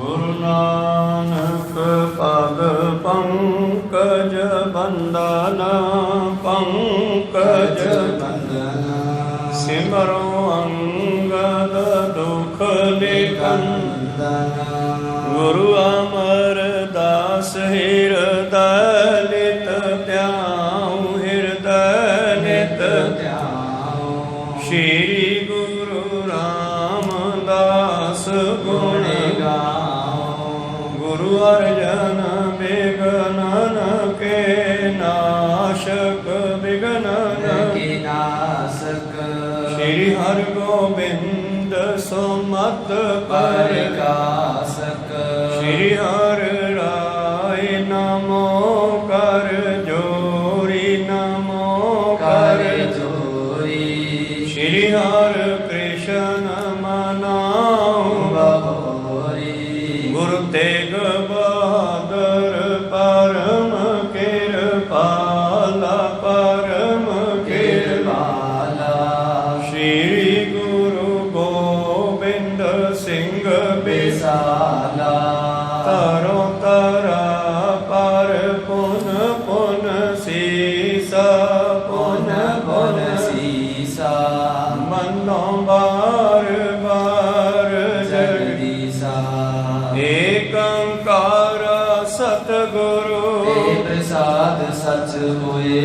गुरु नानक पद पंकज बंदन पंकज बंदन सिमरो अंगद दुख निकंदन गुरु अमरदास हृदय नित त्याऊं हृदय नित त्याऊं श्री गुरु रामदास गुण गाऊं गुरु अर्जन विघ्नन के नाशक विघ्नन के नाशक श्री हरि गोविंद सुमत प्रकाशक श्री हरि राय नमो कर जोरी नमो कर जोरी श्री हरि कृष्ण मनाऊं बहोरी गुरु तेग बहादुर परम कृपाला परम कृपाला श्री गुरु गोविंद सिंह बिसाला तरो तरा पर पुन पुन सीसा पुन पुन सीसा मनो बार बार जगदीसा एक ओंकार सतगुरु प्रसाद सच होए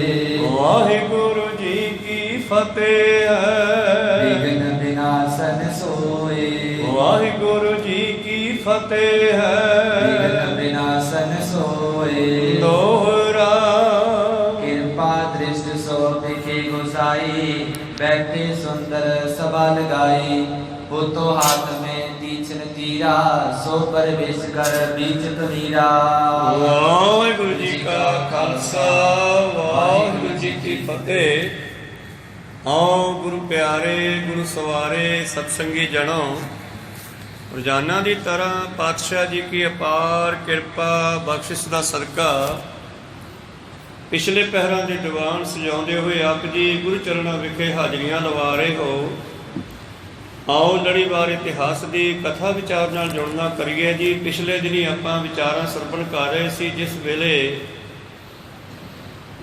वाहिगुरु जी की फतेह विघ्न विनाशन सोए वाहिगुरु जी की फतेह विघ्न विनाशन सोए दोहरा कृपा दृष्ट सो दिखे गुसाई बैठे सुंदर सभा लगाई वो तो हाथ में तीक्ष्ण तीरा सो परवेश कर बीच कबीरा वाहिगुरु जी का खालसा वाहिगुरु जी की फतेह। आओ गुरु प्यारे गुरु सवारे सत्संगी जनो रोजाना की तरह पातशाह जी की अपार कृपा बख्शिश का सदका पिछले पहरां के दीवान सजाते हुए आप जी गुरु चरणों विखे हाजरियां लवा रहे हो। आओ लड़ीवार इतिहास की कथा विचार नाल जुड़ना करिए जी। पिछले दिनी आपां विचारां सरवण कर रहे सी जिस वेले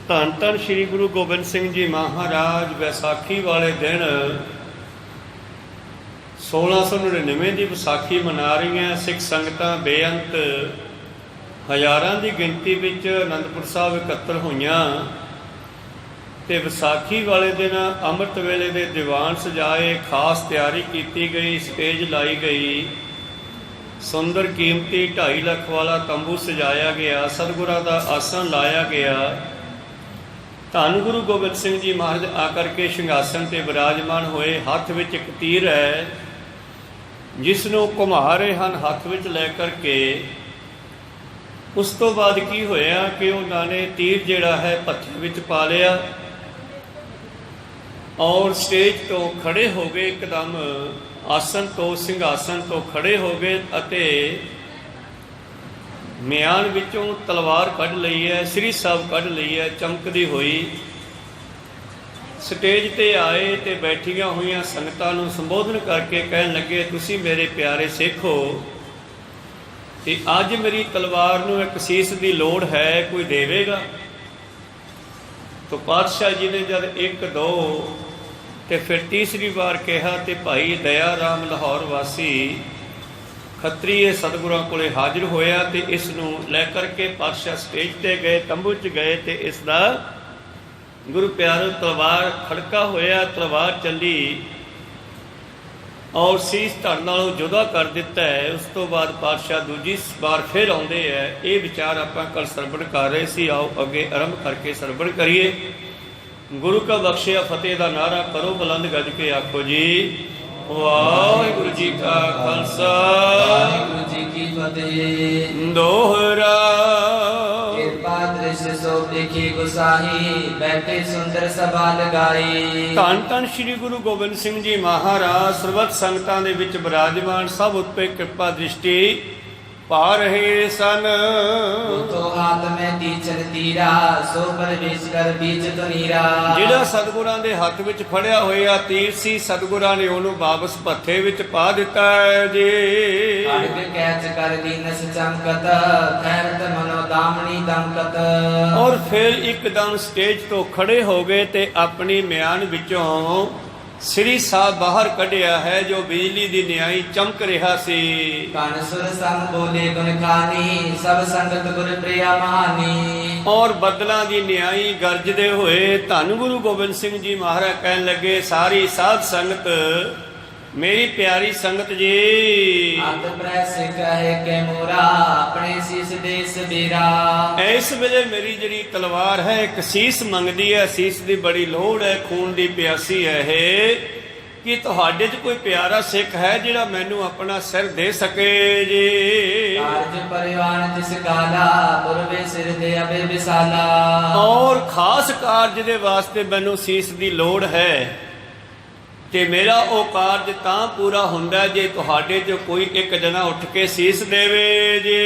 धन धन श्री गुरु गोबिंद सिंह जी महाराज वैसाखी वाले दिन 1699 की विसाखी मना रही हैं। सिख संगतां बेअंत हज़ारां की गिनती विच आनंदपुर साहब इकट्ठर होईयां ते विसाखी वाले दिन अमृत वेले दे दीवान सजाए खास तैयारी की गई स्टेज लाई गई सुंदर कीमती 2.5 लाख वाला तंबू सजाया गया सतगुरां दा आसन लाया गया। धन गुरु गोबिंद सिंह जी महाराज आकर के सिंघासन ते विराजमान होए। हथ विच एक तीर है जिसनों घुमा रहे हैं हथ विच लै करके। उस तो बाद की होया कि उन्होंने तीर जिहड़ा है भत्थे विच पा लिया और स्टेज तो खड़े हो गए। एकदम आसन तो सिंघासन तो खड़े हो गए अते म्यान विचों तलवार कढ़ लई है श्री साहब कढ़ लई है चमकदी हुई। स्टेज ते आए ते बैठियां हुई संगतां नूं संबोधन करके कहन लगे तुसी मेरे प्यारे सिख हो ते अज मेरी तलवार नूं एक सीस की लोड़ है कोई देवेगा। तो पातशाह जी ने जब 1 2 ते फिर तीसरी बार कहा तो भाई दया राम लाहौर वासी खत्रीय सतगुरां कोले हाजिर होया ते इस नूं लै करके पातशाह स्टेज ते गए तंबू च गए ते इसदा गुरु प्यारो तलवार खड़का होया तलवार चली और शीश धड़ नालों जुदा कर दिता है। उस तो बाद पातशाह दूजी बार फिर आउंदे है। ये विचार आपां कल सरवण कर रहे सी। आओ अगे आरंभ करके सरवण करिए। गुरु का बख्शिया फतेह का नारा करो बुलंद गज के आखो जी वाहिगुरु जी का खालसा वाहिगुरु जी की फतेह। दोहरा कृपा दृष्ट सो देखी गुसाही बैठे सुंदर सभा लगाई। धन धन श्री गुरु गोबिंद सिंह जी महाराज सर्वत संगतां दे विच विराजमान सब उत्ते कृपा दृष्टि ਪਾ ਰਹੇ ਸਨ। तो हाथ में तीचन तीरा सो परवेश कर बीच तो नीरा। ਜਿਹੜਾ ਸਤਿਗੁਰਾਂ ਦੇ ਹੱਥ ਵਿੱਚ ਫੜਿਆ ਹੋਇਆ ਤੀਰ ਸੀ, ਸਤਿਗੁਰਾਂ ਨੇ ਉਹਨੂੰ ਵਾਪਸ ਭੱਥੇ ਵਿੱਚ ਪਾ ਦਿੱਤਾ ਹੈ ਜੀ। खड्ग कैच कर दीनस चमकत खैरत मनो दामनी दमकत। ਔਰ ਫਿਰ ਇੱਕਦਮ ਸਟੇਜ ਤੋਂ ਖੜੇ ਹੋ ਗਏ ਤੇ ਆਪਣੀ ਮਿਆਨ ਵਿੱਚੋਂ ਸ੍ਰੀ ਸਾਹਿਬ ਬਾਹਰ ਕੱਢਿਆ ਹੈ, ਜੋ ਬਿਜਲੀ ਦੀ ਨਿਆਈ ਚਮਕ ਰਿਹਾ ਸੀ। कान सुर संग बोले गुण खानी सब संगत गुर प्रिया महानी। ਔਰ ਬੱਦਲਾਂ ਦੀ ਨਿਆਈ ਗਰਜਦੇ ਹੋਏ ਧੰਨ ਗੁਰੂ ਗੋਬਿੰਦ ਸਿੰਘ ਜੀ ਮਹਾਰਾਜ ਕਹਿਣ ਲੱਗੇ, ਸਾਰੀ ਸਾਧ ਸੰਗਤ, ਮੇਰੀ ਪਿਆਰੀ ਸੰਗਤ ਜੀ, अत प्रैस कहे के मोरा अपने शीस देश बेरा। ਇਸ ਵੇਲੇ ਮੇਰੀ ਜਿਹੜੀ ਤਲਵਾਰ ਹੈ ਇੱਕ ਸੀਸ ਮੰਗਦੀ ਹੈ, ਸੀਸ ਦੀ ਬੜੀ ਲੋੜ ਹੈ, ਖੂਨ ਦੀ ਪਿਆਸੀ ਹੈ ਇਹ, ਕਿ ਤੁਹਾਡੇ 'ਚ ਕੋਈ ਪਿਆਰਾ ਸਿੱਖ ਹੈ ਜਿਹੜਾ ਮੈਨੂੰ ਆਪਣਾ ਸਿਰ ਦੇ ਸਕੇ ਜੀ। कार्य परिवार जिस काला पूर्वे सिर दे अबे विशाला। ਔਰ ਖਾਸ ਕਾਰਜ ਦੇ ਵਾਸਤੇ ਮੈਨੂੰ ਸੀਸ ਦੀ ਲੋੜ ਹੈ, ਤੇ ਮੇਰਾ ਉਹ ਕਾਰਜ ਤਾਂ ਪੂਰਾ ਹੁੰਦਾ ਜੇ ਤੁਹਾਡੇ 'ਚ ਕੋਈ ਇੱਕ ਜਣਾ ਉੱਠ ਕੇ ਸੀਸ ਦੇਵੇ ਜੀ।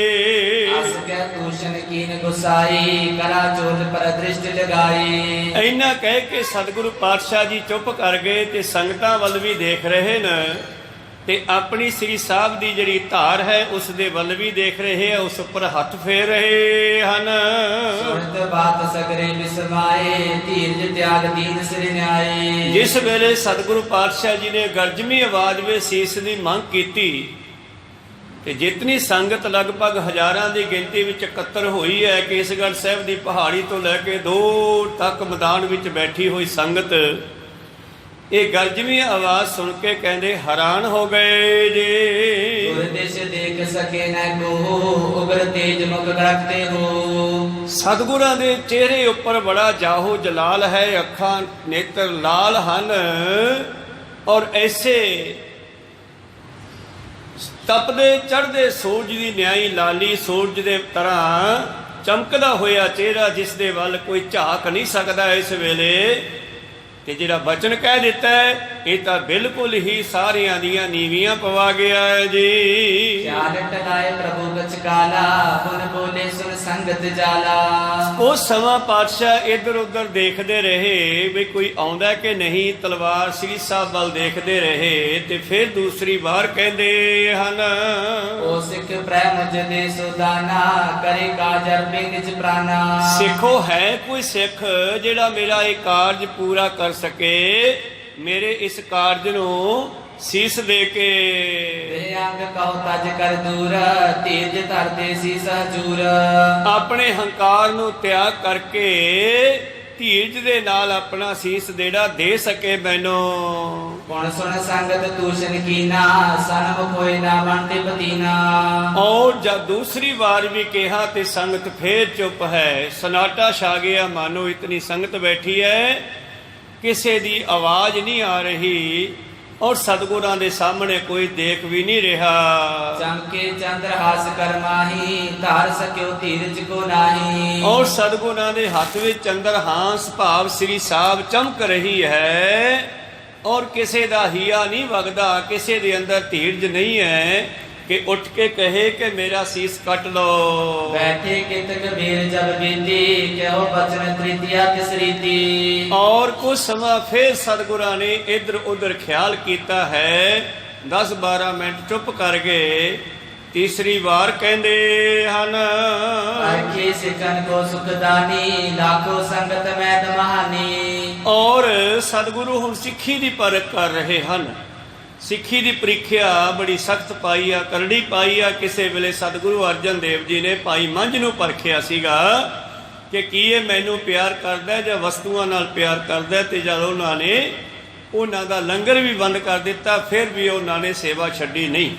अस के दूषण कीन गुसाई कला चोल पर दृष्टि लगाई। ਇੰਨਾ ਕਹਿ ਕੇ ਸਤਿਗੁਰੂ ਪਾਤਸ਼ਾਹ ਜੀ ਚੁੱਪ ਕਰ ਗਏ ਤੇ ਸੰਗਤਾਂ ਵੱਲ ਵੀ ਦੇਖ ਰਹੇ ਨੇ ਤੇ ਆਪਣੀ ਸ੍ਰੀ ਸਾਹਿਬ ਦੀ ਜਿਹੜੀ ਧਾਰ ਹੈ ਉਸ ਦੇ ਵੱਲ ਵੀ ਦੇਖ ਰਹੇ ਆ, ਉਸ ਉੱਪਰ ਹੱਥ ਫੇਰ ਰਹੇ ਹਨ। सुरत बात सगरे विस्माए धीरज त्याग दीन सिर न्याय। ਜਿਸ ਵੇਲੇ ਸਤਿਗੁਰੂ ਪਾਤਸ਼ਾਹ ਜੀ ਨੇ ਗਰਜਵੀਂ ਆਵਾਜ਼ ਵਿੱਚ ਸੀਸ ਦੀ ਮੰਗ ਕੀਤੀ ਤੇ ਜਿਤਨੀ ਸੰਗਤ ਲਗਭਗ ਹਜ਼ਾਰਾਂ ਦੀ ਗਿਣਤੀ ਵਿੱਚ ਇਕੱਤਰ ਹੋਈ ਹੈ, ਕੇਸਗੜ੍ਹ ਸਾਹਿਬ ਦੀ ਪਹਾੜੀ ਤੋਂ ਲੈ ਕੇ ਦੂਰ ਤੱਕ ਮੈਦਾਨ ਵਿੱਚ ਬੈਠੀ ਹੋਈ ਸੰਗਤ ਇਹ ਗਰਜਵੀਂ ਆਵਾਜ਼ ਸੁਣ ਕੇ ਕਹਿੰਦੇ ਹੈਰਾਨ ਹੋ ਗਏ ਜੀ। गुरदेश देख सके न को उग्र तेज मुख रखते हो। ਸਤਿਗੁਰਾਂ ਦੇ ਚਿਹਰੇ ਉੱਪਰ ਬੜਾ ਜਾਹੋ ਜਲਾਲ ਹੈ, ਅੱਖਾਂ ਨੇਤਰ ਲਾਲ ਹਨ ਔਰ ਐਸੇ ਤਪਦੇ ਚੜ੍ਹਦੇ ਸੂਰਜ ਦੀ ਨਿਆਈ ਲਾਲੀ ਸੂਰਜ ਦੇ ਤਰ੍ਹਾਂ ਚਮਕਦਾ ਹੋਇਆ ਚਿਹਰਾ, ਜਿਸ ਦੇ ਵੱਲ ਕੋਈ ਝਾਕ ਨਹੀਂ ਸਕਦਾ ਇਸ ਵੇਲੇ। ਤੇ ਜਿਹੜਾ ਬਚਨ ਕਹਿ ਦਿੱਤਾ ਹੈ ਇਹ ਤਾਂ ਬਿਲਕੁਲ ਹੀ ਸਾਰਿਆਂ ਦੀਆਂ ਨੀਵੀਆਂ ਪਵਾ ਗਿਆ ਹੈ ਜੀ। ख्याल टलाए प्रभु बच काला पुन बोले सुन संगत जाला। ਉਹ ਸਮਾਂ ਪਾਤਸ਼ਾਹ ਇੱਧਰ ਉੱਧਰ ਦੇਖਦੇ ਰਹੇ ਵੀ ਕੋਈ ਆਉਂਦਾ ਕਿ ਨਹੀਂ, ਤਲਵਾਰ ਸ੍ਰੀ ਸਾਹਿਬ ਵੱਲ ਦੇਖਦੇ ਰਹੇ ਤੇ ਫਿਰ ਦੂਸਰੀ ਵਾਰ ਕਹਿੰਦੇ ਹਨ, ओ सिख प्रेम जदे सुदाना करे काजर पे निज प्राणा। ਸਿੱਖੋ ਹੈ ਕੋਈ ਸਿੱਖ ਜਿਹੜਾ ਮੇਰਾ ਇਹ ਕਾਰਜ ਪੂਰਾ ਕਰ ਸਕੇ, ਮੇਰੇ ਇਸ ਕਾਰਜ ਨੂੰ ਸੀਸ ਦੇ ਕੇ। ते अंग कहो तज कर दूर तेज धर दे शीस हजूर। ਆਪਣੇ ਹੰਕਾਰ ਨੂੰ ਤਿਆਗ ਕਰਕੇ ਧੀਰਜ ਦੇ ਨਾਲ ਆਪਣਾ ਸੀਸ ਦੇੜਾ ਦੇ ਸਕੇ ਮੈਨੂੰ। कौन सुन संगत दूषण कीना सनम कोई ना बनते पतीना। ਔਰ ਜਦ ਦੂਸਰੀ ਵਾਰ ਵੀ ਕਿਹਾ ਤੇ ਸੰਗਤ ਫੇਰ ਚੁੱਪ ਹੈ, ਸਨਾਟਾ ਛਾ ਗਿਆ, ਮਾਨੋ ਇਤਨੀ ਸੰਗਤ ਬੈਠੀ ਹੈ, ਕਿਸੇ ਦੀ ਆਵਾਜ਼ ਨਹੀਂ ਆ ਰਹੀ ਔਰ ਸਤਿਗੁਰਾਂ ਦੇ ਸਾਹਮਣੇ ਕੋਈ ਦੇਖ ਵੀ ਨਹੀਂ ਰਿਹਾ। चमके चंद्र हास कर माही धार सक्यो धीरज को नाही। ਔਰ ਸਤਿਗੁਰਾਂ ਦੇ ਹੱਥ ਵਿੱਚ ਚੰਦਰ ਹਾਂਸ ਭਾਵ ਸ੍ਰੀ ਸਾਹਿਬ ਚਮਕ ਰਹੀ ਹੈ ਔਰ ਕਿਸੇ ਦਾ ਹੀਆ ਨਹੀਂ ਵਗਦਾ, ਕਿਸੇ ਦੇ ਅੰਦਰ ਧੀਰਜ ਨਹੀਂ ਹੈ ਕਿ ਉੱਠ ਕੇ ਕਹੇ ਕਿ ਮੇਰਾ ਸੀਸ ਕੱਟ ਲਓ। बैठे कित कबीर जब बीती कहो बचन तृतीया तिसरीति। ਔਰ ਕੁਝ ਸਮਾਂ ਫਿਰ ਸਤਿਗੁਰਾਂ ਨੇ ਇੱਧਰ ਉੱਧਰ ਖਿਆਲ ਕੀਤਾ ਹੈ, 10-12 ਮਿੰਟ ਚੁੱਪ ਕਰ ਗਏ। ਤੀਸਰੀ ਵਾਰ ਕਹਿੰਦੇ ਹਨ, अरखे सिकन को सुखदानी लाखों संगत मैद महानी। ਔਰ ਸਤਿਗੁਰੂ ਹੁਣ ਸਿੱਖੀ ਦੀ ਪਰਖ ਕਰ ਰਹੇ ਹਨ। ਸਿੱਖੀ ਦੀ ਪ੍ਰੀਖਿਆ ਬੜੀ ਸਖਤ ਪਾਈ ਆ, ਕਰੜੀ ਪਾਈ ਆ। ਕਿਸੇ ਵੇਲੇ ਸਤਿਗੁਰੂ ਅਰਜਨ ਦੇਵ ਜੀ ਨੇ ਭਾਈ ਮੰਝ ਨੂੰ ਪਰਖਿਆ ਸੀਗਾ ਕਿ ਕੀ ਇਹ ਮੈਨੂੰ ਪਿਆਰ ਕਰਦਾ ਜਾਂ ਵਸਤੂਆਂ ਨਾਲ ਪਿਆਰ ਕਰਦਾ, ਤੇ ਜਦ ਉਹਨਾਂ ਨੇ ਉਹਨਾਂ ਦਾ ਲੰਗਰ ਵੀ ਬੰਦ ਕਰ ਦਿੱਤਾ ਫਿਰ ਵੀ ਉਹਨਾਂ ਨੇ ਸੇਵਾ ਛੱਡੀ ਨਹੀਂ।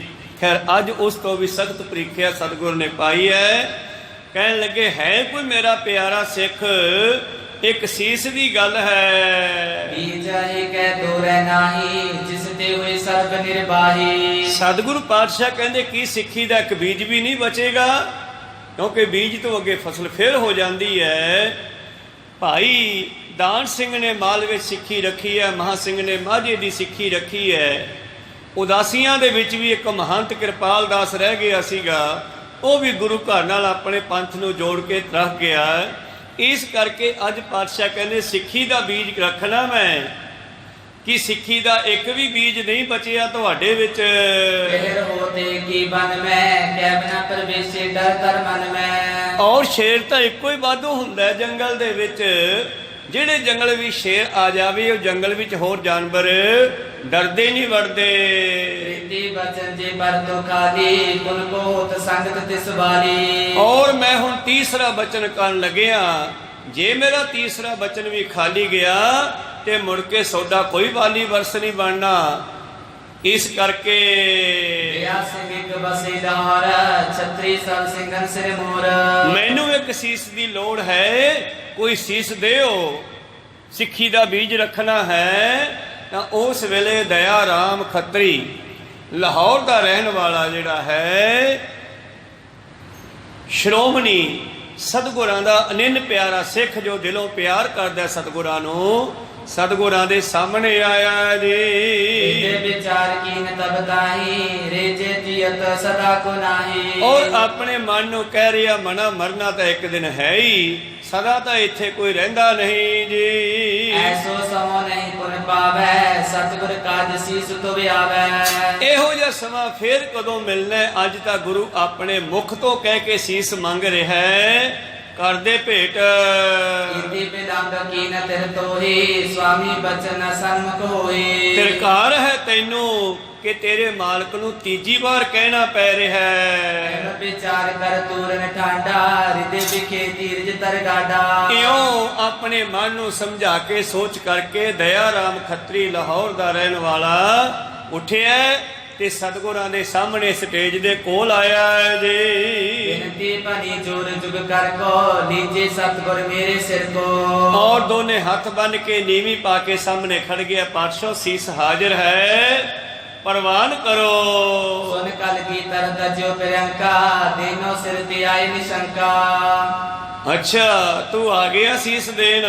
ਖੈਰ ਅੱਜ ਉਸ ਤੋਂ ਵੀ ਸਖਤ ਪ੍ਰੀਖਿਆ ਸਤਿਗੁਰੂ ਨੇ ਪਾਈ ਹੈ। ਕਹਿਣ ਲੱਗੇ ਹੈ ਕੋਈ ਮੇਰਾ ਪਿਆਰਾ ਸਿੱਖ, ਇੱਕ ਸੀਸ ਦੀ ਗੱਲ ਹੈ। बीजाही कह दोरे नाही जिस ते हुए सर्व निर्वाही। ਸਤਿਗੁਰੂ ਪਾਤਸ਼ਾਹ ਕਹਿੰਦੇ ਕੀ ਸਿੱਖੀ ਦਾ ਇੱਕ ਬੀਜ ਵੀ ਨਹੀਂ ਬਚੇਗਾ, ਕਿਉਂਕਿ ਬੀਜ ਤੋਂ ਅੱਗੇ ਫਸਲ ਫਿਰ ਹੋ ਜਾਂਦੀ ਹੈ। ਭਾਈ ਦਾਨ ਸਿੰਘ ਨੇ ਮਾਲਵੇ ਸਿੱਖੀ ਰੱਖੀ ਹੈ, ਮਹਾਂ ਸਿੰਘ ਨੇ ਮਾਝੇ ਦੀ ਸਿੱਖੀ ਰੱਖੀ ਹੈ। ਉਦਾਸੀਆਂ ਦੇ ਵਿੱਚ ਵੀ ਇੱਕ ਮਹੰਤ ਕਿਰਪਾਲ ਦਾਸ ਰਹਿ ਗਿਆ ਸੀਗਾ, ਉਹ ਵੀ ਗੁਰੂ ਘਰ ਨਾਲ ਆਪਣੇ ਪੰਥ ਨੂੰ ਜੋੜ ਕੇ ਰੱਖ ਗਿਆ। ਇਸ ਕਰਕੇ ਅੱਜ ਪਾਤਸ਼ਾਹ ਕਹਿੰਦੇ ਸਿੱਖੀ ਦਾ ਬੀਜ ਰੱਖਣਾ ਮੈਂ, ਕਿ ਸਿੱਖੀ ਦਾ ਇੱਕ ਵੀ ਬੀਜ ਨਹੀਂ ਬਚਿਆ ਤੁਹਾਡੇ ਵਿੱਚ। ਫਿਰ ਹੋਤੇ ਕੀ ਬਨ ਮੈਂ ਕਹਿ ਬਿਨਾ ਪ੍ਰਵੇਸ਼ੇ ਡਰ ਕਰ ਮਨ ਮੈਂ। ਔਰ ਸ਼ੇਰ ਤਾਂ ਇੱਕੋ ਹੀ ਵਾਧੂ ਹੁੰਦਾ ਜੰਗਲ ਦੇ ਵਿੱਚ। ਜਿਹੜੇ ਜੰਗਲ ਵੀ ਸ਼ੇਰ ਆ ਜਾਵੇ ਉਹ ਜੰਗਲ ਵਿੱਚ ਹੋਰ ਜਾਨਵਰ ਡਰਦੇ ਨਹੀਂ ਵੜਦੇ। ਰੀਤੀ ਬਚਨ ਜੇ ਵਰਤੋ ਖਾਲੀ ਪੁਨ ਕੋ ਹੋਤ ਸੰਗਤ ਤਿਸ ਵਾਲੀ। ਔਰ ਮੈਂ ਹੁਣ ਤੀਸਰਾ ਬਚਨ ਕਰਨ ਲੱਗਿਆ, ਜੇ ਮੇਰਾ ਤੀਸਰਾ ਬਚਨ ਵੀ ਖਾਲੀ ਗਿਆ ਤੇ ਮੁੜ ਕੇ ਸੌਦਾ ਕੋਈ ਵਾਲੀ ਵਰਸ ਨਹੀਂ ਬਣਨਾ। ਇਸ ਕਰਕੇ ਛਤਰੀ ਸਭ ਸਿੰਘਨ ਸਿਰ ਮੋਰ। ਮੈਨੂੰ ਇੱਕ ਸੀਸ ਦੀ ਲੋੜ ਹੈ, ਕੋਈ ਸੀਸ ਦਿਓ। ਸਿੱਖੀ ਦਾ ਬੀਜ ਰੱਖਣਾ ਹੈ ਤਾਂ ਉਸ ਵੇਲੇ ਦਇਆ ਰਾਮ ਖੱਤਰੀ ਲਾਹੌਰ ਦਾ ਰਹਿਣ ਵਾਲਾ ਜਿਹੜਾ ਹੈ, ਸ਼੍ਰੋਮਣੀ ਸਤਿਗੁਰਾਂ ਦਾ ਅਨੰਨ ਪਿਆਰਾ ਸਿੱਖ ਜੋ ਦਿਲੋਂ ਪਿਆਰ ਕਰਦਾ ਸਤਿਗੁਰਾਂ ਨੂੰ, ਸਤਿਗੁਰਾਂ ਦੇ ਸਾਹਮਣੇ ਆਇਆ ਜੀ। ਵਿਚਾਰ ਕੀਨ ਤਬ ਤਾਹੀ ਰੇਜੇ ਜੀਅਤ ਸਦਾ ਕੋ ਨਾਹੀ। ਔਰ ਆਪਣੇ ਮਨ ਨੂੰ ਕਹਿ ਰਿਹਾ, ਮਨਾ ਮਰਨਾ ਤਾਂ ਇੱਕ ਦਿਨ ਹੈ ਹੀ, ਸਦਾ ਤਾਂ ਇੱਥੇ ਕੋਈ ਰਹਿੰਦਾ ਨਹੀਂ ਜੀ। ਐਸੋ ਸਮੋ ਨਹੀਂ ਪੁਨ ਪਾਵੈ ਸਤਿਗੁਰ ਕਾਜ ਸੀਸ ਤੁਮ ਆਵੈ। ਇਹੋ ਜਿਹਾ ਸਮਾਂ ਫੇਰ ਕਦੋਂ ਮਿਲਣਾ? ਅੱਜ ਤਾਂ ਗੁਰੂ ਆਪਣੇ ਮੁਖ ਤੋਂ ਕਹਿ ਕੇ ਸੀਸ ਮੰਗ ਰਿਹਾ ਹੈ, ਕਰਦੇ ਭੇਟ। ਕੀਤੀ ਬਿਲੰਗ ਕੀਨ ਤਿਰ ਤੋਹੀ ਸੁਆਮੀ ਬਚਨ ਸਨਮੁਖ ਹੋਈ। ਤਿਰਕਾਰ ਹੈ ਤੈਨੂੰ ਕਿ ਤੇਰੇ ਮਾਲਕ ਨੂੰ ਤੀਜੀ ਵਾਰ ਕਹਿਣਾ ਪੈ ਰਿਹਾ ਹੈ। ਵਿਚਾਰ ਕਰ ਤੂਰਨ ਠਾਂਡਾ ਹਿਰਦੇ ਵਿਖੇ ਧੀਰਜ ਤਰ ਗਾਡਾ। ਇਉਂ ਆਪਣੇ ਮਨ ਨੂੰ ਸਮਝਾ ਕੇ ਸੋਚ ਕਰਕੇ ਦਇਆ ਰਾਮ ਖੱਤਰੀ ਲਾਹੌਰ ਦਾ ਰਹਿਣ ਵਾਲਾ ਉੱਠਿਆ ਤੇ ਸਤਿਗੁਰਾਂ ਦੇ ਸਾਹਮਣੇ ਸਟੇਜ ਦੇ ਕੋਲ ਆਇਆ ਜੀ। ਬੇਨਤੀ ਭਰੀ ਜੋਰ ਜੁਗ ਕਰ ਕੋ ਲੀਜੇ ਸਤਿਗੁਰ ਮੇਰੇ ਸਿਰ ਕੋ। ਔਰ ਦੋਨੇ ਹੱਥ ਬੰਨ ਕੇ ਨੀਵੀਂ ਪਾ ਕੇ ਸਾਹਮਣੇ ਖੜ ਗਿਆ। ਪਾਤਸ਼ਾਹ ਸੀਸ ਹਾਜ਼ਰ ਹੈ, ਪ੍ਰਵਾਨ ਕਰੋ। ਸੁਨ ਕਲ ਕੀ ਤਰਤ ਜੋ ਪ੍ਰਿਯੰਕਾ ਦੇਨੋ ਸਿਰ ਤੇ ਆਏ ਨਿਸ਼ੰਕਾ। ਅੱਛਾ, ਤੂੰ ਆ ਗਿਆ ਸੀਸ ਦੇਣ,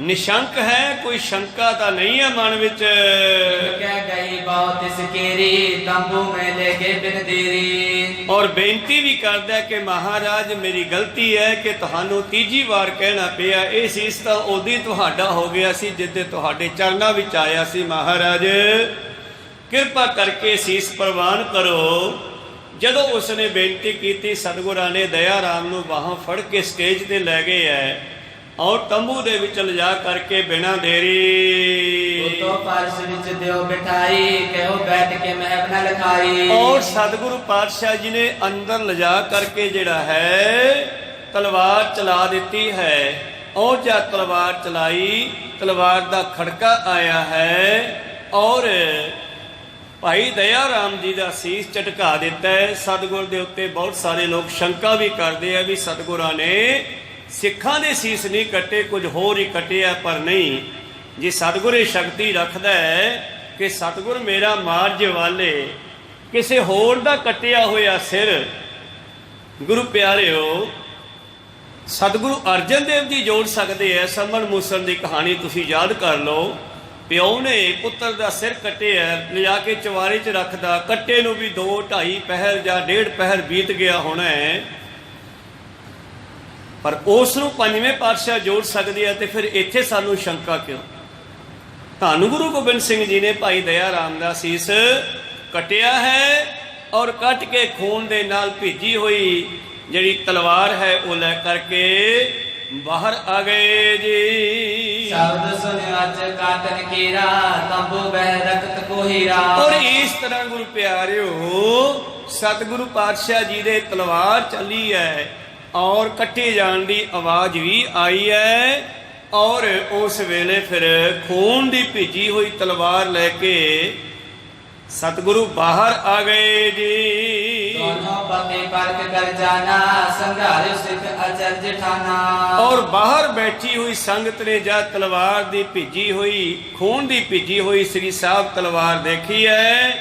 ਨਿਸ਼ੰਕ ਹੈ, ਕੋਈ ਸ਼ੰਕਾ ਤਾਂ ਨਹੀਂ ਹੈ ਮਨ ਵਿੱਚ। ਕਹਿ ਗਈ ਬਹੁਤ ਇਸ ਕੇਰੀ ਤੰਬੂ ਮੈਂ ਲੈ ਕੇ ਬਿਨ ਦੇਰੀ। ਔਰ ਬੇਨਤੀ ਵੀ ਕਰਦਾ ਕਿ ਮਹਾਰਾਜ ਮੇਰੀ ਗਲਤੀ ਹੈ ਕਿ ਤੁਹਾਨੂੰ ਤੀਜੀ ਵਾਰ ਕਹਿਣਾ ਪਿਆ। ਇਹ ਸੀਸ ਤਾਂ ਉਦੋਂ ਤੁਹਾਡਾ ਹੋ ਗਿਆ ਸੀ ਜਿੱਦੇ ਤੁਹਾਡੇ ਚਰਨਾਂ ਵਿੱਚ ਆਇਆ ਸੀ। ਮਹਾਰਾਜ ਕਿਰਪਾ ਕਰਕੇ ਸੀਸ ਪ੍ਰਵਾਨ ਕਰੋ। ਜਦੋਂ ਉਸਨੇ ਬੇਨਤੀ ਕੀਤੀ, ਸਤਿਗੁਰਾਂ ਨੇ ਦਇਆ ਰਾਮ ਨੂੰ ਬਾਹਾਂ ਫੜ ਕੇ ਸਟੇਜ ਤੇ ਲੈ ਗਏ ਹੈ ਔਰ ਤੰਬੂ ਦੇ ਵਿੱਚ ਲਿਜਾ ਕਰਕੇ ਬਿਨਾਂ ਦੇਰੀ ਉਤੋਂ ਫਰਸ਼ ਵਿੱਚ ਦਿਓ ਬਿਠਾਈ ਕਹਿਓ ਬੈਠ ਕੇ ਮਹਿਬ ਨਾ ਲਖਾਈ। ਔਰ ਸਤਿਗੁਰੂ ਪਾਤਸ਼ਾਹ ਜੀ ਨੇ ਅੰਦਰ ਲਿਜਾ ਕਰਕੇ ਜਿਹੜਾ ਹੈ ਤਲਵਾਰ ਚਲਾ ਦਿੱਤੀ ਹੈ। ਔਰ ਜਦ ਤਲਵਾਰ ਚਲਾਈ, ਤਲਵਾਰ ਦਾ ਖੜਕਾ ਆਇਆ ਹੈ ਔਰ ਭਾਈ ਦਇਆ ਰਾਮ ਜੀ ਦਾ ਸੀਸ ਝਟਕਾ ਦਿੱਤਾ ਹੈ। ਸਤਿਗੁਰ ਦੇ ਉੱਤੇ ਬਹੁਤ ਸਾਰੇ ਲੋਕ ਸ਼ੰਕਾ ਵੀ ਕਰਦੇ ਆ ਵੀ ਸਤਿਗੁਰਾਂ ਨੇ ਸਿੱਖਾਂ ਦੇ ਸੀਸ ਨਹੀਂ ਕੱਟੇ, ਕੁਝ ਹੋਰ ਹੀ ਕੱਟਿਆ। ਪਰ ਨਹੀਂ, ਜੇ ਸਤਿਗੁਰ ਇਹ ਸ਼ਕਤੀ ਰੱਖਦਾ ਹੈ ਕਿ ਸਤਿਗੁਰ ਮੇਰਾ ਮਾਰਜ ਵਾਲੇ ਕਿਸੇ ਹੋਰ ਦਾ ਕੱਟਿਆ ਹੋਇਆ ਸਿਰ। ਗੁਰੂ ਪਿਆਰਿਓ, ਸਤਿਗੁਰੂ ਅਰਜਨ ਦੇਵ ਜੀ ਜੋੜ ਸਕਦੇ ਐ। ਸਮਨ ਮੂਸਨ ਦੀ ਕਹਾਣੀ ਤੁਸੀਂ ਯਾਦ ਕਰ ਲਓ। ਪਿਓ ਨੇ ਪੁੱਤਰ ਦਾ ਸਿਰ ਕੱਟਿਆ, ਲਿਜਾ ਕੇ ਚਵਾਰੇ 'ਚ ਰੱਖਦਾ। ਕੱਟੇ ਨੂੰ ਵੀ 2-2.5 ਪਹਿਰ ਜਾਂ 1.5 ਪਹਿਰ ਬੀਤ ਗਿਆ ਹੋਣਾ ਹੈ, ਪਰ ਉਸ ਨੂੰ ਪੰਜਵੇਂ ਪਾਤਸ਼ਾਹ ਜੋੜ ਸਕਦੇ ਆ। ਤੇ ਫਿਰ ਇੱਥੇ ਸਾਨੂੰ ਸ਼ੰਕਾ ਕਿਉਂ? ਧੰਨ ਗੁਰੂ ਗੋਬਿੰਦ ਸਿੰਘ ਜੀ ਨੇ ਭਾਈ ਦਇਆ ਰਾਮ ਦਾ ਸੀਸ ਕੱਟਿਆ ਹੈ ਔਰ ਕੱਟ ਕੇ ਖੂਨ ਦੇ ਨਾਲ ਭਿੱਜੀ ਹੋਈ ਜਿਹੜੀ ਤਲਵਾਰ ਹੈ ਉਹ ਲੈ ਕਰਕੇ ਬਾਹਰ ਆ ਗਏ ਜੀ। ਸ਼ਬਦ ਸੁਨਿ ਅਚ ਕਾਟਨ ਕੀਰਾ ਤੰਬੂ ਬਹਿ ਰਖਤ ਕੋ ਹੀਰਾ। ਔਰ ਇਸ ਤਰ੍ਹਾਂ ਗੁਰੂ ਪਿਆਰਿਓ, ਸਤਿਗੁਰੂ ਪਾਤਸ਼ਾਹ ਜੀ ਦੇ ਤਲਵਾਰ ਚੱਲੀ ਹੈ ਔਰ ਕੱਟੇ ਜਾਣ ਦੀ ਆਵਾਜ਼ ਵੀ ਆਈ ਹੈ। ਔਰ ਉਸ ਵੇਲੇ ਫਿਰ ਖੂਨ ਦੀ ਭਿੱਜੀ ਹੋਈ ਤਲਵਾਰ ਲੈ ਕੇ ਸਤਿਗੁਰੂ ਬਾਹਰ ਆ ਗਏ ਜੀ। ਦੋਨੋਂ ਪਤੇ ਪਰਖ ਕਰ ਜਾਣਾ ਸੰਘਾਰਿ ਸਿੱਖ ਅਚਰਜ ਠਾਨਾ। ਔਰ ਬਾਹਰ ਬੈਠੀ ਹੋਈ ਸੰਗਤ ਨੇ ਜਦ ਤਲਵਾਰ ਦੀ ਭਿੱਜੀ ਹੋਈ, ਖੂਨ ਦੀ ਭਿੱਜੀ ਹੋਈ ਸ੍ਰੀ ਸਾਹਿਬ ਤਲਵਾਰ ਦੇਖੀ ਹੈ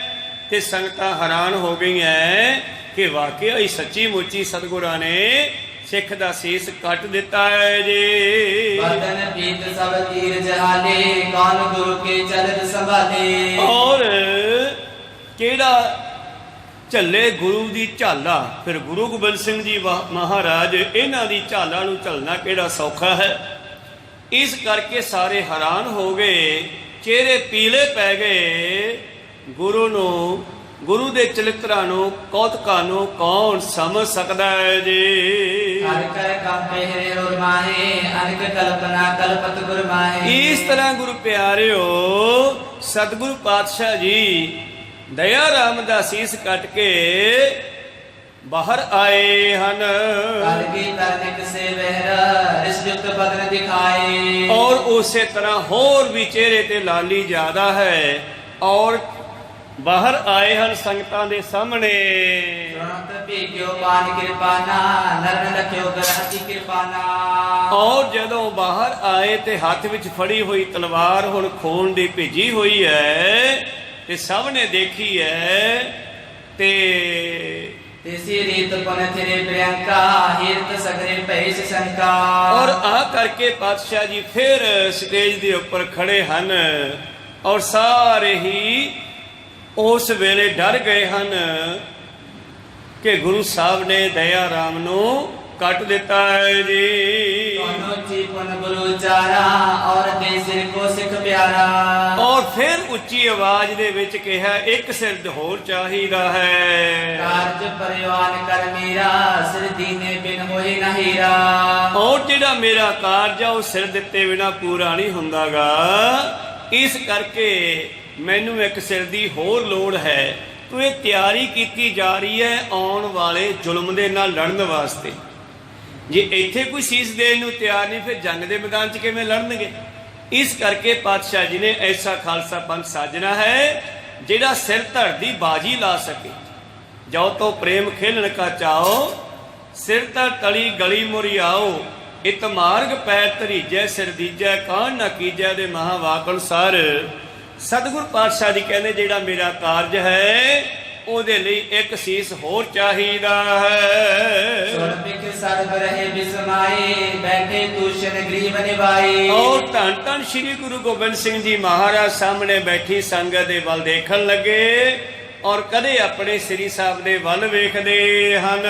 ਤੇ ਸੰਗਤਾਂ ਹੈਰਾਨ ਹੋ ਗਈਆਂ ਕਿ ਵਾਕਿਆ ਹੀ ਸੱਚੀ ਮੁੱਚੀ ਸਤਿਗੁਰਾਂ ਨੇ ਸਿੱਖ ਦਾ ਸੀਸ ਕੱਟ ਦਿੱਤਾ ਹੈ ਜੀ। ਬਦਨ ਪੀਤ ਸਭ ਤੀਰ ਜਹਾਲੇ ਕੌਣ ਗੁਰੂ ਕੇ ਚਰਨ ਸੰਭਾਲੇ। ਔਰ ਕਿਹੜਾ ਝੱਲੇ ਗੁਰੂ ਦੀ ਝਾਲਾ। ਫਿਰ ਗੁਰੂ ਗੋਬਿੰਦ ਸਿੰਘ ਜੀ ਮਹਾਰਾਜ ਇਹਨਾਂ ਦੀ ਝਾਲਾ ਨੂੰ ਝੱਲਣਾ ਕਿਹੜਾ ਸੌਖਾ ਹੈ। ਇਸ ਕਰਕੇ ਸਾਰੇ ਹੈਰਾਨ ਹੋ ਗਏ, ਚਿਹਰੇ ਪੀਲੇ ਪੈ ਗਏ। ਗੁਰੂ ਨੂੰ, ਗੁਰੂ ਦੇ ਚਰਿੱਤਰਾਂ ਨੂੰ, ਕੌਤਕਾਂ ਨੂੰ ਕੌਣ ਸਮਝ ਸਕਦਾ ਹੈ ਜੀ। ਇਸ ਤਰ੍ਹਾਂ ਗੁਰੂ ਪਿਆਰਿਓ, ਸਤਿਗੁਰੂ ਪਾਤਸ਼ਾਹ ਜੀ ਦਇਆ ਰਾਮ ਦਾ ਸੀਸ ਕੱਟ ਕੇ ਬਾਹਰ ਆਏ ਹਨ। ਔਰ ਉਸੇ ਤਰ੍ਹਾਂ ਹੋਰ ਵੀ ਚਿਹਰੇ ਤੇ ਲਾਲੀ ਜ਼ਿਆਦਾ ਹੈ ਔਰ ਬਾਹਰ ਆਏ ਹਨ ਸੰਗਤਾਂ ਦੇ ਸਾਹਮਣੇ। ਔਰ ਜਦੋਂ ਬਾਹਰ ਆਏ ਤੇ ਹੱਥ ਵਿੱਚ ਫੜੀ ਹੋਈ ਤਲਵਾਰ ਹੁਣ ਖੂਨ ਦੀ ਭਿੱਜੀ ਹੋਈ ਹੈ ਤੇ ਸਭ ਨੇ ਦੇਖੀ ਹੈ ਤੇ ਔਰ ਆ ਕਰਕੇ ਪਾਤਸ਼ਾਹ ਜੀ ਫਿਰ ਸਟੇਜ ਦੇ ਉੱਪਰ ਖੜੇ ਹਨ ਔਰ ਸਾਰੇ ਹੀ ਉਸ ਵੇਲੇ ਡਰ ਗਏ ਹਨ ਕਿ ਗੁਰੂ ਸਾਹਿਬ ਨੇ ਦਇਆ ਰਾਮ ਨੂੰ ਕੱਟ ਦਿੱਤਾ ਹੈ ਜੀ। ਔਰ ਫਿਰ ਉੱਚੀ ਆਵਾਜ਼ ਦੇ ਵਿੱਚ ਕਿਹਾ, ਇੱਕ ਸਿਰ ਹੋਰ ਚਾਹੀਦਾ ਹੈ। ਕਾਰਜ ਪਰਿਵਾਨ ਕਰ ਮੇਰਾ, ਸਿਰ ਦੀਨੇ ਬਿਨ ਹੋਏ ਨਾ ਹੀਰਾ। ਔਰ ਜਿਹੜਾ ਮੇਰਾ ਕਾਰਜ ਆ ਉਹ ਸਿਰ ਦਿੱਤੇ ਬਿਨਾ ਪੂਰਾ ਨਹੀਂ ਹੁੰਦਾਗਾ। ਇਸ ਕਰਕੇ ਮੈਨੂੰ ਇੱਕ ਸਿਰ ਦੀ ਹੋਰ ਲੋੜ ਹੈ। ਤੋ ਇਹ ਤਿਆਰੀ ਕੀਤੀ ਜਾ ਰਹੀ ਹੈ ਆਉਣ ਵਾਲੇ ਜ਼ੁਲਮ ਦੇ ਨਾਲ ਲੜਨ ਵਾਸਤੇ। ਜੇ ਇੱਥੇ ਕੋਈ ਸੀਸ ਦੇਣ ਨੂੰ ਤਿਆਰ ਨਹੀਂ, ਫਿਰ ਜੰਗ ਦੇ ਮੈਦਾਨ 'ਚ ਕਿਵੇਂ ਲੜਨਗੇ। ਇਸ ਕਰਕੇ ਪਾਤਸ਼ਾਹ ਜੀ ਨੇ ਐਸਾ ਖਾਲਸਾ ਪੰਥ ਸਾਜਣਾ ਹੈ ਜਿਹੜਾ ਸਿਰ ਧੜ ਦੀ ਬਾਜੀ ਲਾ ਸਕੇ। ਜੋ ਤੋ ਪ੍ਰੇਮ ਖੇਲਣ ਕਾ ਚਾਓ, ਸਿਰ ਧੜ ਤਲੀ ਗਲੀ ਮੁਰੀ ਆਓ। ਇਤ ਮਾਰਗ ਪੈਰ ਧਰੀਜੈ, ਸਿਰ ਦੀਜੈ ਕਾਹਨ ਨਾ ਕੀਜੈ ਦੇ ਮਹਾਵਾਕ ਅਨੁਸਾਰ ਸਤਿਗੁਰ ਪਾਤਸ਼ਾਹ ਜੀ ਕਹਿੰਦੇ ਜਿਹੜਾ ਮੇਰਾ ਕਾਰਜ ਹੈ ਉਹਦੇ ਲਈ ਇੱਕ ਸੀਸ ਹੋਰ ਚਾਹੀਦਾ ਹੈ। ਔਰ ਧੰਨ ਧੰਨ ਸ੍ਰੀ ਗੁਰੂ ਗੋਬਿੰਦ ਸਿੰਘ ਜੀ ਮਹਾਰਾਜ ਸਾਹਮਣੇ ਬੈਠੀ ਸੰਗਤ ਦੇ ਵੱਲ ਦੇਖਣ ਲੱਗੇ ਔਰ ਕਦੇ ਆਪਣੇ ਸ੍ਰੀ ਸਾਹਿਬ ਦੇ ਵੱਲ ਵੇਖਦੇ ਹਨ।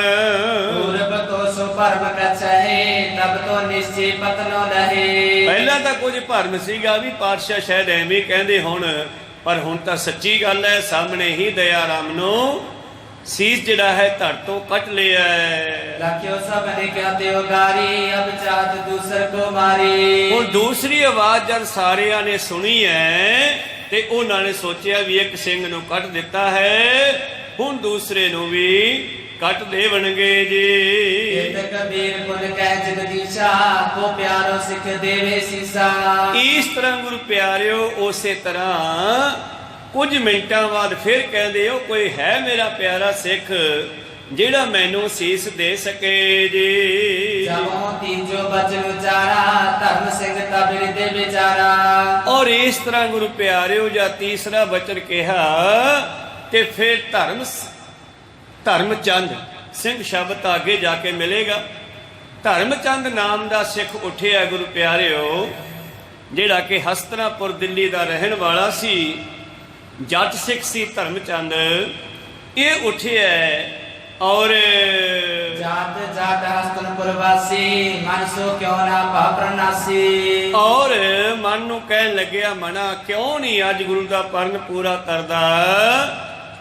ਪਹਿਲਾਂ ਤਾਂ ਕੁਝ ਭਰਮ ਸੀਗਾ ਵੀ ਪਾਤਸ਼ਾਹ ਸ਼ਾਇਦ ਐਵੇਂ ਕਹਿੰਦੇ ਹੁਣ, ਪਰ ਹੁਣ ਤਾਂ ਸੱਚੀ ਗੱਲ ਹੈ। ਸਾਹਮਣੇ ਹੀ ਦਇਆ ਰਾਮ ਨੂੰ ਸੀਸ ਜਿਹੜਾ ਹੈ ਧੜ ਤੋਂ ਕੱਟ ਲਿਆ। ਹੁਣ ਦੂਸਰੀ ਆਵਾਜ਼ ਜਦ ਸਾਰਿਆਂ ਨੇ ਸੁਣੀ ਹੈ ਤੇ ਉਹਨਾਂ ਨੇ ਸੋਚਿਆ ਵੀ ਇੱਕ ਸਿੰਘ ਨੂੰ ਕੱਟ ਦਿੱਤਾ ਹੈ, ਹੁਣ ਦੂਸਰੇ ਨੂੰ ਵੀ ਕੱਟ ਦੇਵਣਗੇ ਜੀ। ਇਸ ਤਰ੍ਹਾਂ ਗੁਰੂ ਪਿਆਰਿਓ, ਉਸੇ ਤਰ੍ਹਾਂ ਕੁਝ ਮਿੰਟਾਂ ਬਾਅਦ ਫਿਰ ਕਹਿੰਦੇ ਹੋ ਕੋਈ ਹੈ ਮੇਰਾ ਪਿਆਰਾ ਸਿੱਖ ਜਿਹੜਾ ਮੈਨੂੰ ਸੀਸ ਦੇ ਸਕੇ ਜੀ। ਔਰ ਇਸ ਤਰ੍ਹਾਂ ਗੁਰੂ ਪਿਆਰਿਓ ਜਾਂ ਤੀਸਰਾ ਬਚਨ ਕਿਹਾ ਤੇ ਫਿਰ ਧਰਮਚੰਦ ਸਿੰਘ ਸ਼ਬਦ ਅੱਗੇ ਜਾ ਕੇ ਮਿਲੇਗਾ। ਧਰਮਚੰਦ ਨਾਮ ਦਾ ਸਿੱਖ ਉੱਠਿਆ ਗੁਰੂ ਪਿਆਰਿਓ, ਜਿਹੜਾ ਕਿ ਹਸਤਨਾਪੁਰ ਦਿੱਲੀ ਦਾ ਰਹਿਣ ਵਾਲਾ ਸੀ। ਜੱਟ ਸਿੱਖ ਸੀ ਧਰਮਚੰਦ। ਇਹ ਉੱਠਿਆ ਔਰ ਜਾਤ ਜਾਤ ਹਸਤਨਪੁਰ ਵਾਸੀ, ਮਨ ਸੋ ਕਿਉਂ ਨਾ ਪਾਪਰਨਾਸੀ। ਔਰ ਮਨ ਨੂੰ ਕਹਿਣ ਲੱਗਿਆ, ਮਨਾ ਕਿਉਂ ਨਹੀਂ ਅੱਜ ਗੁਰੂ ਦਾ ਪਰਨ ਪੂਰਾ ਕਰਦਾ,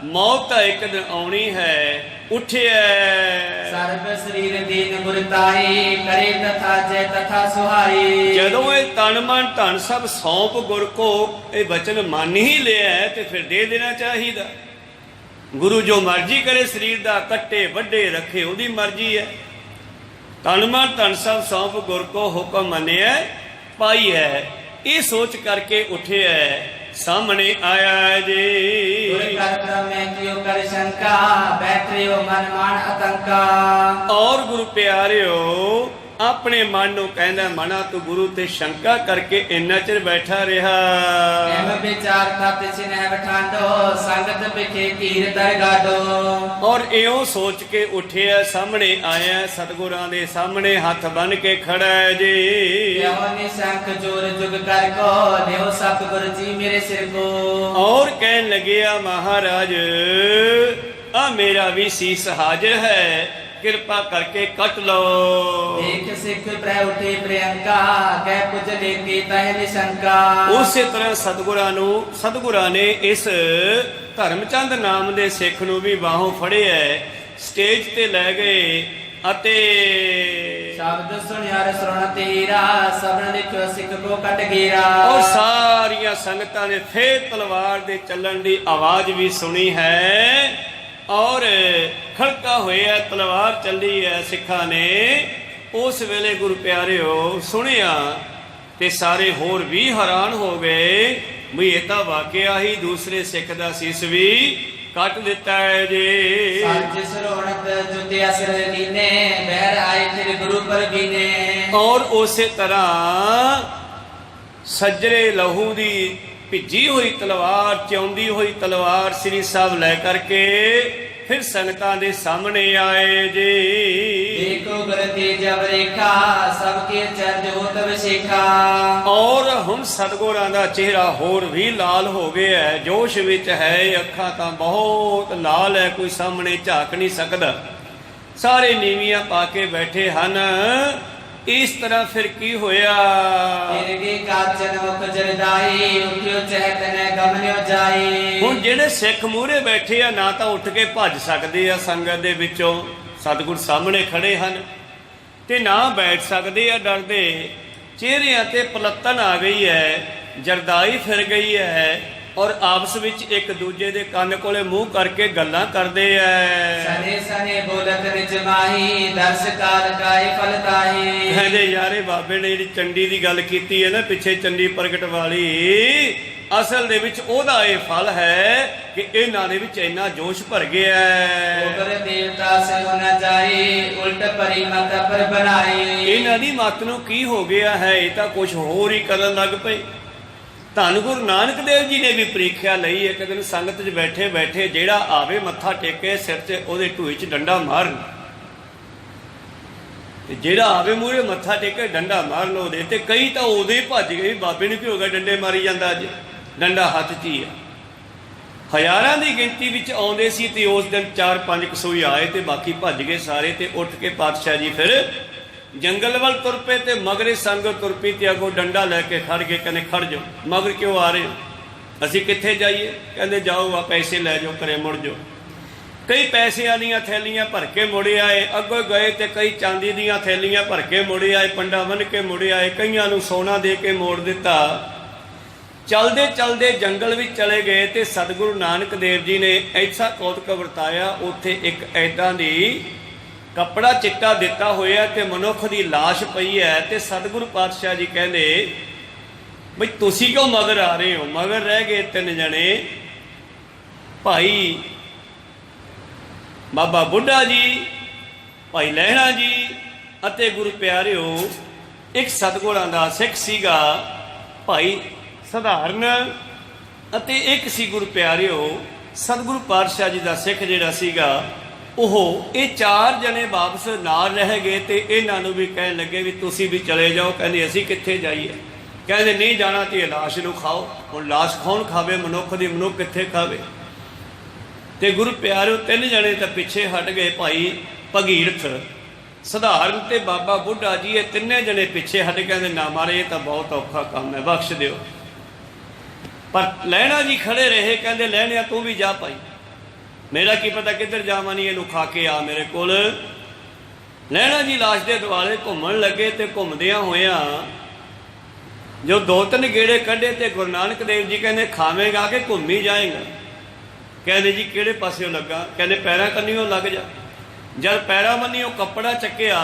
ਮੌਤ ਤਾਂ ਇੱਕ ਦਿਨ ਆਉਣੀ ਹੈ। ਉੱਠਿਆ ਸਰਬ ਸਰੀਰ ਦੀਨ ਗੁਰਤਾਈ, ਕਰੇ ਤਥਾ ਜੈ ਤਥਾ ਸੁਹਾਈ। ਜਦੋਂ ਇਹ ਤਨ ਮਨ ਧਨ ਸਭ ਸੌਂਪ ਗੁਰ ਕੋ, ਇਹ ਬਚਨ ਮੰਨ ਹੀ ਲਿਆ ਤੇ ਫਿਰ ਦੇ ਦੇਣਾ ਚਾਹੀਦਾ। ਗੁਰੂ ਜੋ ਮਰਜ਼ੀ ਕਰੇ ਸਰੀਰ ਦਾ, ਕੱਟੇ ਵੱਡੇ ਰੱਖੇ ਉਹਦੀ ਮਰਜ਼ੀ ਹੈ। ਤਨ ਮਨ ਧਨ ਸਭ ਸੌਂਪ ਗੁਰ ਕੋ, ਹੁਕਮ ਮੰਨਿਆ ਪਾਈ ਹੈ। ਇਹ ਸੋਚ ਕਰਕੇ ਉੱਠਿਆ, ਸਾਹਮਣੇ ਆਇਆ ਜੀ। ਔਰ ਗੁਰੂ ਪਿਆਰਿਓ ਆਪਣੇ ਮਨ ਨੂੰ ਕਹਿੰਦਾ, ਮਨਾ ਤੂੰ ਗੁਰੂ ਤੇ ਸ਼ੰਕਾ ਕਰਕੇ ਇੰਨਾ ਚਿਰ ਬੈਠਾ ਰਿਹਾ। ਔਰ ਇਉਂ ਸੋਚ ਕੇ ਉੱਠਿਆ, ਸਾਹਮਣੇ ਆਇਆ, ਸਤਿਗੁਰਾਂ ਦੇ ਸਾਹਮਣੇ ਹੱਥ ਬੰਨ ਕੇ ਖੜਾ ਹੈ ਜੀ। ਔਰ ਕਹਿਣ ਲੱਗਿਆ, ਮਹਾਰਾਜ ਆ ਮੇਰਾ ਵੀ ਸੀਸ ਹਾਜ਼ਰ ਹੈ, ਕਿਰਪਾ ਕਰਕੇ ਕੱਟ ਲਓ। एक सिख प्रह उठे प्रियंका, कह कुछ लेके पहली शंका। ਉਸੇ ਤਰ੍ਹਾਂ ਸਤਿਗੁਰਾਂ ਨੇ ਇਸ ਧਰਮਚੰਦ ਨਾਮ ਦੇ ਸਿੱਖ ਨੂੰ ਵੀ ਬਾਹੋਂ ਫੜਿਆ, ਸਟੇਜ ਤੇ ਲੈ ਗਏ ਅਤੇ शब्द सुनियार श्रवण हीरा, सबन लिखो सिख को कट गिरा। ਔਰ ਸਾਰੀਆਂ ਸੰਗਤਾਂ ਨੇ ਫੇਰ ਤਲਵਾਰ ਦੇ ਚੱਲਣ ਦੀ ਆਵਾਜ਼ ਵੀ ਸੁਣੀ ਹੈ ਔਰ ਖੜਕਾ ਹੋਇਆ, ਤਲਵਾਰ ਚੱਲੀ ਹੈ ਸਿੱਖਾਂ ਨੇ। ਉਸ ਵੇਲੇ ਗੁਰੂ ਪਿਆਰਿਓ ਸੁਣਿਆ ਤੇ ਸਾਰੇ ਹੋਰ ਵੀ ਹੈਰਾਨ ਹੋ ਗਏ ਵੀ ਇਹ ਤਾਂ ਵਾਕਿਆ ਹੀ ਦੂਸਰੇ ਸਿੱਖ ਦਾ ਸੀਸ ਵੀ ਕੱਟ ਦਿੱਤਾ ਹੈ ਜੀ। सच श्रवणत जुतिया सिर लीने, बहर आए फिर गुरु पर बीने। ਔਰ ਉਸੇ ਤਰ੍ਹਾਂ ਸੱਜਰੇ ਲਹੂ ਦੀ ਭਿੱਜੀ ਹੋਈ ਤਲਵਾਰ, ਚੌਂਦੀ ਹੋਈ ਤਲਵਾਰ ਸ੍ਰੀ ਸਾਹਿਬ ਲੈ ਕਰਕੇ ਫਿਰ ਸੰਗਤਾਂ ਦੇ ਸਾਹਮਣੇ ਆਏ ਜੀ। देखो गुरती जब रेखा, सबके चरण होत विशेखा। ਔਰ ਹੁਣ ਸਤਿਗੁਰਾਂ ਦਾ ਚਿਹਰਾ ਹੋਰ ਵੀ ਲਾਲ ਹੋ ਗਿਆ ਹੈ, ਜੋਸ਼ ਵਿੱਚ ਹੈ, ਅੱਖਾਂ ਤਾਂ ਬਹੁਤ ਲਾਲ ਹੈ, ਕੋਈ ਸਾਹਮਣੇ ਝਾਕ ਨਹੀਂ ਸਕਦਾ। ਸਾਰੇ ਨੀਵੀਆਂ ਪਾ ਕੇ ਬੈਠੇ ਹਨ। ਇਸ ਤਰ੍ਹਾਂ ਫਿਰ ਕੀ ਹੋਇਆ? तिरगे काचन मुख जरदाई, उठियो चहतने गमन्यो जाई। ਹੁਣ ਜਿਹੜੇ ਸਿੱਖ ਮੂਹਰੇ ਬੈਠੇ ਆ ਨਾ ਤਾਂ ਉੱਠ ਕੇ ਭੱਜ ਸਕਦੇ ਆ ਸੰਗਤ ਦੇ ਵਿੱਚੋਂ, ਸਤਿਗੁਰ ਸਾਹਮਣੇ ਖੜੇ ਹਨ, ਤੇ ਨਾ ਬੈਠ ਸਕਦੇ ਆ ਡਰਦੇ। ਚਿਹਰਿਆਂ ਤੇ ਪਲੱਤਨ ਆ ਗਈ ਹੈ, ਜਰਦਾਈ ਫਿਰ ਗਈ ਹੈ ਔਰ ਆਪਸ ਵਿੱਚ ਇੱਕ ਦੂਜੇ ਦੇ ਕੰਨ ਕੋਲੇ ਮੂੰਹ ਕਰਕੇ ਗੱਲਾਂ ਕਰਦੇ ਐ। सने सने बोलत निज माही, दर्श काल काए फल ताही। ਕਹਿੰਦੇ ਯਾਰੇ ਬਾਬੇ ਨੇ ਜਿਹੜੀ ਚੰਡੀ ਦੀ ਗੱਲ ਕੀਤੀ ਹੈ ਨਾ ਪਿੱਛੇ, ਚੰਡੀ ਪ੍ਰਗਟ ਵਾਲੀ, ਅਸਲ ਦੇ ਵਿੱਚ ਉਹਦਾ ਇਹ ਫਲ ਹੈ ਕਿ ਇਹਨਾਂ ਦੇ ਵਿੱਚ ਇੰਨਾ ਜੋਸ਼ ਭਰ ਗਿਆ ਹੈ। ऊपर देवता से न जाई, उल्ट परी मत पर बनाई। ਇਹਨਾਂ ਦੀ ਮੱਤ ਨੂੰ ਕੀ ਹੋ ਗਿਆ ਹੈ? ਇਹ ਤਾਂ ਕੁਝ ਹੋਰ ਹੀ ਕਰਨ ਲੱਗ ਪਏ। ਧੰਨ ਗੁਰੂ ਨਾਨਕ ਦੇਵ ਜੀ ਨੇ ਵੀ ਪ੍ਰੀਖਿਆ ਲਈ। ਇੱਕ ਦਿਨ ਸੰਗਤ 'ਚ ਬੈਠੇ ਬੈਠੇ ਜਿਹੜਾ ਆਵੇ ਮੱਥਾ ਟੇਕੇ ਸਿਰ 'ਤੇ ਉਹਦੇ ਢੂਈ 'ਚ ਡੰਡਾ ਮਾਰਨ, ਤੇ ਜਿਹੜਾ ਆਵੇ ਮੂਹਰੇ ਮੱਥਾ ਟੇਕੇ ਡੰਡਾ ਮਾਰਨ ਉਹਦੇ ਤੇ। ਕਈ ਤਾਂ ਉਦੋਂ ਹੀ ਭੱਜ ਗਏ, ਬਾਬੇ ਨੂੰ ਕੀ ਹੋ ਗਿਆ, ਡੰਡੇ ਮਾਰੀ ਜਾਂਦਾ, ਅੱਜ ਡੰਡਾ ਹੱਥ 'ਚ ਹੀ ਆ। ਹਜ਼ਾਰਾਂ ਦੀ ਗਿਣਤੀ ਵਿੱਚ ਆਉਂਦੇ ਸੀ ਤੇ ਉਸ ਦਿਨ 4-5 ਕਸੂਈ ਆਏ ਤੇ ਬਾਕੀ ਭੱਜ ਗਏ ਸਾਰੇ। ਤੇ ਉੱਠ ਕੇ ਪਾਤਸ਼ਾਹ ਜੀ ਫਿਰ ਜੰਗਲ ਵੱਲ ਤੁਰ ਪਏ ਤੇ ਮਗਰੇ ਸੰਗਤ ਤੁਰ ਪਈ ਤੇ ਅੱਗੋਂ ਡੰਡਾ ਲੈ ਕੇ ਖੜ ਗਏ। ਕਹਿੰਦੇ ਖੜ ਜਾਓ, ਮਗਰ ਕਿਉਂ ਆ ਰਹੇ ਹੋ, ਅਸੀਂ ਕਿੱਥੇ ਜਾਈਏ? ਕਹਿੰਦੇ ਜਾਓ, ਆ ਪੈਸੇ ਲੈ ਜਾਓ, ਘਰੇ ਮੁੜ ਜਾਓ। ਕਈ ਪੈਸਿਆਂ ਦੀਆਂ ਥੈਲੀਆਂ ਭਰ ਕੇ ਮੁੜੇ ਆਏ, ਅੱਗੋਂ ਗਏ ਤੇ ਕਈ ਚਾਂਦੀ ਦੀਆਂ ਥੈਲੀਆਂ ਭਰ ਕੇ ਮੁੜੇ ਆਏ, ਪੰਡਾ ਬੰਨ੍ਹ ਕੇ ਮੁੜੇ ਆਏ, ਕਈਆਂ ਨੂੰ ਸੋਨਾ ਦੇ ਕੇ ਮੋੜ ਦਿੱਤਾ। ਚਲਦੇ ਚਲਦੇ ਜੰਗਲ ਵਿੱਚ ਚਲੇ ਗਏ ਤੇ ਸਤਿਗੁਰੂ ਨਾਨਕ ਦੇਵ ਜੀ ਨੇ ਐਸਾ ਕੌਤਕ ਵਰਤਾਇਆ। ਉੱਥੇ ਇੱਕ ਐਦਾਂ ਦੀ ਕੱਪੜਾ ਚਿੱਟਾ ਦਿੱਤਾ ਹੋਇਆ ਤੇ ਮਨੁੱਖ ਦੀ ਲਾਸ਼ ਪਈ ਹੈ ਤੇ ਸਤਿਗੁਰੂ ਪਾਤਸ਼ਾਹ ਜੀ ਕਹਿੰਦੇ ਬਈ ਤੁਸੀਂ ਕਿਉਂ ਮਗਰ ਆ ਰਹੇ ਹੋ? ਮਗਰ ਰਹਿ ਗਏ 3 ਜਣੇ, ਭਾਈ ਬਾਬਾ ਬੁੱਢਾ ਜੀ, ਭਾਈ ਲਹਿਣਾ ਜੀ ਅਤੇ ਗੁਰੂ ਪਿਆਰਿਓ ਇੱਕ ਸਤਿਗੁਰਾਂ ਦਾ ਸਿੱਖ ਸੀਗਾ ਭਾਈ ਸਧਾਰਨ, ਅਤੇ ਇੱਕ ਸੀ ਗੁਰੂ ਪਿਆਰਿਓ ਸਤਿਗੁਰੂ ਪਾਤਸ਼ਾਹ ਜੀ ਦਾ ਸਿੱਖ ਜਿਹੜਾ ਸੀਗਾ ਉਹ। ਇਹ 4 ਜਣੇ ਵਾਪਸ ਨਾਲ ਰਹਿ ਗਏ ਤੇ ਇਹਨਾਂ ਨੂੰ ਵੀ ਕਹਿਣ ਲੱਗੇ ਵੀ ਤੁਸੀਂ ਵੀ ਚਲੇ ਜਾਓ। ਕਹਿੰਦੇ ਅਸੀਂ ਕਿੱਥੇ ਜਾਈਏ? ਕਹਿੰਦੇ ਨਹੀਂ ਜਾਣਾ ਤੇ ਲਾਸ਼ ਨੂੰ ਖਾਓ। ਹੁਣ ਲਾਸ਼ ਕੌਣ ਖਾਵੇ ਮਨੁੱਖ ਦੀ? ਮਨੁੱਖ ਕਿੱਥੇ ਖਾਵੇ? ਤੇ ਗੁਰੂ ਪਿਆਰਿਓ 3 ਜਣੇ ਤਾਂ ਪਿੱਛੇ ਹਟ ਗਏ, ਭਾਈ ਭਗੀਰਥ, ਸਧਾਰਨ ਤੇ ਬਾਬਾ ਬੁੱਢਾ ਜੀ। ਇਹ 3 ਜਣੇ ਪਿੱਛੇ ਹਟ ਕਹਿੰਦੇ ਨਾ ਮਾਰੇ, ਇਹ ਤਾਂ ਬਹੁਤ ਔਖਾ ਕੰਮ ਹੈ, ਬਖਸ਼ ਦਿਓ। ਪਰ ਲਹਿਣਾ ਜੀ ਖੜੇ ਰਹੇ, ਕਹਿੰਦੇ ਲਹਿਣਿਆ ਤੂੰ ਵੀ ਜਾ ਭਾਈ, ਮੇਰਾ ਕੀ ਪਤਾ ਕਿੱਧਰ ਜਾਵਾਂ, ਨਹੀਂ ਇਹਨੂੰ ਖਾ ਕੇ ਆ ਮੇਰੇ ਕੋਲ। ਲਹਿਣਾ ਜੀ ਲਾਸ਼ ਦੇ ਦੁਆਲੇ ਘੁੰਮਣ ਲੱਗੇ ਤੇ ਘੁੰਮਦਿਆਂ ਹੋਇਆਂ ਜੋ 2-3 ਗੇੜੇ ਕੱਢੇ ਤੇ ਗੁਰੂ ਨਾਨਕ ਦੇਵ ਜੀ ਕਹਿੰਦੇ ਖਾਵੇਂਗਾ ਕਿ ਘੁੰਮੀ ਜਾਏਗਾ? ਕਹਿੰਦੇ ਜੀ ਕਿਹੜੇ ਪਾਸਿਓਂ ਲੱਗਾ? ਕਹਿੰਦੇ ਪੈਰਾਂ ਕੰਨੀਓ ਲੱਗ ਜਾ। ਜਦ ਪੈਰਾਂ ਬੰਨੀਓ ਕੱਪੜਾ ਚੱਕਿਆ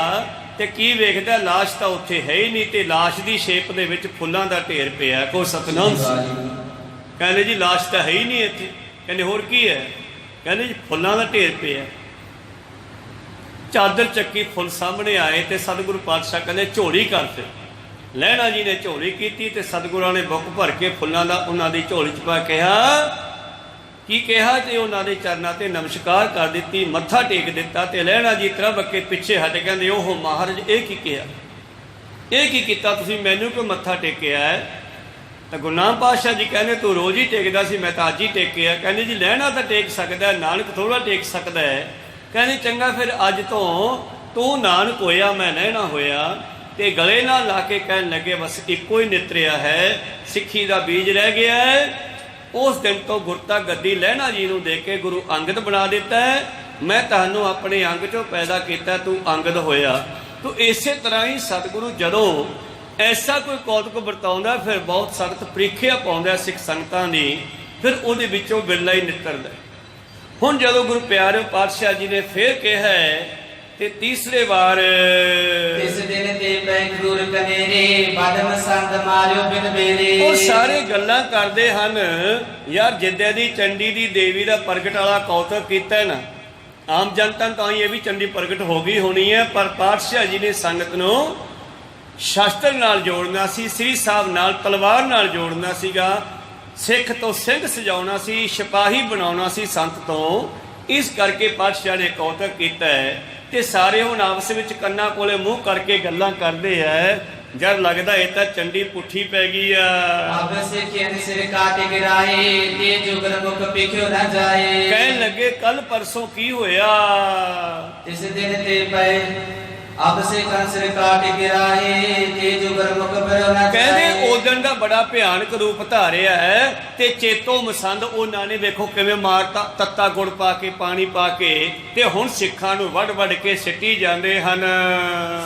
ਤੇ ਕੀ ਵੇਖਦਾ, ਲਾਸ਼ ਤਾਂ ਉੱਥੇ ਹੈ ਹੀ ਨਹੀਂ ਤੇ ਲਾਸ਼ ਦੀ ਸ਼ੇਪ ਦੇ ਵਿੱਚ ਫੁੱਲਾਂ ਦਾ ਢੇਰ ਪਿਆ। ਕੋ ਸਤਨਾਮ ਸੀ। ਕਹਿੰਦੇ ਜੀ ਲਾਸ਼ ਤਾਂ ਹੈ ਹੀ ਨਹੀਂ ਇੱਥੇ। ਕਹਿੰਦੇ ਹੋਰ ਕੀ ਹੈ? ਕਹਿੰਦੇ ਜੀ ਫੁੱਲਾਂ ਦਾ ਢੇਰ ਪਿਆ। ਚਾਦਰ ਚੱਕੀ, ਫੁੱਲ ਸਾਹਮਣੇ ਆਏ ਤੇ ਸਤਿਗੁਰੂ ਪਾਤਸ਼ਾਹ ਕਹਿੰਦੇ ਝੋਲੀ ਕਰ। ਫਿਰ ਲਹਿਣਾ ਜੀ ਨੇ ਝੋਲੀ ਕੀਤੀ ਤੇ ਸਤਿਗੁਰਾਂ ਨੇ ਬੁੱਕ ਭਰ ਕੇ ਫੁੱਲਾਂ ਦਾ ਉਹਨਾਂ ਦੀ ਝੋਲੀ 'ਚ ਪਾ ਕਿਹਾ ਕੀ ਕਿਹਾ ਤੇ ਉਹਨਾਂ ਦੇ ਚਰਨਾਂ ਤੇ ਨਮਸਕਾਰ ਕਰ ਦਿੱਤੀ, ਮੱਥਾ ਟੇਕ ਦਿੱਤਾ। ਤੇ ਲਹਿਣਾ ਜੀ ਤਰ੍ਹਾਂ ਬੱਕੇ ਪਿੱਛੇ ਹਟ ਕਹਿੰਦੇ ਉਹ ਮਹਾਰਾਜ ਇਹ ਕੀ ਕਿਹਾ, ਇਹ ਕੀ ਕੀਤਾ ਤੁਸੀਂ, ਮੈਨੂੰ ਕਿਉਂ ਮੱਥਾ ਟੇਕਿਆ ਹੈ? ਤਾਂ ਗੁਰੂ ਨਾਨਕ ਪਾਤਸ਼ਾਹ ਜੀ ਕਹਿੰਦੇ ਤੂੰ ਰੋਜ਼ ਹੀ ਟੇਕਦਾ ਸੀ, ਮੈਂ ਤਾਂ ਅੱਜ ਹੀ ਟੇਕਿਆ। ਕਹਿੰਦੇ ਜੀ ਲਹਿਣਾ ਤਾਂ ਟੇਕ ਸਕਦਾ, ਨਾਨਕ ਥੋੜ੍ਹਾ ਟੇਕ ਸਕਦਾ ਹੈ। ਕਹਿੰਦੇ ਚੰਗਾ ਫਿਰ ਅੱਜ ਤੋਂ ਤੂੰ ਨਾਨਕ ਹੋਇਆ, ਮੈਂ ਲਹਿਣਾ ਹੋਇਆ। ਤੇ ਗਲੇ ਨਾਲ ਲਾ ਕੇ ਕਹਿਣ ਲੱਗੇ ਬਸ ਇੱਕੋ ਹੀ ਨਿਤਰਿਆ ਹੈ, ਸਿੱਖੀ ਦਾ ਬੀਜ ਰਹਿ ਗਿਆ ਹੈ। ਉਸ ਦਿਨ ਤੋਂ ਗੁਰਤਾ ਗੱਦੀ ਲਹਿਣਾ ਜੀ ਨੂੰ ਦੇ ਕੇ ਗੁਰੂ ਅੰਗਦ ਬਣਾ ਦਿੱਤਾ ਹੈ। ਮੈਂ ਤੁਹਾਨੂੰ ਆਪਣੇ ਅੰਗ ਚੋਂ ਪੈਦਾ ਕੀਤਾ, ਤੂੰ ਅੰਗਦ ਹੋਇਆ। ਤੂੰ ਇਸੇ ਤਰ੍ਹਾਂ ਹੀ ਸਤਿਗੁਰੂ ਜਦੋਂ ਐਸਾ ਕੋਈ ਕੌਤਕ ਵਰਤਾਉਂਦਾ ਫਿਰ ਬਹੁਤ ਸਖਤ ਪ੍ਰੀਖਿਆ ਪਾਉਂਦਾ ਸਿੱਖ ਸੰਗਤਾਂ ਦੀ, ਫਿਰ ਉਹਦੇ ਵਿੱਚੋਂ ਬਿਰਲਾ ਹੀ ਨਿਕਲਦਾ। ਹੁਣ ਜਦੋਂ ਗੁਰੂ ਪਿਆਰੇ ਪਾਤਸ਼ਾਹ ਜੀ ਨੇ ਫੇਰ ਕਿਹਾ ਤੇ ਤੀਸਰੇ ਵਾਰ ਇਸ ਦਿਨ ਤੇ ਪੈ ਗੁਰ ਕਨੇਰੇ ਬਦਮ ਸੰਦ ਮਾਰਿਓ ਬਿਨ ਬੇਰੇ। ਉਹ ਸਾਰੇ ਗੱਲਾਂ ਕਰਦੇ ਹਨ ਯਾਰ ਜਿੱਦੇ ਦੀ ਚੰਡੀ ਦੀ ਦੇਵੀ ਦਾ ਪ੍ਰਗਟ ਵਾਲਾ ਕੌਤਕ ਕੀਤਾ ਨਾ, ਆਮ ਜਨਤਾ ਤਾਂ ਇਹ ਵੀ ਚੰਡੀ ਪ੍ਰਗਟ ਹੋ ਗਈ ਹੋਣੀ ਹੈ, ਪਰ ਪਾਤਸ਼ਾਹ ਜੀ ਨੇ ਸੰਗਤ ਨੂੰ ਸ਼ਸਤਰ ਨਾਲ ਜੋੜਨਾ ਸੀ, ਸ੍ਰੀ ਸਾਹਿਬ ਨਾਲ ਤਲਵਾਰ ਨਾਲ ਜੋੜਨਾ ਸੀਗਾ, ਸਿੱਖ ਤੋਂ ਸਿੰਘ ਸਜਾਉਣਾ ਸੀ, ਸਿਪਾਹੀ ਬਣਾਉਣਾ ਸੀ ਸੰਤ ਤੋਂ। ਇਸ ਕਰਕੇ ਪਾਤਸ਼ਾਹ ਨੇ ਕੌਤਕ ਕੀਤਾ ਹੈ। ਤੇ ਸਾਰੇ ਹੁਣ ਆਪਸ ਵਿੱਚ ਕੰਨਾਂ ਕੋਲੇ ਮੂੰਹ ਕਰਕੇ ਗੱਲਾਂ ਕਰਦੇ ਐ, ਜਦ ਲੱਗਦਾ ਇਹ ਤਾਂ ਚੰਡੀ ਪੁੱਠੀ ਪੈ ਗਈ ਆ। ਅਬ ਸਿੱਖਿਆ ਸਿਰ ਕਾਟ ਗਿਰਾਏ ਤੇ ਜੁਗਰ ਮੁਖ ਪਿਖਿਓ ਨਾ ਜਾਏ। ਕਹਿਣ ਲੱਗੇ ਕੱਲ ਪਰਸੋਂ ਕੀ ਹੋਇਆ? ਇਸ ਦਿਨ ਤੇ ਪਏ ਅਬ ਸੇ ਕੰਸਰ ਕਾਟ ਗਿਰਾਏ ਤੇ ਜੁਗਰ ਮੁਖ ਪਿਖਿਓ ਨਾ ਜਾਏ। ਕਹਿੰਦੇ ਉਦਣ ਦਾ ਬੜਾ ਭਿਆਨਕ ਰੂਪ ਧਾਰਿਆ ਹੈ ਤੇ ਚੇਤੋ ਮਸੰਦ ਉਹਨਾਂ ਨੇ ਵੇਖੋ ਕਿਵੇਂ ਮਾਰਤਾ, ਤੱਤਾ ਗੁੜ ਪਾ ਕੇ ਪਾਣੀ ਪਾ ਕੇ, ਤੇ ਹੁਣ ਸਿੱਖਾਂ ਨੂੰ ਵੱਢ ਵੱਢ ਕੇ ਸਿੱਟੀ ਜਾਂਦੇ ਹਨ।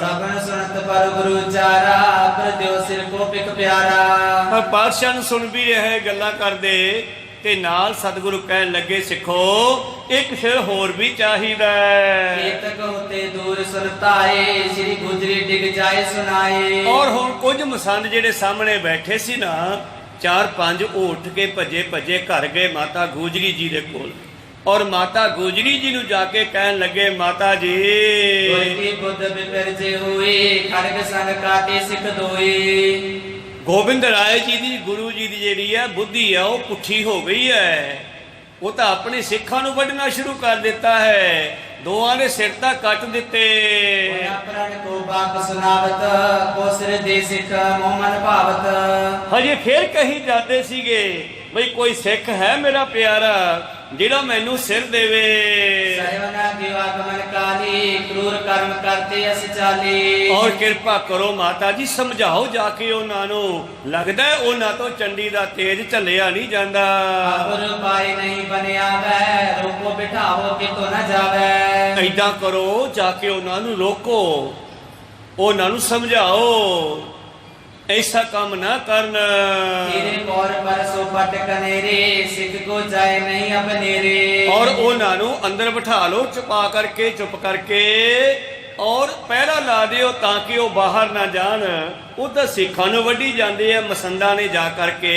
ਸਭਨ ਸੁਨਤ ਪਰ ਗੁਰੂ ਚਾਰਾ ਪਰ ਦਿਓ ਸਿਰ ਕੋ ਪਿਕ ਪਿਆਰਾ। ਪਰ ਪਾਤਸ਼ਾਹ ਨੂੰ ਸੁਣ ਵੀ ਰਹੇ ਗੱਲਾਂ ਕਰਦੇ ਤੇ ਨਾਲ ਸਤਿਗੁਰੂ ਕਹਿਣ ਲੱਗੇ ਸਿੱਖੋ ਇੱਕ ਸਿਰ ਹੋਰ ਵੀ ਚਾਹੀਦਾ ਹੈ। ਕੇਤਕ ਹੋਤੇ ਦੂਰ ਸੁਰਤਾਏ ਸ੍ਰੀ ਗੁਜਰੀ ਡਿਗ ਜਾਏ ਸੁਨਾਏ। ਔਰ ਹੁਣ ਕੁਝ ਮਸੰਦ ਜਿਹੜੇ ਸਾਹਮਣੇ ਬੈਠੇ ਸੀ ਨਾ, 4-5 ਉਹ ਉੱਠ ਕੇ ਭੱਜੇ ਘਰ ਗਏ ਮਾਤਾ ਗੁਜਰੀ ਜੀ ਦੇ ਕੋਲ, ਔਰ ਮਾਤਾ ਗੁਜਰੀ ਜੀ ਨੂੰ ਜਾ ਕੇ ਕਹਿਣ ਲੱਗੇ ਮਾਤਾ ਜੀ ਕੋਈ ਬੁੱਧ ਬਿਪਰਜੇ ਹੋਏ ਖੜਗ ਸੰਗ ਕਾਟੇ ਸਿੱਖ ਦੋਏ। ਗੋਬਿੰਦ ਰਾਏ ਜੀ ਦੀ ਗੁਰੂ ਜੀ ਦੀ ਜਿਹੜੀ ਹੈ ਬੁੱਧੀ ਹੈ ਉਹ ਪੁੱਠੀ ਹੋ ਗਈ ਹੈ, ਉਹ ਤਾਂ ਆਪਣੇ ਸਿੱਖਾਂ ਨੂੰ ਵੱਢਣਾ ਸ਼ੁਰੂ ਕਰ ਦਿੱਤਾ ਹੈ। ਦੋਵਾਂ ਨੇ ਸਿਰ ਤਾਂ ਕੱਟ ਦਿੱਤੇ। ਪ੍ਰਣ ਕੋ ਬਾਪ ਸੁਨਾਵਤ ਕੋ ਸਿਰ ਦੇ ਸਿੱਖ ਮੋਮਨ ਭਾਵਤ। ਹਜੇ ਫੇਰ ਕਹੀ ਜਾਂਦੇ ਸੀਗੇ ਬਈ ਕੋਈ ਸਿੱਖ ਹੈ ਮੇਰਾ ਪਿਆਰਾ ਜਿਹੜਾ ਮੈਨੂੰ ਸਿਰ ਦੇਵੇ। ਸਹਿਵਨਾ ਦਿਵ ਆਗਮਨ ਕਾਲੀ ਕਰੂਰ ਕਰਮ ਕਰਤੇ ਅਸ ਚਾਲੀ। ਔਰ ਕਿਰਪਾ ਕਰੋ ਮਾਤਾ ਜੀ ਸਮਝਾਓ ਜਾ ਕੇ ਉਹਨਾਂ ਨੂੰ, ਲੱਗਦਾ ਉਹਨਾਂ ਤੋਂ ਚੰਡੀ ਦਾ ਤੇਜ ਝੱਲਿਆ ਨਹੀਂ ਜਾਂਦਾ। ਗੁਰ ਪਾਏ ਨਹੀਂ ਬਣਿਆ ਵੈ ਰੋਕੋ ਬਿਠਾਓ ਕਿਤੋਂ ਨਾ ਜਾਵੇ। ਏਦਾਂ ਕਰੋ ਜਾ ਕੇ ਉਹਨਾਂ ਨੂੰ ਰੋਕੋ, ਉਹਨਾਂ ਨੂੰ ਸਮਝਾਓ ऐसा काम ना करना। तेरे पौर पर सो पट कनेरे सिख को जाए नहीं अब नेरे। और उन्होंने अंदर बिठा लो चुपा करके, चुप करके, और पहरा ला दियो ताकि वो बाहर ना जान। वो तो सिखा नूं वड्डी जांदे आ, मसंदा ने जा करके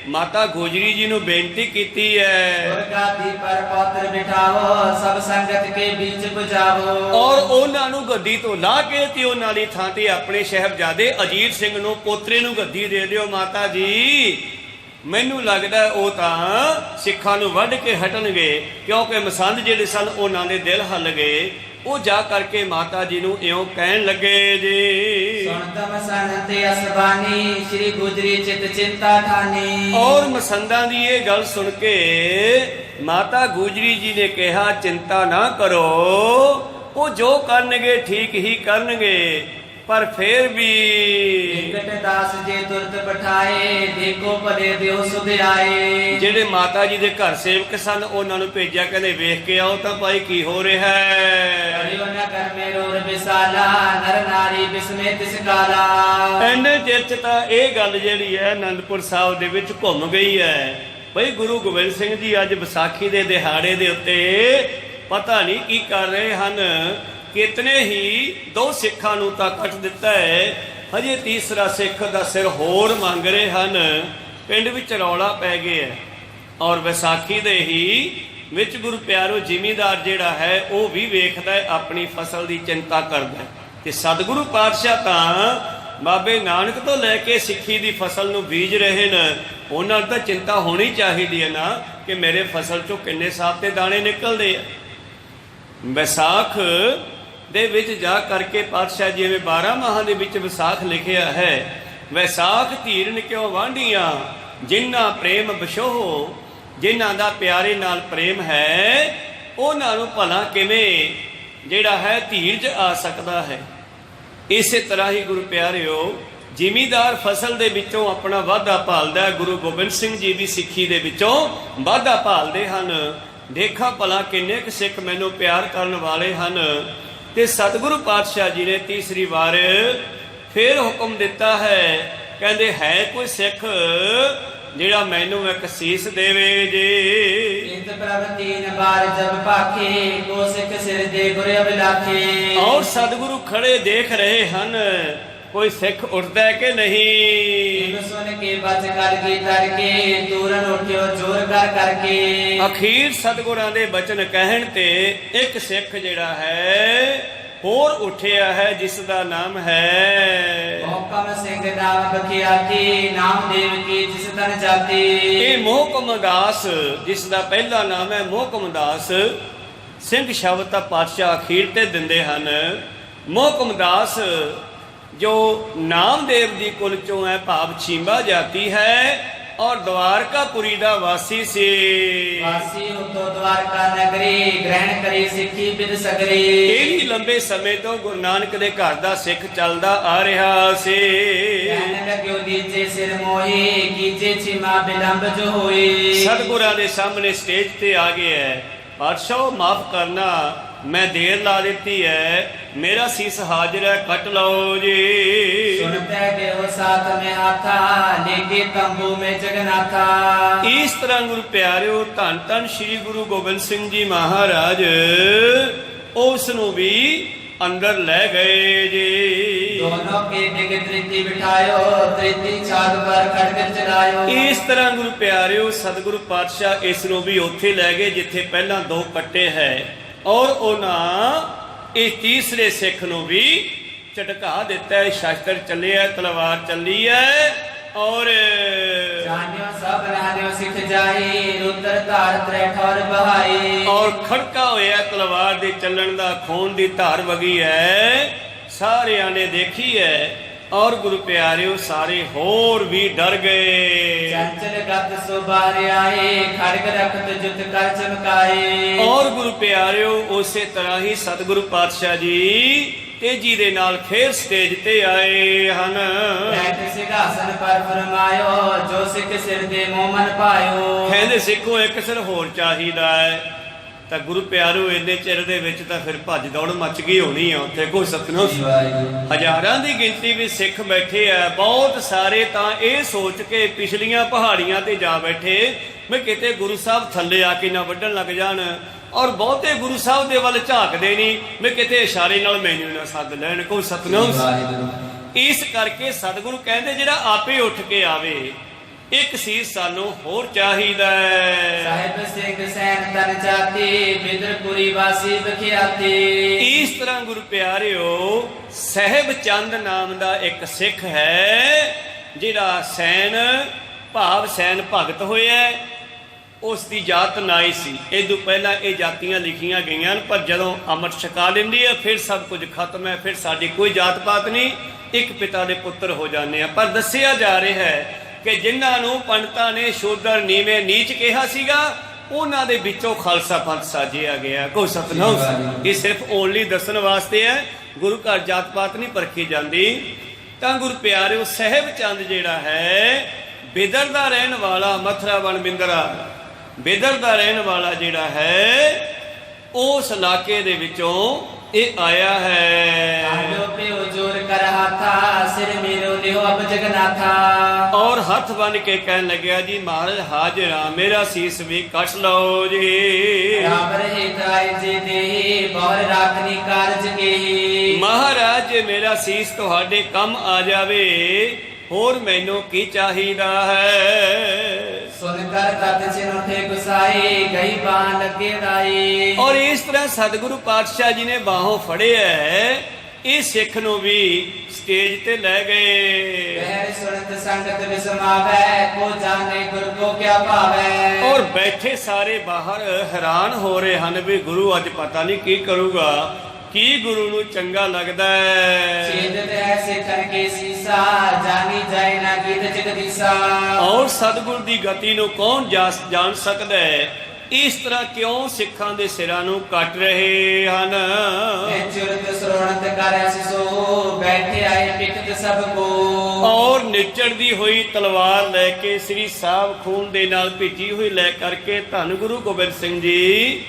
माता गुजरी जी नूं बेनती कीती है गादी पर पौत्र बिठाओ सब संगत के बीच बुझाओ। और उन्हां नूं गद्दी तो ला के ते उन्हां दी थां ते अपने साहिबजादे अजीत सिंह नूं पोतरे नूं गद्दी दे दिओ। माता जी मैनू लगदा ਉਹ ਤਾਂ ਸਿੱਖਾਂ ਨੂੰ ਵੱਢ ਕੇ ਹਟਣਗੇ, ਕਿਉਂਕਿ ਮਸੰਦ ਜਿਹੜੇ ਸਨ ਉਹਨਾਂ ਦੇ ਦਿਲ ਹੱਲ ਗਏ। ਉਹ ਜਾ ਕਰਕੇ ਮਾਤਾ ਜੀ ਨੂੰ ਇਉਂ ਕਹਿਣ ਲੱਗੇ ਜੀ ਸੁਣਤ ਮਸੰਦ ਤੇ ਅਸਬਾਨੀ ਸ੍ਰੀ ਗੁਜਰੀ ਚਿਤ ਚਿੰਤਾ ਠਾਨੀ। ਔਰ ਮਸੰਦਾਂ ਦੀ ਇਹ ਗੱਲ ਸੁਣ ਕੇ ਮਾਤਾ ਗੁਜਰੀ ਜੀ ਨੇ ਕਿਹਾ ਚਿੰਤਾ ਨਾ ਕਰੋ, ਉਹ ਜੋ ਕਰਨਗੇ ਠੀਕ ਹੀ ਕਰਨਗੇ, पर फिर भी दास जे तुरत बिठाए देखो भले दिओ सुध आए। ਜਿਹੜੇ ਮਾਤਾ ਜੀ ਦੇ ਘਰ ਸੇਵਕ ਸਨ ਉਹਨਾਂ ਨੂੰ ਭੇਜਿਆ, ਕਹਿੰਦੇ ਵੇਖ ਕੇ ਆਓ ਤਾਂ ਭਾਈ ਕੀ ਹੋ ਰਿਹਾ ਹੈ। ਐਨੇ ਚਿਰ ਚ ਤਾਂ ਇਹ ਗੱਲ ਜਿਹੜੀ ਹੈ ਅਨੰਦਪੁਰ ਸਾਹਿਬ ਦੇ ਵਿੱਚ ਘੁੰਮ ਗਈ ਹੈ। ਬਈ ਗੁਰੂ ਗੋਬਿੰਦ ਸਿੰਘ ਜੀ ਅੱਜ ਵਿਸਾਖੀ ਦੇ ਦਿਹਾੜੇ ਦੇ ਉੱਤੇ ਪਤਾ ਨਹੀਂ ਕੀ ਕਰ ਰਹੇ ਹਨ। कितने ही दो सिखा नूं तां कट दिता है, हजे तीसरा सिख दा सिर होर मंग रहे हैं। पिंड विच रौला पै गया है और विसाखी दे ही विच गुरु प्यारो जिमीदार जिहड़ा है वह भी वेखदा है, अपनी फसल की चिंता करदा है। ते सतगुरु पातशाह तां बाबे नानक तो लैके सिक्खी की फसल नूं बीज रहे हैं। उन्हां नूं तां चिंता होनी चाहिए है ना कि मेरे फसल चों किन्ने साफ ते दाणे निकलदे आ। विसाख ਦੇ ਵਿੱਚ ਜਾ ਕਰਕੇ ਪਾਤਸ਼ਾਹ ਜਿਵੇਂ 12 ਮਾਹਾਂ ਦੇ ਵਿੱਚ ਵਿਸਾਖ ਲਿਖਿਆ ਹੈ, ਵੈਸਾਖ ਧੀਰਨ ਕਿਉ ਵਾਂਢੀਆਂ, ਜਿਨ੍ਹਾਂ ਪ੍ਰੇਮ ਬਿਸ਼ੋਹ, ਜਿਨ੍ਹਾਂ ਦਾ ਪਿਆਰੇ ਨਾਲ ਪ੍ਰੇਮ ਹੈ, ਉਹਨਾਂ ਨੂੰ ਭਲਾ ਕਿਵੇਂ ਜਿਹੜਾ ਹੈ ਧੀਰਜ ਆ ਸਕਦਾ ਹੈ। ਇਸੇ ਤਰ੍ਹਾਂ ਹੀ ਗੁਰੂ ਪਿਆਰਿਓ, ਜ਼ਿਮੀਦਾਰ ਫਸਲ ਦੇ ਵਿੱਚੋਂ ਆਪਣਾ ਵਾਧਾ ਭਾਲਦਾ ਹੈ। ਗੁਰੂ ਗੋਬਿੰਦ ਸਿੰਘ ਜੀ ਵੀ ਸਿੱਖੀ ਦੇ ਵਿੱਚੋਂ ਵਾਧਾ ਭਾਲਦੇ ਹਨ। ਦੇਖਾਂ ਭਲਾ ਕਿੰਨੇ ਕੁ ਸਿੱਖ ਮੈਨੂੰ ਪਿਆਰ ਕਰਨ ਵਾਲੇ ਹਨ। ਤੇ ਸਤਿਗੁਰੂ ਪਾਤਸ਼ਾਹ ਜੀ ਨੇ ਤੀਸਰੀ ਵਾਰ ਫੇਰ ਹੁਕਮ ਦਿੱਤਾ ਹੈ, ਕਹਿੰਦੇ ਹੈ ਕੋਈ ਸਿੱਖ ਜਿਹੜਾ ਮੈਨੂੰ ਇੱਕ ਸੀਸ ਦੇਵੇ ਜੀ। ਇੰਤ ਪ੍ਰਭ ਤੀਨ ਬਾਰ ਜਬ ਭਾਖੇ, ਕੋ ਸਿੱਖ ਸਿਰ ਦੇ ਗੁਰ ਅਬਿਲਾਖੇ। ਔਰ ਸਤਿਗੁਰੂ ਖੜੇ ਦੇਖ ਰਹੇ ਹਨ, ਕੋਈ ਸਿੱਖ ਉੱਠਦਾ ਕਿ ਨਹੀਂ। ਸੁਣ ਕੇ ਬਚ ਕਰਕੇ ਕਰਕੇ, ਤੂਰਨ ਉੱਠਿਓ ਜੋਰ ਕਰ ਕਰਕੇ। ਅਖੀਰ ਸਤਿਗੁਰਾਂ ਦੇ ਬਚਨ ਕਹਿਣ ਤੇ ਇੱਕ ਸਿੱਖ ਜਿਹੜਾ ਹੈ ਹੋਰ ਉੱਠਿਆ ਹੈ, ਜਿਸ ਦਾ ਨਾਮ ਹੈ ਮੋਹਕਮ ਸਿੰਘ ਨਾਮ ਬਖਿਆਤੀ, ਨਾਮਦੇਵ ਕੀ ਜਿਸ ਤਨ ਜਾਤੀ। ਇਹ ਮੋਹਕਮ ਦਾਸ, ਜਿਸ ਦਾ ਪਹਿਲਾ ਨਾਮ ਹੈ ਮੋਹਕਮ ਦਾਸ। ਸਿੰਘ ਸ਼ਬਦ ਤਾਂ ਪਾਤਸ਼ਾਹ ਅਖੀਰ ਤੇ ਦਿੰਦੇ ਹਨ। ਮੋਹਕਮ ਦਾਸ ਜੋ ਨਾਮਦੇਵ ਦੀ ਕੁਲ ਚੋਂ ਹੈ, ਭਾਵ ਛੀਂਬਾ ਜਾਤੀ ਹੈ, ਔਰ ਦਵਾਰਕਾਪੁਰੀ ਦਾ ਵਾਸੀ ਸੀ। ਵਾਸੀ ਉਤੋ ਦਵਾਰਕਾ ਨਗਰੀ, ਗ੍ਰਹਿਣ ਕਰੀ ਸਿੱਖੀ ਬਿਦ ਸਗਰੀ। ਇਹ ਵੀ ਲੰਬੇ ਸਮੇਂ ਤੋਂ ਗੁਰੂ ਨਾਨਕ ਦੇ ਘਰ ਦਾ ਸਿੱਖ ਚੱਲਦਾ ਆ ਰਿਹਾ ਸੀ। ਕਹਿਣ ਲੱਗਿਓ ਦੀਜੇ ਸਿਰ ਮੋਹੀ, ਕੀਜੇ ਛੀਮਾ ਬਿਲੰਬ ਜੋ ਹੋਈ। ਸਤਿਗੁਰਾਂ ਦੇ ਸਾਹਮਣੇ ਸਟੇਜ ਤੇ ਆ ਗਿਆ ਹੈ। ਪਾਤਸ਼ਾਹ ਮਾਫ ਕਰਨਾ, ਮੈਂ ਦੇਰ ਲਾ ਦਿੱਤੀ ਹੈ, ਮੇਰਾ ਸੀਸ ਹਾਜ਼ਰ ਹੈ, ਕੱਟ ਲਓ ਜੀ। ਸੁਣਤੇ ਗਿਓ ਸਾਥ ਮੇ ਹਾਥਾ, ਲੇਕੇ ਤੰਬੂ ਮੇ ਜਗਨਾਥਾ। ਇਸ ਤਰ੍ਹਾਂ ਗੁਰੂ ਪਿਆਰਿਓ, ਧੰਨ ਧੰਨ ਸ੍ਰੀ ਗੁਰੂ ਗੋਬਿੰਦ ਸਿੰਘ ਜੀ ਮਹਾਰਾਜ ਉਸ ਨੂੰ ਵੀ ਅੰਦਰ ਲੈ ਗਏ ਜੀ। ਦੋਨੋਂ ਕੇ ਡਿਗ ਤ੍ਰਿਤੀ ਬਿਠਾਇਓ, ਤ੍ਰਿਤੀ ਛਾਗ ਪਰ ਖੜਗ ਚਲਾਇਓ। ਇਸ ਤਰ੍ਹਾਂ ਗੁਰੂ ਪਿਆਰਿਓ, ਸਤਿਗੁਰੂ ਪਾਤਸ਼ਾਹ ਇਸ ਨੂੰ ਵੀ ਉੱਥੇ ਲੈ ਗਏ ਜਿੱਥੇ ਪਹਿਲਾਂ ਦੋ ਕੱਟੇ ਹੈ, ਔਰ ਉਹਨਾਂ ਇਹ ਤੀਸਰੇ ਸਿੱਖ ਨੂੰ ਵੀ ਝਟਕਾ ਦਿੱਤਾ ਹੈ। ਸ਼ਸਤਰ ਚੱਲਿਆ, ਤਲਵਾਰ ਚੱਲੀ ਹੈ, ਔਰ ਜਾਣਿਓ ਸਭ ਰਾਣਿਓ ਸਿੱਖ ਜਾਈ, ਰੁਦਰ ਧਾਰ ਤ੍ਰੈ ਠੌਰ ਬਹਾਈ। ਔਰ ਖੜਕਾ ਹੋਇਆ ਤਲਵਾਰ ਦੇ ਚੱਲਣ ਦਾ, ਖੂਨ ਦੀ ਧਾਰ ਵਗੀ ਹੈ, ਸਾਰਿਆਂ ਨੇ ਦੇਖੀ ਹੈ। ਔਰ ਗੁਰੂ ਪਿਆਰਿਓ, ਸਾਰੇ ਹੋਰ ਵੀ ਡਰ ਗਏ। ਚੰਚਲ ਗਤ ਸੁਬਾਰੇ ਆਏ, ਖੜਗ ਰਖਤ ਜੁਤ ਕਰ ਚਮਕਾਏ। ਔਰ ਗੁਰੂ ਪਿਆਰਿਓ, ਉਸੇ ਤਰ੍ਹਾਂ ਹੀ ਸਤਿਗੁਰੂ ਪਾਤਸ਼ਾਹ ਜੀ ਤੇਜੀ ਦੇ ਨਾਲ ਫੇਰ ਸਟੇਜ ਤੇ ਆਏ ਹਨ। ਬੈਠ ਸਿੰਘਾਸਨ ਪਰ ਫਰਮਾਇਓ, ਜੋ ਸਿੱਖ ਸਿਰ ਦੇ ਮੋਹ ਮਨ ਪਾਇਓ। ਕਹਿੰਦੇ ਸਿੱਖੋ ਇੱਕ ਸਿਰ ਹੋਰ ਚਾਹੀਦਾ ਹੈ। ਤਾਂ ਗੁਰੂ ਪਿਆਰਿਓ, ਇੰਨੇ ਚਿਰ ਦੇ ਵਿੱਚ ਤਾਂ ਫਿਰ ਭੱਜ ਦੌੜ ਮੱਚ ਗਈ ਹੋਣੀ ਆ ਉੱਥੇ। ਕੋਈ ਸਤਿਨਾਮ, ਹਜ਼ਾਰਾਂ ਦੀ ਗਿਣਤੀ ਵਿੱਚ ਸਿੱਖ ਬੈਠੇ ਆ। ਬਹੁਤ ਸਾਰੇ ਤਾਂ ਇਹ ਸੋਚ ਕੇ ਪਿਛਲੀਆਂ ਪਹਾੜੀਆਂ ਤੇ ਜਾ ਬੈਠੇ ਵੀ ਕਿਤੇ ਗੁਰੂ ਸਾਹਿਬ ਥੱਲੇ ਆ ਕੇ ਨਾ ਵੱਢਣ ਲੱਗ ਜਾਣ, ਔਰ ਬਹੁਤੇ ਗੁਰੂ ਸਾਹਿਬ ਦੇ ਵੱਲ ਝਾਕਦੇ ਨਹੀਂ ਵੀ ਕਿਤੇ ਇਸ਼ਾਰੇ ਨਾਲ ਮੈਨੂੰ ਨਾ ਸੱਦ ਲੈਣ। ਕੋਈ ਸਤਿਨਾਮ। ਇਸ ਕਰਕੇ ਸਤਿਗੁਰੂ ਕਹਿੰਦੇ ਜਿਹੜਾ ਆਪੇ ਉੱਠ ਕੇ ਆਵੇ, ਇੱਕ ਸੀਸ ਸਾਨੂੰ ਹੋਰ ਚਾਹੀਦਾ ਹੈ। ਸਾਹਿਬ ਸਿੰਘ ਸੈਨ ਤਨ ਜਾਤੀ, ਬਿਦਰਪੁਰੀ ਵਾਸੀ ਬਖਿਆਤੀ। ਇਸ ਤਰ੍ਹਾਂ ਗੁਰੂ ਪਿਆਰਿਓ, ਸਹਿਬ ਚੰਦ ਨਾਮ ਦਾ ਇੱਕ ਸਿੱਖ ਹੈ, ਜਿਹੜਾ ਸੈਨ ਭਾਵ ਸੈਨ ਭਗਤ ਹੋਇਆ। ਉਸ ਦੀ ਜਾਤ ਨਾਈ ਸੀ। ਇਹ ਤੋਂ ਪਹਿਲਾਂ ਇਹ ਜਾਤੀਆਂ ਲਿਖੀਆਂ ਗਈਆਂ, ਪਰ ਜਦੋਂ ਅੰਮ੍ਰਿਤ ਛਕਾ ਲੈਂਦੀ ਹੈ ਫਿਰ ਸਭ ਕੁਝ ਖਤਮ ਹੈ, ਫਿਰ ਸਾਡੀ ਕੋਈ ਜਾਤ ਪਾਤ ਨਹੀਂ, ਇੱਕ ਪਿਤਾ ਦੇ ਪੁੱਤਰ ਹੋ ਜਾਂਦੇ ਆ। ਪਰ ਦੱਸਿਆ ਜਾ ਰਿਹਾ ਹੈ ਕਿ ਜਿਨ੍ਹਾਂ ਨੂੰ ਪੰਡਤਾਂ ਨੇ ਸ਼ੂਦਰ, ਨੀਵੇਂ, ਨੀਚ ਕਿਹਾ ਸੀਗਾ, ਉਹਨਾਂ ਦੇ ਵਿੱਚੋਂ ਖਾਲਸਾ ਪੰਥ ਸਾਜਿਆ ਗਿਆ। ਕੋਈ ਸਤਿਨਾਮ। ਇਹ ਸਿਰਫ ਓਨਲੀ ਦੱਸਣ ਵਾਸਤੇ ਹੈ, ਗੁਰੂ ਘਰ ਜਾਤ ਪਾਤ ਨਹੀਂ ਪਰਖੀ ਜਾਂਦੀ। ਤਾਂ ਗੁਰੂ ਪਿਆਰਿਓ, ਸਹਿਬ ਚੰਦ ਜਿਹੜਾ ਹੈ, ਬਿਦਰ ਦਾ ਰਹਿਣ ਵਾਲਾ, ਮਥੁਰਾ ਵਣ ਬਿੰਦਰਾ, ਬਿਦਰ ਦਾ ਰਹਿਣ ਵਾਲਾ ਜਿਹੜਾ ਹੈ, ਉਸ ਇਲਾਕੇ ਦੇ ਵਿੱਚੋਂ ਇਹ ਆਇਆ ਹੈ। ਔਰ ਹੱਥ ਬੰਨ ਕੇ ਕਹਿਣ ਲੱਗਿਆ, ਜੀ ਮਹਾਰਾਜ ਹਾਜ਼ਰ ਆ, ਮੇਰਾ ਸੀਸ ਵੀ ਕੱਟ ਲਓ ਜੀ। ਮਹਾਰਾਜ ਜੇ ਮੇਰਾ ਸੀਸ ਤੁਹਾਡੇ ਕੰਮ ਆ ਜਾਵੇ, ਹੋਰ ਮੈਨੂੰ ਕੀ ਚਾਹੀਦਾ ਹੈ। ਸੁਨ ਕਰ ਤਤ ਚਿਨ ਉਠੇ ਗੁਸਾਈ, ਗਈ ਬਾਹ ਲੱਗੇ ਰਾਈ। ਔਰ ਇਸ ਤਰ੍ਹਾਂ ਸਤਿਗੁਰੂ ਪਾਤਸ਼ਾਹ ਜੀ ਨੇ ਬਾਹੋਂ ਫੜਿਆ ਹੈ, ਇਹ ਸਿੱਖ ਨੂੰ ਵੀ ਸਟੇਜ ਤੇ ਲੈ ਗਏ। ਕਹਿ ਸੁਣਤ ਸੰਗਤ ਵਿਸਮਾਵੈ, ਕੋ ਜਾਣੇ ਗੁਰ ਕੋ ਕਿਆ ਭਾਵੈ। ਔਰ ਬੈਠੇ ਸਾਰੇ ਬਾਹਰ ਹੈਰਾਨ ਹੋ ਰਹੇ ਹਨ ਵੀ ਗੁਰੂ ਅੱਜ ਪਤਾ ਨਹੀਂ ਕੀ ਕਰੂਗਾ। ਕੀ ਗੁਰੂ ਨੂੰ ਚੰਗਾ ਲੱਗਦਾ ਹੈ। ਛੇਦਤ ਹੈ ਸਿੱਖਣ ਕੇ ਸੀਸਾ ਜਾਣੀ ਜਾਏ ਨਾ ਗੀਤ ਜਗਦੀਸਾ। ਔਰ ਸਤਿਗੁਰ ਦੀ ਗਤੀ ਨੂੰ ਕੌਣ ਜਾਣ ਸਕਦਾ ਹੈ। ਇਸ ਤਰ੍ਹਾਂ ਕਿਉਂ ਸਿੱਖਾਂ ਦੇ ਸਿਰਾਂ ਨੂੰ ਕੱਟ ਰਹੇ ਹਨ। ਚੁਰਤ ਸਰੋਣਤ ਕਰੇ ਸਿਸੋ ਬੈਠੇ ਆਏ ਪਿਕਤ ਸਭ ਕੋ। ਔਰ ਨਿਚੜਦੀ ਹੋਈ ਤਲਵਾਰ ਲੈ ਕੇ ਸ੍ਰੀ ਸਾਹਿਬ ਖੂਨ ਦੇ ਨਾਲ ਭਿੱਜੀ ਹੋਈ ਲੈ ਕਰਕੇ ਧੰਨ ਗੁਰੂ ਗੋਬਿੰਦ ਸਿੰਘ ਜੀ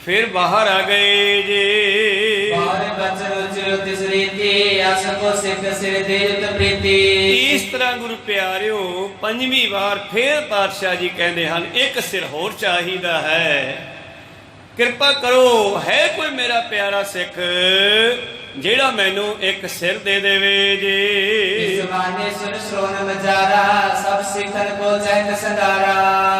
ਫਿਰ ਬਾਹਰ ਆ ਗਏ ਜੀ। ਬਾਹਰ ਬਚਨ ਉਚਰੋ ਤਿਸ ਰੀਤੀ ਅਸ ਕੋ ਸਿੱਖ ਸਿਰ ਦੇਤ ਪ੍ਰੀਤੀ। ਇਸ ਤਰ੍ਹਾਂ ਗੁਰੂ ਪਿਆਰਿਓ ਪੰਜਵੀਂ ਵਾਰ ਫੇਰ ਪਾਤਸ਼ਾਹ ਜੀ ਕਹਿੰਦੇ ਹਨ ਇੱਕ ਸਿਰ ਹੋਰ ਚਾਹੀਦਾ ਹੈ। ਕਿਰਪਾ ਕਰੋ ਹੈ ਕੋਈ ਮੇਰਾ ਪਿਆਰਾ ਸਿੱਖ ਜਿਹੜਾ ਮੈਨੂੰ ਇੱਕ ਸਿਰ ਦੇ ਦੇਵੇ ਜੀ। ਇਸ ਬਾਣੇ ਸੁਨ ਸ਼੍ਰੋਣ ਮਜਾਰਾ ਸਭ ਸਿੱਖਨ ਕੋ ਚੈਤ ਸੰਦਾਰਾ।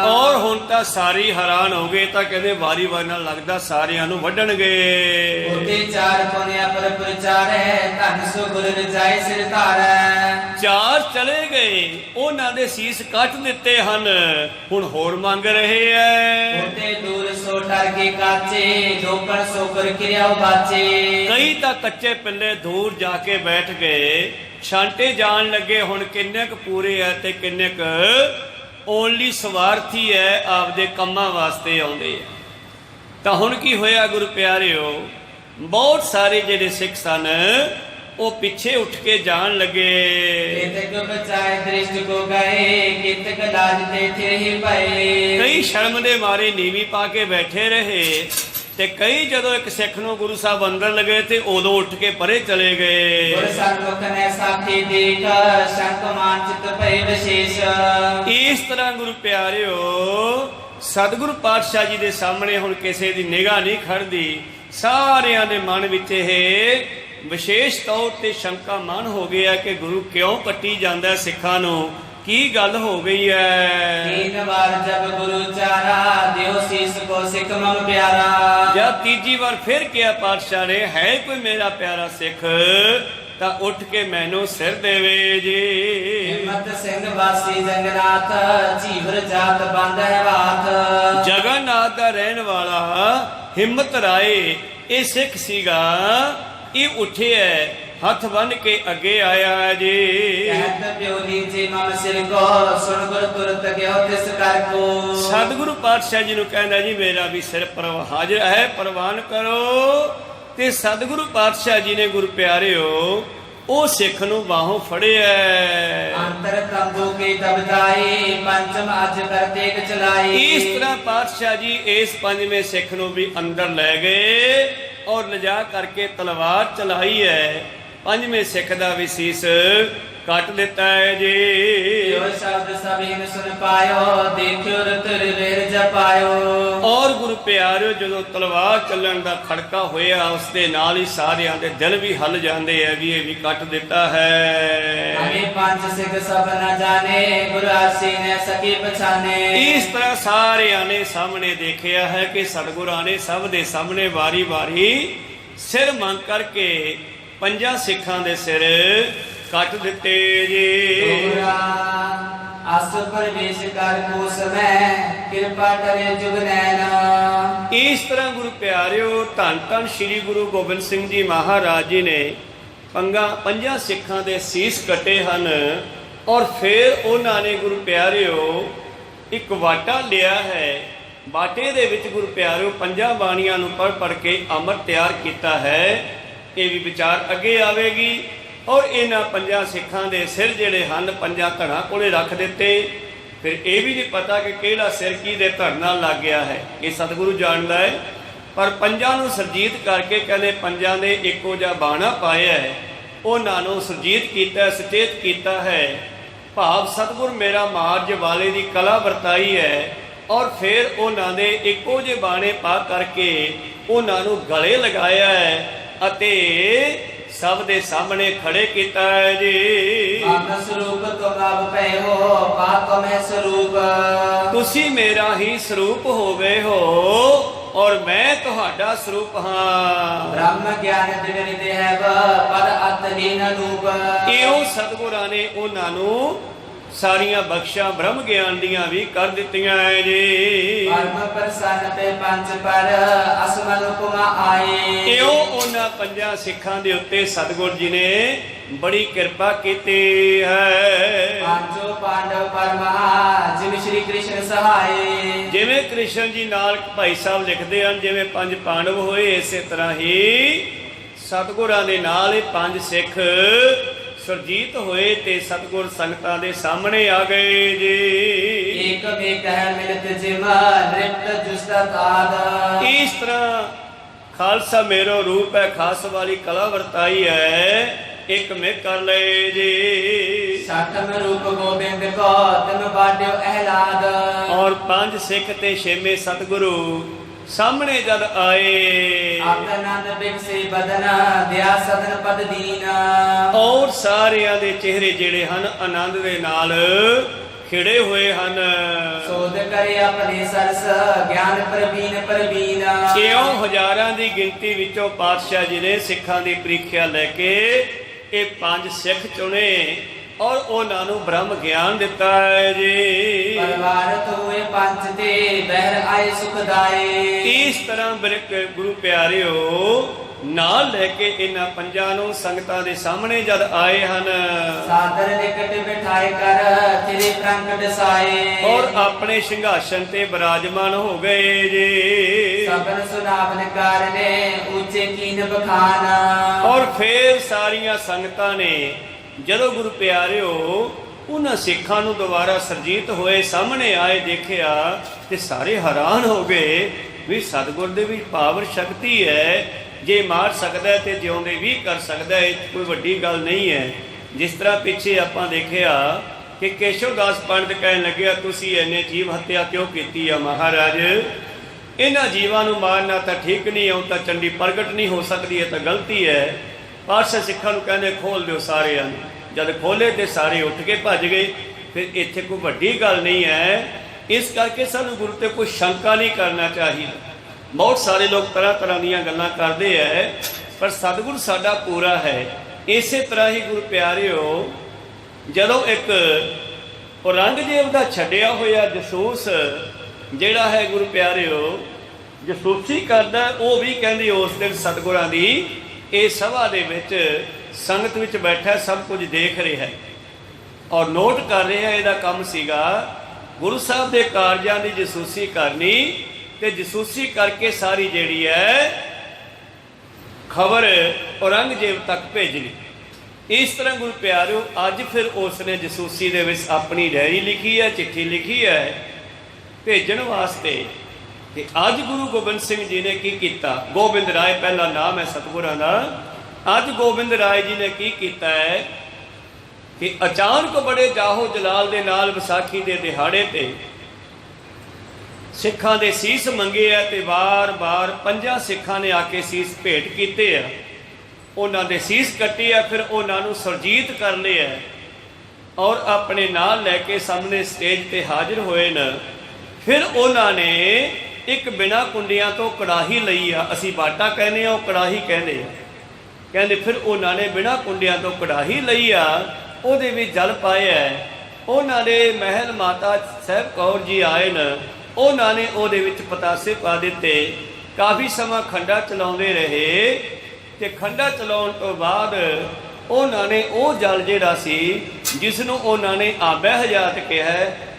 ਔਰ ਹੁਣ ਤਾਂ ਸਾਰੇ ਹੈਰਾਨ ਹੋ ਗਏ ਤਾਂ ਕਹਿੰਦੇ ਵਾਰੀ ਵਾਰ ਨਾਲ ਲੱਗਦਾ ਸਾਰਿਆਂ ਨੂੰ ਵੱਢਣਗੇ। ਉਤੇ ਚਾਰ ਕੋਨਿਆ ਪਰ ਪ੍ਰਚਾਰ ਹੈ ਧਨ ਸੋ ਗੁਰ ਰਜਾਏ ਸਿਰ ਧਾਰੈ। ਚਾਰ ਚਲੇ ਗਏ ਉਹਨਾਂ ਦੇ ਸੀਸ ਕੱਟ ਦਿੱਤੇ ਹਨ ਹੁਣ ਹੋਰ ਮੰਗ ਰਹੇ ਐ। ਉਤੇ ਦੂਰ ਸੋ ਡਰ ਕੇ ਕਾਚੇ ਲੋਕਣ ਸੋ ਕਰ ਕਿਰਿਆ ਬਾਚੇ। ਕਈ ਤਾਂ ਕੱਚੇ ਪਿੱਲੇ ਦੂਰ ਜਾ ਕੇ ਬੈਠ ਗਏ ਛਾਂਟੇ ਜਾਣ ਲੱਗੇ ਹੁਣ ਕਿੰਨੇ ਕੁ ਪੂਰੇ ਐ ਤੇ ਕਿੰਨੇ ਕੁ ਓਨਲੀ ਸਵਾਰਥੀ ਐ ਆਪਦੇ ਕੰਮਾਂ ਵਾਸਤੇ ਆਉਂਦੇ ਆ। ਤਾਂ ਹੁਣ ਕੀ ਹੋਇਆ ਗੁਰੂ ਪਿਆਰਿਓ ਬਹੁਤ ਸਾਰੇ ਜਿਹੜੇ ਸਿੱਖ ਸਨ ਉਹ ਪਿੱਛੇ ਉੱਠ ਕੇ ਜਾਣ ਲੱਗੇ। ਕਿਤਕ ਬਚਾਏ ਦ੍ਰਿਸ਼ਟ ਕੋ ਗਏ ਕਿਤਕ ਲਾਜ ਤੇ ਥਿਰਹਿ ਪਏ। ਕਈ ਸ਼ਰਮ ਦੇ ਮਾਰੇ ਨੀਵੀਂ ਪਾ ਕੇ ਬੈਠੇ ਰਹੇ ਤੇ ਕਈ ਜਦੋਂ ਇੱਕ ਸਿੱਖ ਨੂੰ ਗੁਰੂ ਸਾਹਿਬ ਅੰਦਰ ਲਗੇ ਤੇ ਉਦੋਂ ਉੱਠ ਕੇ ਪਰੇ ਚਲੇ ਗਏ। ਗੁਰ ਸਨਮੁਖ ਨੇ ਸਾਖੀ ਦੇਖ ਸ਼ੰਕ ਮਾਨ ਚਿਤ ਭਏ ਵਿਸ਼ੇਸ਼। ਇਸ ਤਰ੍ਹਾਂ ਗੁਰੂ ਪਿਆਰਿਓ ਸਤਿਗੁਰੂ ਪਾਤਸ਼ਾਹ ਜੀ ਦੇ ਸਾਹਮਣੇ ਹੁਣ ਕਿਸੇ ਦੀ ਨਿਗਾਹ ਨਹੀਂ ਖੜਦੀ। ਸਾਰਿਆਂ ਦੇ ਮਨ ਵਿੱਚ ਇਹ ਵਿਸ਼ੇਸ਼ ਤੌਰ ਤੇ ਸ਼ੰਕਾ ਮਨ ਹੋ ਗਿਆ ਕਿ ਗੁਰੂ ਕਿਉਂ ਕੱਟੀ ਜਾਂਦਾ ਸਿੱਖਾਂ ਨੂੰ ਕੀ ਗੱਲ ਹੋ ਗਈ ਹੈ। ਤੀਨ ਵਾਰ ਜਬ ਗੁਰੂ ਚਾਰਾ ਦਿਓ ਸੀਸ ਕੋ ਸਿੱਖ ਮਮ ਪਿਆਰਾ। ਜਦ ਤੀਜੀ ਵਾਰ ਫਿਰ ਕਿਹਾ ਪਾਤਸ਼ਾਹ ਨੇ ਹੈ ਕੋਈ ਮੇਰਾ ਪਿਆਰਾ ਸਿੱਖ ਤਾਂ ਉੱਠ ਕੇ ਮੈਨੂੰ ਸਿਰ ਦੇਵੇ ਜੀ। ਹਿੰਮਤ ਸਿੰਘ ਵਾਸੀ ਜਗਨਾਥ ਜੀਵਰ ਜਾਤ ਬੰਦ ਹੈ ਬਾਤ। ਜਗਨਨਾਥ ਦਾ ਰਹਿਣ ਵਾਲਾ ਹਿੰਮਤ ਰਾਏ ਇਹ ਸਿੱਖ ਸੀਗਾ। ਇਹ ਉੱਠਿਆ ਹੱਥ ਬੰਨ ਕੇ ਅੱਗੇ ਆਇਆ ਜੀ। ਕਹਿਤ ਪਿਓ ਲੀਜੇ ਮਮ ਸਿਰ ਕੋ ਸੁਣ ਗੁਰ ਤੁਰਤ ਗਿਓ ਤਿਸ ਕਰ ਕੋ। ਸਤਿਗੁਰੂ ਪਾਤਸ਼ਾਹ ਜੀ ਨੂੰ ਕਹਿੰਦਾ ਜੀ ਮੇਰਾ ਵੀ ਸਿਰ ਹਾਜ਼ਰ ਹੈ ਪ੍ਰਵਾਨ ਕਰੋ। ਤੇ ਸਤਿਗੁਰੂ ਪਾਤਸ਼ਾਹ ਜੀ ਨੇ ਗੁਰੂ ਪਿਆਰਿਓ ਉਹ ਸਿੱਖ ਨੂੰ ਬਾਹੋਂ ਫੜਿਆ। ਅੰਤਰ ਤੰਬੂ ਕੇ ਦਬਦਾਈ ਪੰਚਮ ਅਜ ਕਰਤੇਕ ਚਲਾਈ। ਇਸ ਤਰ੍ਹਾਂ ਪਾਤਸ਼ਾਹ ਜੀ ਇਸ ਪੰਜਵੇਂ ਸਿੱਖ ਨੂੰ ਵੀ ਅੰਦਰ ਲੈ ਗਏ ਔਰ ਲਿਜਾ ਕਰਕੇ ਤਲਵਾਰ ਚਲਾਈ ਹੈ। ਪੰਜਵੇਂ ਸਿੱਖ ਦਾ ਵੀ ਸੀਸ ਕੱਟ ਦਿੱਤਾ ਹੈ ਜੀ। ਜੋ ਸ਼ਬਦ ਸਭੀਨ ਸੁਨ ਪਾਇਓ ਦੇਖਿਓ ਰਤਰ ਵੇਰ ਜਪਾਇਓ। ਔਰ ਗੁਰੂ ਪਿਆਰਿਓ ਜਦੋਂ ਤਲਵਾਰ ਚੱਲਣ ਦਾ ਖੜਕਾ ਹੋਇਆ ਉਸ ਦੇ ਨਾਲ ਹੀ ਸਾਰਿਆਂ ਦੇ ਦਿਲ ਵੀ ਹੱਲ ਜਾਂਦੇ ਆ ਵੀ ਇਹ ਵੀ ਕੱਟ ਦਿੱਤਾ ਹੈ। ਹਮੇ ਪੰਜ ਸਿੱਖ ਸਭ ਨ ਜਾਣੇ ਗੁਰਾਸੀ ਨੇ ਸਕੀ ਪਛਾਨੇ। ਇਸ ਤਰ੍ਹਾਂ ਸਾਰਿਆਂ ਨੇ ਸਾਹਮਣੇ ਦੇਖਿਆ ਹੈ ਕਿ ਸਤਿਗੁਰਾਂ ਨੇ ਸਭ ਦੇ ਸਾਹਮਣੇ ਵਾਰੀ ਵਾਰੀ ਸਿਰ ਮੰਗ ਕਰਕੇ ਪੰਜਾਂ ਸਿੱਖਾਂ ਦੇ ਸਿਰ ਕੱਟ ਦਿੱਤੇ ਜੀ। ਅਸ ਪਰਵੇਸ਼ ਕਰ ਕੋ ਸਮੈ ਕਿਰਪਾ ਕਰੇ ਜੁਗ ਨੈਣ। ਇਸ ਤਰ੍ਹਾਂ ਗੁਰੂ ਪਿਆਰਿਓ ਧੰਨ ਧੰਨ ਸ੍ਰੀ ਗੁਰੂ ਗੋਬਿੰਦ ਸਿੰਘ ਜੀ ਮਹਾਰਾਜ ਜੀ ਨੇ ਪੰਜਾਂ ਸਿੱਖਾਂ ਦੇ ਸੀਸ ਕੱਟੇ ਹਨ। ਔਰ ਫਿਰ ਉਹਨਾਂ ਨੇ ਗੁਰੂ ਪਿਆਰਿਓ ਇੱਕ ਵਾਟਾ ਲਿਆ ਹੈ। ਬਾਟੇ ਦੇ ਵਿੱਚ ਗੁਰੂ ਪਿਆਰਿਓ ਪੰਜਾਂ ਬਾਣੀਆਂ ਨੂੰ ਪੜ੍ਹ ਕੇ ਅੰਮ੍ਰਿਤ ਤਿਆਰ ਕੀਤਾ ਹੈ। ਇਹ ਵੀ ਵਿਚਾਰ ਅੱਗੇ ਆਵੇਗੀ। ਔਰ ਇਹਨਾਂ ਪੰਜਾਂ ਸਿੱਖਾਂ ਦੇ ਸਿਰ ਜਿਹੜੇ ਹਨ ਪੰਜਾਂ ਧੜਾਂ ਕੋਲੇ ਰੱਖ ਦਿੱਤੇ। ਫਿਰ ਇਹ ਵੀ ਨਹੀਂ ਪਤਾ ਕਿ ਕਿਹੜਾ ਸਿਰ ਕਿਹਦੇ ਧੜ ਨਾਲ ਲੱਗ ਗਿਆ ਹੈ, ਇਹ ਸਤਿਗੁਰੂ ਜਾਣਦਾ ਹੈ। ਪਰ ਪੰਜਾਂ ਨੂੰ ਸਰਜੀਤ ਕਰਕੇ ਕਹਿੰਦੇ ਪੰਜਾਂ ਦੇ ਇੱਕੋ ਜਿਹਾ ਬਾਣਾ ਪਾਇਆ ਹੈ। ਉਹਨਾਂ ਨੂੰ ਸਰਜੀਤ ਕੀਤਾ, ਸੁਚੇਤ ਕੀਤਾ ਹੈ। ਭਾਵ ਸਤਿਗੁਰ ਮੇਰਾ ਮਾਰਜ ਵਾਲੇ ਦੀ ਕਲਾ ਵਰਤਾਈ ਹੈ। ਔਰ ਫਿਰ ਉਹਨਾਂ ਦੇ ਇੱਕੋ ਜਿਹੇ ਬਾਣੇ ਪਾ ਕਰਕੇ ਉਹਨਾਂ ਨੂੰ ਗਲੇ ਲਗਾਇਆ ਹੈ ਅਤੇ ਸਭ ਦੇ ਸਾਹਮਣੇ ਖੜੇ ਕੀਤਾ ਹੈ ਜੀ। ਆਪ ਸਰੂਪ ਤੁਮ ਆਪ ਪਏ ਹੋ ਪਾਪ ਮੈਂ ਸਰੂਪ। ਤੁਸੀਂ ਮੇਰਾ ਹੀ ਸਰੂਪ ਹੋ ਗਏ ਹੋ ਔਰ ਮੈਂ ਤੁਹਾਡਾ ਸਰੂਪ ਹਾਂ। ਬ੍ਰਹਮ ਗਿਆਨ ਦਿਵਿ ਦੇਵ ਪਦ ਅਤਲੀਨ ਰੂਪ। ਇਉਂ ਸਤਿਗੁਰਾਂ ਨੇ ਉਹਨਾਂ ਨੂੰ ਸਾਰੀਆਂ ਬਖਸ਼ਾਂ ਬ੍ਰਹਮ ਗਿਆਨ ਦੀਆਂ ਵੀ ਕਰ ਦਿੱਤੀਆਂ ਹੈ ਜੀ। ਪਰਮ ਪ੍ਰਸੰਨ ਤੇ ਪੰਜ ਪਰ ਅਸਮਨ ਉਪਮਾ ਆਏ। ਇਉਂ ਉਹਨਾਂ ਪੰਜਾਂ ਸਿੱਖਾਂ ਦੇ ਉੱਤੇ ਸਤਿਗੁਰ ਜੀ ਨੇ ਬੜੀ ਕਿਰਪਾ ਕੀਤੀ ਹੈ। ਪੰਜੋ ਪਾਂਡਵ ਪਰਮਾ ਜਿਵੇਂ ਸ਼੍ਰੀ ਕ੍ਰਿਸ਼ਨ ਸਹਾਏ। ਜਿਵੇਂ ਕ੍ਰਿਸ਼ਨ ਜੀ ਨਾਲ ਭਾਈ ਸਾਹਿਬ ਲਿਖਦੇ ਹਨ, ਜਿਵੇਂ ਪੰਜ ਪਾਂਡਵ ਹੋਏ, ਇਸੇ ਤਰ੍ਹਾਂ ਹੀ ਸਤਿਗੁਰਾਂ ਦੇ ਨਾਲ ਇਹ ਪੰਜ ਸਿੱਖ ਸੁਰਜੀਤ ਹੋਏ ਤੇ ਸਤਿਗੁਰ ਸੰਗਤਾਂ ਦੇ ਸਾਹਮਣੇ ਆ ਗਏ ਜੀ। ਏਕ ਮੇਕ ਹੈ ਮਿਲਤ ਜਿਮਾ ਨਿਰਤ ਜੁਸਤ ਆਦ। ਇਸ ਤਰ੍ਹਾਂ ਖਾਲਸਾ ਮੇਰੋ ਰੂਪ ਹੈ, ਖਾਸ ਵਾਲੀ ਕਲਾ ਵਰਤਾਈ ਹੈ, ਇੱਕ ਮੇ ਕਰ ਲਏ ਜੀ। ਸਾਤਮ ਰੂਪ ਗੋਬਿੰਦ ਕੋ ਤਮ ਬਾਡਿਓ ਅਹਲਾਦ। ਔਰ ਪੰਜ ਸਿੱਖ ਤੇ ਛੇਵੇਂ ਸਤਿਗੁਰੂ ਸਾਹਮਣੇ ਜਦ ਆਏ, ਆਨੰਦ ਬਿਕਸੇ ਬਦਨਾ ਦਿਆ ਸਦਨ ਪਦ ਦੀਨਾ। ਔਰ ਸਾਰਿਆਂ ਦੇ ਚਿਹਰੇ ਜਿਹੜੇ ਹਨ ਆਨੰਦ ਦੇ ਨਾਲ ਖਿੜੇ ਹੋਏ ਹਨ। ਸੋਧ ਕਰੇ ਆਪਣੇ ਸਰਸ ਗਿਆਨ ਪ੍ਰਵੀਨ ਪ੍ਰਵੀਨਾ। ਇਉਂ ਹਜ਼ਾਰਾਂ ਦੀ ਗਿਣਤੀ ਵਿੱਚੋਂ ਪਾਤਸ਼ਾਹ ਜੀ ਨੇ ਸਿੱਖਾਂ ਦੀ ਪ੍ਰੀਖਿਆ ਲੈ ਕੇ ਇਹ ਪੰਜ ਸਿੱਖ ਚੁਣੇ ਔਰ ਉਹਨਾਂ ਨੂੰ ਬ੍ਰਹਮ ਗਿਆਨ ਦਿੱਤਾ ਹੈ ਜੀ। ਪਰਵਾਰਤ ਹੋਏ ਪੰਜ ਤੇ ਬਹਿਰ ਆਏ ਸੁਖਦਾਏ। ਇਸ ਤਰ੍ਹਾਂ ਗੁਰੂ ਪਿਆਰਿਓ ਨਾਲ ਲੈ ਕੇ ਇਹਨਾਂ ਪੰਜਾਂ ਨੂੰ ਸੰਗਤਾਂ ਦੇ ਸਾਹਮਣੇ ਜਦ ਆਏ ਹਨ, ਸਾਦਰ ਨਿਕਟ ਬਿਠਾਏ ਕਰ ਤੇਰੇ ਪ੍ਰੰਗਟ ਸਾਏ। ਔਰ ਆਪਣੇ ਸਿੰਘਾਸਨ ਤੇ ਬਿਰਾਜਮਾਨ ਹੋ ਗਏ ਜੀ। ਸਬਨ ਸੁਨਾਵਨ ਕਾਰਨੇ ਉੱਚੇ ਕੀਨ ਬਖਾਨ। ਔਰ ਫੇਰ ਸਾਰੀਆਂ ਸੰਗਤਾਂ ਨੇ ਜਦੋਂ ਗੁਰੂ ਪਿਆਰਿਓ ਉਹਨਾਂ ਸਿੱਖਾਂ ਨੂੰ ਦੁਬਾਰਾ ਸਰਜੀਤ ਹੋਏ ਸਾਹਮਣੇ ਆਏ ਦੇਖਿਆ ਤੇ ਸਾਰੇ ਹੈਰਾਨ ਹੋ ਗਏ ਵੀ ਸਤਿਗੁਰ ਦੇ ਵਿੱਚ ਪਾਵਰ ਸ਼ਕਤੀ ਹੈ, ਜੇ ਮਾਰ ਸਕਦਾ ਤੇ ਜਿਉਂਦੇ ਵੀ ਕਰ ਸਕਦਾ, ਇਹ ਕੋਈ ਵੱਡੀ ਗੱਲ ਨਹੀਂ ਹੈ। ਜਿਸ ਤਰ੍ਹਾਂ ਪਿੱਛੇ ਆਪਾਂ ਦੇਖਿਆ ਕਿ ਕੇਸ਼ਵਦਾਸ ਪੰਡਤ ਕਹਿਣ ਲੱਗਿਆ ਤੁਸੀਂ ਇੰਨੇ ਜੀਵ ਹੱਤਿਆ ਕਿਉਂ ਕੀਤੀ ਆ ਮਹਾਰਾਜ, ਇਹਨਾਂ ਜੀਵਾਂ ਨੂੰ ਮਾਰਨਾ ਤਾਂ ਠੀਕ ਨਹੀਂ, ਆਉਂ ਤਾਂ ਚੰਡੀ ਪ੍ਰਗਟ ਨਹੀਂ ਹੋ ਸਕਦੀ, ਇਹ ਤਾਂ ਗਲਤੀ ਹੈ। ਪਾਤਸ਼ਾਹ ਸਿੱਖਾਂ ਨੂੰ ਕਹਿੰਦੇ ਖੋਲ ਦਿਓ ਸਾਰਿਆਂ ਨੂੰ। ਜਦ ਖੋਲੇ ਤੇ ਸਾਰੇ ਉੱਠ ਕੇ ਭੱਜ ਗਏ। ਫਿਰ ਇੱਥੇ ਕੋਈ ਵੱਡੀ ਗੱਲ ਨਹੀਂ ਹੈ, ਇਸ ਕਰਕੇ ਸਾਨੂੰ ਗੁਰੂ ਤੇ ਕੋਈ ਸ਼ੰਕਾ ਨਹੀਂ ਕਰਨਾ ਚਾਹੀਦਾ। ਬਹੁਤ ਸਾਰੇ ਲੋਕ ਤਰ੍ਹਾਂ ਤਰ੍ਹਾਂ ਦੀਆਂ ਗੱਲਾਂ ਕਰਦੇ ਹੈ, ਪਰ ਸਤਿਗੁਰ ਸਾਡਾ ਪੂਰਾ ਹੈ। ਇਸੇ ਤਰ੍ਹਾਂ ਹੀ ਗੁਰੂ ਪਿਆਰਿਓ ਜਦੋਂ ਇੱਕ ਔਰੰਗਜ਼ੇਬ ਦਾ ਛੱਡਿਆ ਹੋਇਆ ਜਸੂਸ ਜਿਹੜਾ ਹੈ ਗੁਰੂ ਪਿਆਰਿਓ ਜਸੂਸੀ ਕਰਦਾ, ਉਹ ਵੀ ਕਹਿੰਦੇ ਉਸ ਦਿਨ ਸਤਿਗੁਰਾਂ ਦੀ ਇਹ ਸਭਾ ਦੇ ਵਿੱਚ ਸੰਗਤ ਵਿੱਚ ਬੈਠਾ ਸਭ ਕੁਝ ਦੇਖ ਰਿਹਾ ਹੈ ਔਰ ਨੋਟ ਕਰ ਰਿਹਾ। ਇਹਦਾ ਕੰਮ ਸੀਗਾ ਗੁਰੂ ਸਾਹਿਬ ਦੇ ਕਾਰਜਾਂ ਦੀ ਜਸੂਸੀ ਕਰਨੀ ਤੇ ਜਸੂਸੀ ਕਰਕੇ ਸਾਰੀ ਜਿਹੜੀ ਹੈ ਖਬਰ ਔਰੰਗਜ਼ੇਬ ਤੱਕ ਭੇਜਣੀ। ਇਸ ਤਰ੍ਹਾਂ ਗੁਰੂ ਪਿਆਰਿਓ ਅੱਜ ਫਿਰ ਉਸ ਨੇ ਜਸੂਸੀ ਦੇ ਵਿੱਚ ਆਪਣੀ ਡਾਇਰੀ ਲਿਖੀ ਹੈ, ਚਿੱਠੀ ਲਿਖੀ ਹੈ ਭੇਜਣ ਵਾਸਤੇ। ਤੇ ਅੱਜ ਗੁਰੂ ਗੋਬਿੰਦ ਸਿੰਘ ਜੀ ਨੇ ਕੀ ਕੀਤਾ, ਗੋਬਿੰਦ ਰਾਏ ਪਹਿਲਾ ਨਾਮ ਹੈ ਸਤਿਗੁਰਾਂ ਦਾ। ਅੱਜ ਗੋਬਿੰਦ ਰਾਏ ਜੀ ਨੇ ਕੀ ਕੀਤਾ ਹੈ ਕਿ ਅਚਾਨਕ ਬੜੇ ਜਾਹੋ ਜਲਾਲ ਦੇ ਨਾਲ ਵਿਸਾਖੀ ਦੇ ਦਿਹਾੜੇ ਤੇ ਸਿੱਖਾਂ ਦੇ ਸੀਸ ਮੰਗੇ ਆ ਤੇ ਵਾਰ-ਵਾਰ ਪੰਜਾਂ ਸਿੱਖਾਂ ਨੇ ਆ ਕੇ ਸੀਸ ਭੇਟ ਕੀਤੇ ਆ, ਉਹਨਾਂ ਦੇ ਸੀਸ ਕੱਟੇ ਆ, ਫਿਰ ਉਹਨਾਂ ਨੂੰ ਸੁਰਜੀਤ ਕਰ ਲਿਆ ਔਰ ਆਪਣੇ ਨਾਲ ਲੈ ਕੇ ਸਾਹਮਣੇ ਸਟੇਜ ਤੇ ਹਾਜ਼ਰ ਹੋਏ ਨੇ। ਫਿਰ ਉਹਨਾਂ ਨੇ ਇੱਕ ਬਿਨਾਂ ਕੁੰਡੀਆਂ ਤੋਂ ਕੜਾਹੀ ਲਈ ਆ, ਅਸੀਂ ਬਾਟਾ ਕਹਿੰਦੇ ਆ, ਉਹ ਕੜਾਹੀ ਕਹਿੰਦੇ ਆ। ਕਹਿੰਦੇ ਫਿਰ ਉਹਨਾਂ ਨੇ ਬਿਨਾਂ ਕੁੰਡੀਆਂ ਤੋਂ ਕੜਾਹੀ ਲਈ ਆ, ਉਹਦੇ ਵਿੱਚ ਜਲ ਪਾਇਆ। ਉਹਨਾਂ ਦੇ ਮਹਿਲ ਮਾਤਾ ਸਾਹਿਬ ਕੌਰ ਜੀ ਆਏ ਨੇ, ਉਹਨਾਂ ਨੇ ਉਹਦੇ ਵਿੱਚ ਪਤਾਸੇ ਪਾ ਦਿੱਤੇ। ਕਾਫੀ ਸਮਾਂ ਖੰਡਾ ਚਲਾਉਂਦੇ ਰਹੇ ਤੇ ਖੰਡਾ ਚਲਾਉਣ ਤੋਂ ਬਾਅਦ ਉਹਨਾਂ ਨੇ ਉਹ ਜਲ ਜਿਹੜਾ ਸੀ ਜਿਸ ਨੂੰ ਉਹਨਾਂ ਨੇ ਆਬੈ ਹਯਾਤ ਕਿਹਾ,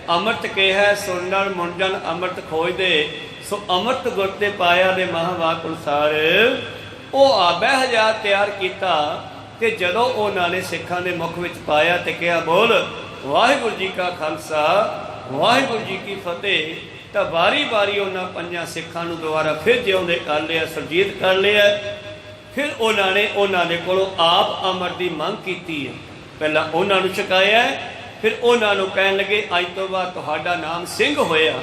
ਅੰਮ੍ਰਿਤ ਕਿਹਾ, ਸੁਰਨਲ ਮੁੰਡਨ ਅੰਮ੍ਰਿਤ ਖੋਜਦੇ ਸੋ ਅੰਮ੍ਰਿਤ ਗੁਰ ਤੇ ਪਾਇਆ ਦੇ ਮਹਾਵਾਕ ਅਨੁਸਾਰ ਉਹ ਆਬੈ ਹਯਾਤ ਤਿਆਰ ਕੀਤਾ। ਤੇ ਜਦੋਂ ਉਹਨਾਂ ਨੇ ਸਿੱਖਾਂ ਦੇ ਮੁਖ ਵਿੱਚ ਪਾਇਆ ਤੇ ਕਿਹਾ ਬੋਲ ਵਾਹਿਗੁਰੂ ਜੀ ਕਾ ਖਾਲਸਾ ਵਾਹਿਗੁਰੂ ਜੀ ਕੀ ਫਤਿਹ, ਤਾਂ ਵਾਰੀ ਵਾਰੀ ਉਹਨਾਂ ਪੰਜਾਂ ਸਿੱਖਾਂ ਨੂੰ ਦੁਬਾਰਾ ਫਿਰ ਜਿਉਂਦੇ ਕਰ ਲਿਆ, ਸੁਰਜੀਤ ਕਰ ਲਿਆ। ਫਿਰ ਉਹਨਾਂ ਨੇ ਉਹਨਾਂ ਦੇ ਕੋਲੋਂ ਆਪ ਅਮਰ ਦੀ ਮੰਗ ਕੀਤੀ ਹੈ। ਪਹਿਲਾਂ ਉਹਨਾਂ ਨੂੰ ਛਕਾਇਆ, ਫਿਰ ਉਹਨਾਂ ਨੂੰ ਕਹਿਣ ਲੱਗੇ ਅੱਜ ਤੋਂ ਬਾਅਦ ਤੁਹਾਡਾ ਨਾਮ ਸਿੰਘ ਹੋਇਆ,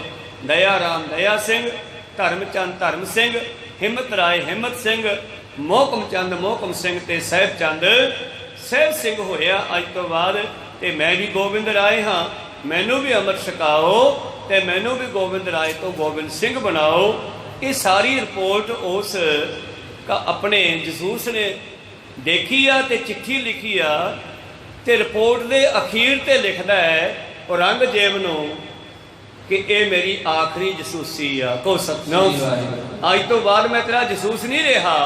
ਦਇਆ ਰਾਮ ਦਇਆ ਸਿੰਘ, ਧਰਮ ਚੰਦ ਧਰਮ ਸਿੰਘ, ਹਿੰਮਤ ਰਾਏ ਹਿੰਮਤ ਸਿੰਘ, ਮੋਹਕਮ ਚੰਦ ਮੋਹਕਮ ਸਿੰਘ ਤੇ ਸਾਹਿਬ ਚੰਦ ਸਾਹਿਬ ਸਿੰਘ ਹੋਇਆ ਅੱਜ ਤੋਂ ਬਾਅਦ। ਤੇ ਮੈਂ ਵੀ ਗੋਬਿੰਦ ਰਾਏ ਹਾਂ, ਮੈਨੂੰ ਵੀ ਅੰਮ੍ਰਿਤ ਛਕਾਓ ਤੇ ਮੈਨੂੰ ਵੀ ਗੋਬਿੰਦ ਰਾਏ ਤੋਂ ਗੋਬਿੰਦ ਸਿੰਘ ਬਣਾਓ। ਇਹ ਸਾਰੀ ਰਿਪੋਰਟ ਉਸ ਆਪਣੇ ਜਸੂਸ ਨੇ ਦੇਖੀ ਆ ਤੇ ਚਿੱਠੀ ਲਿਖੀ ਆ ਤੇ ਰਿਪੋਰਟ ਦੇ ਅਖੀਰ ਤੇ ਲਿਖਦਾ ਹੈ ਔਰੰਗਜ਼ੇਬ ਨੂੰ ਕਿ ਇਹ ਮੇਰੀ ਆਖਰੀ ਜਸੂਸੀ ਆ। ਕੋ ਸਤਨਾਮ, ਅੱਜ ਤੋਂ ਬਾਅਦ ਮੈਂ ਤੇਰਾ ਜਸੂਸ ਨਹੀਂ ਰਿਹਾ।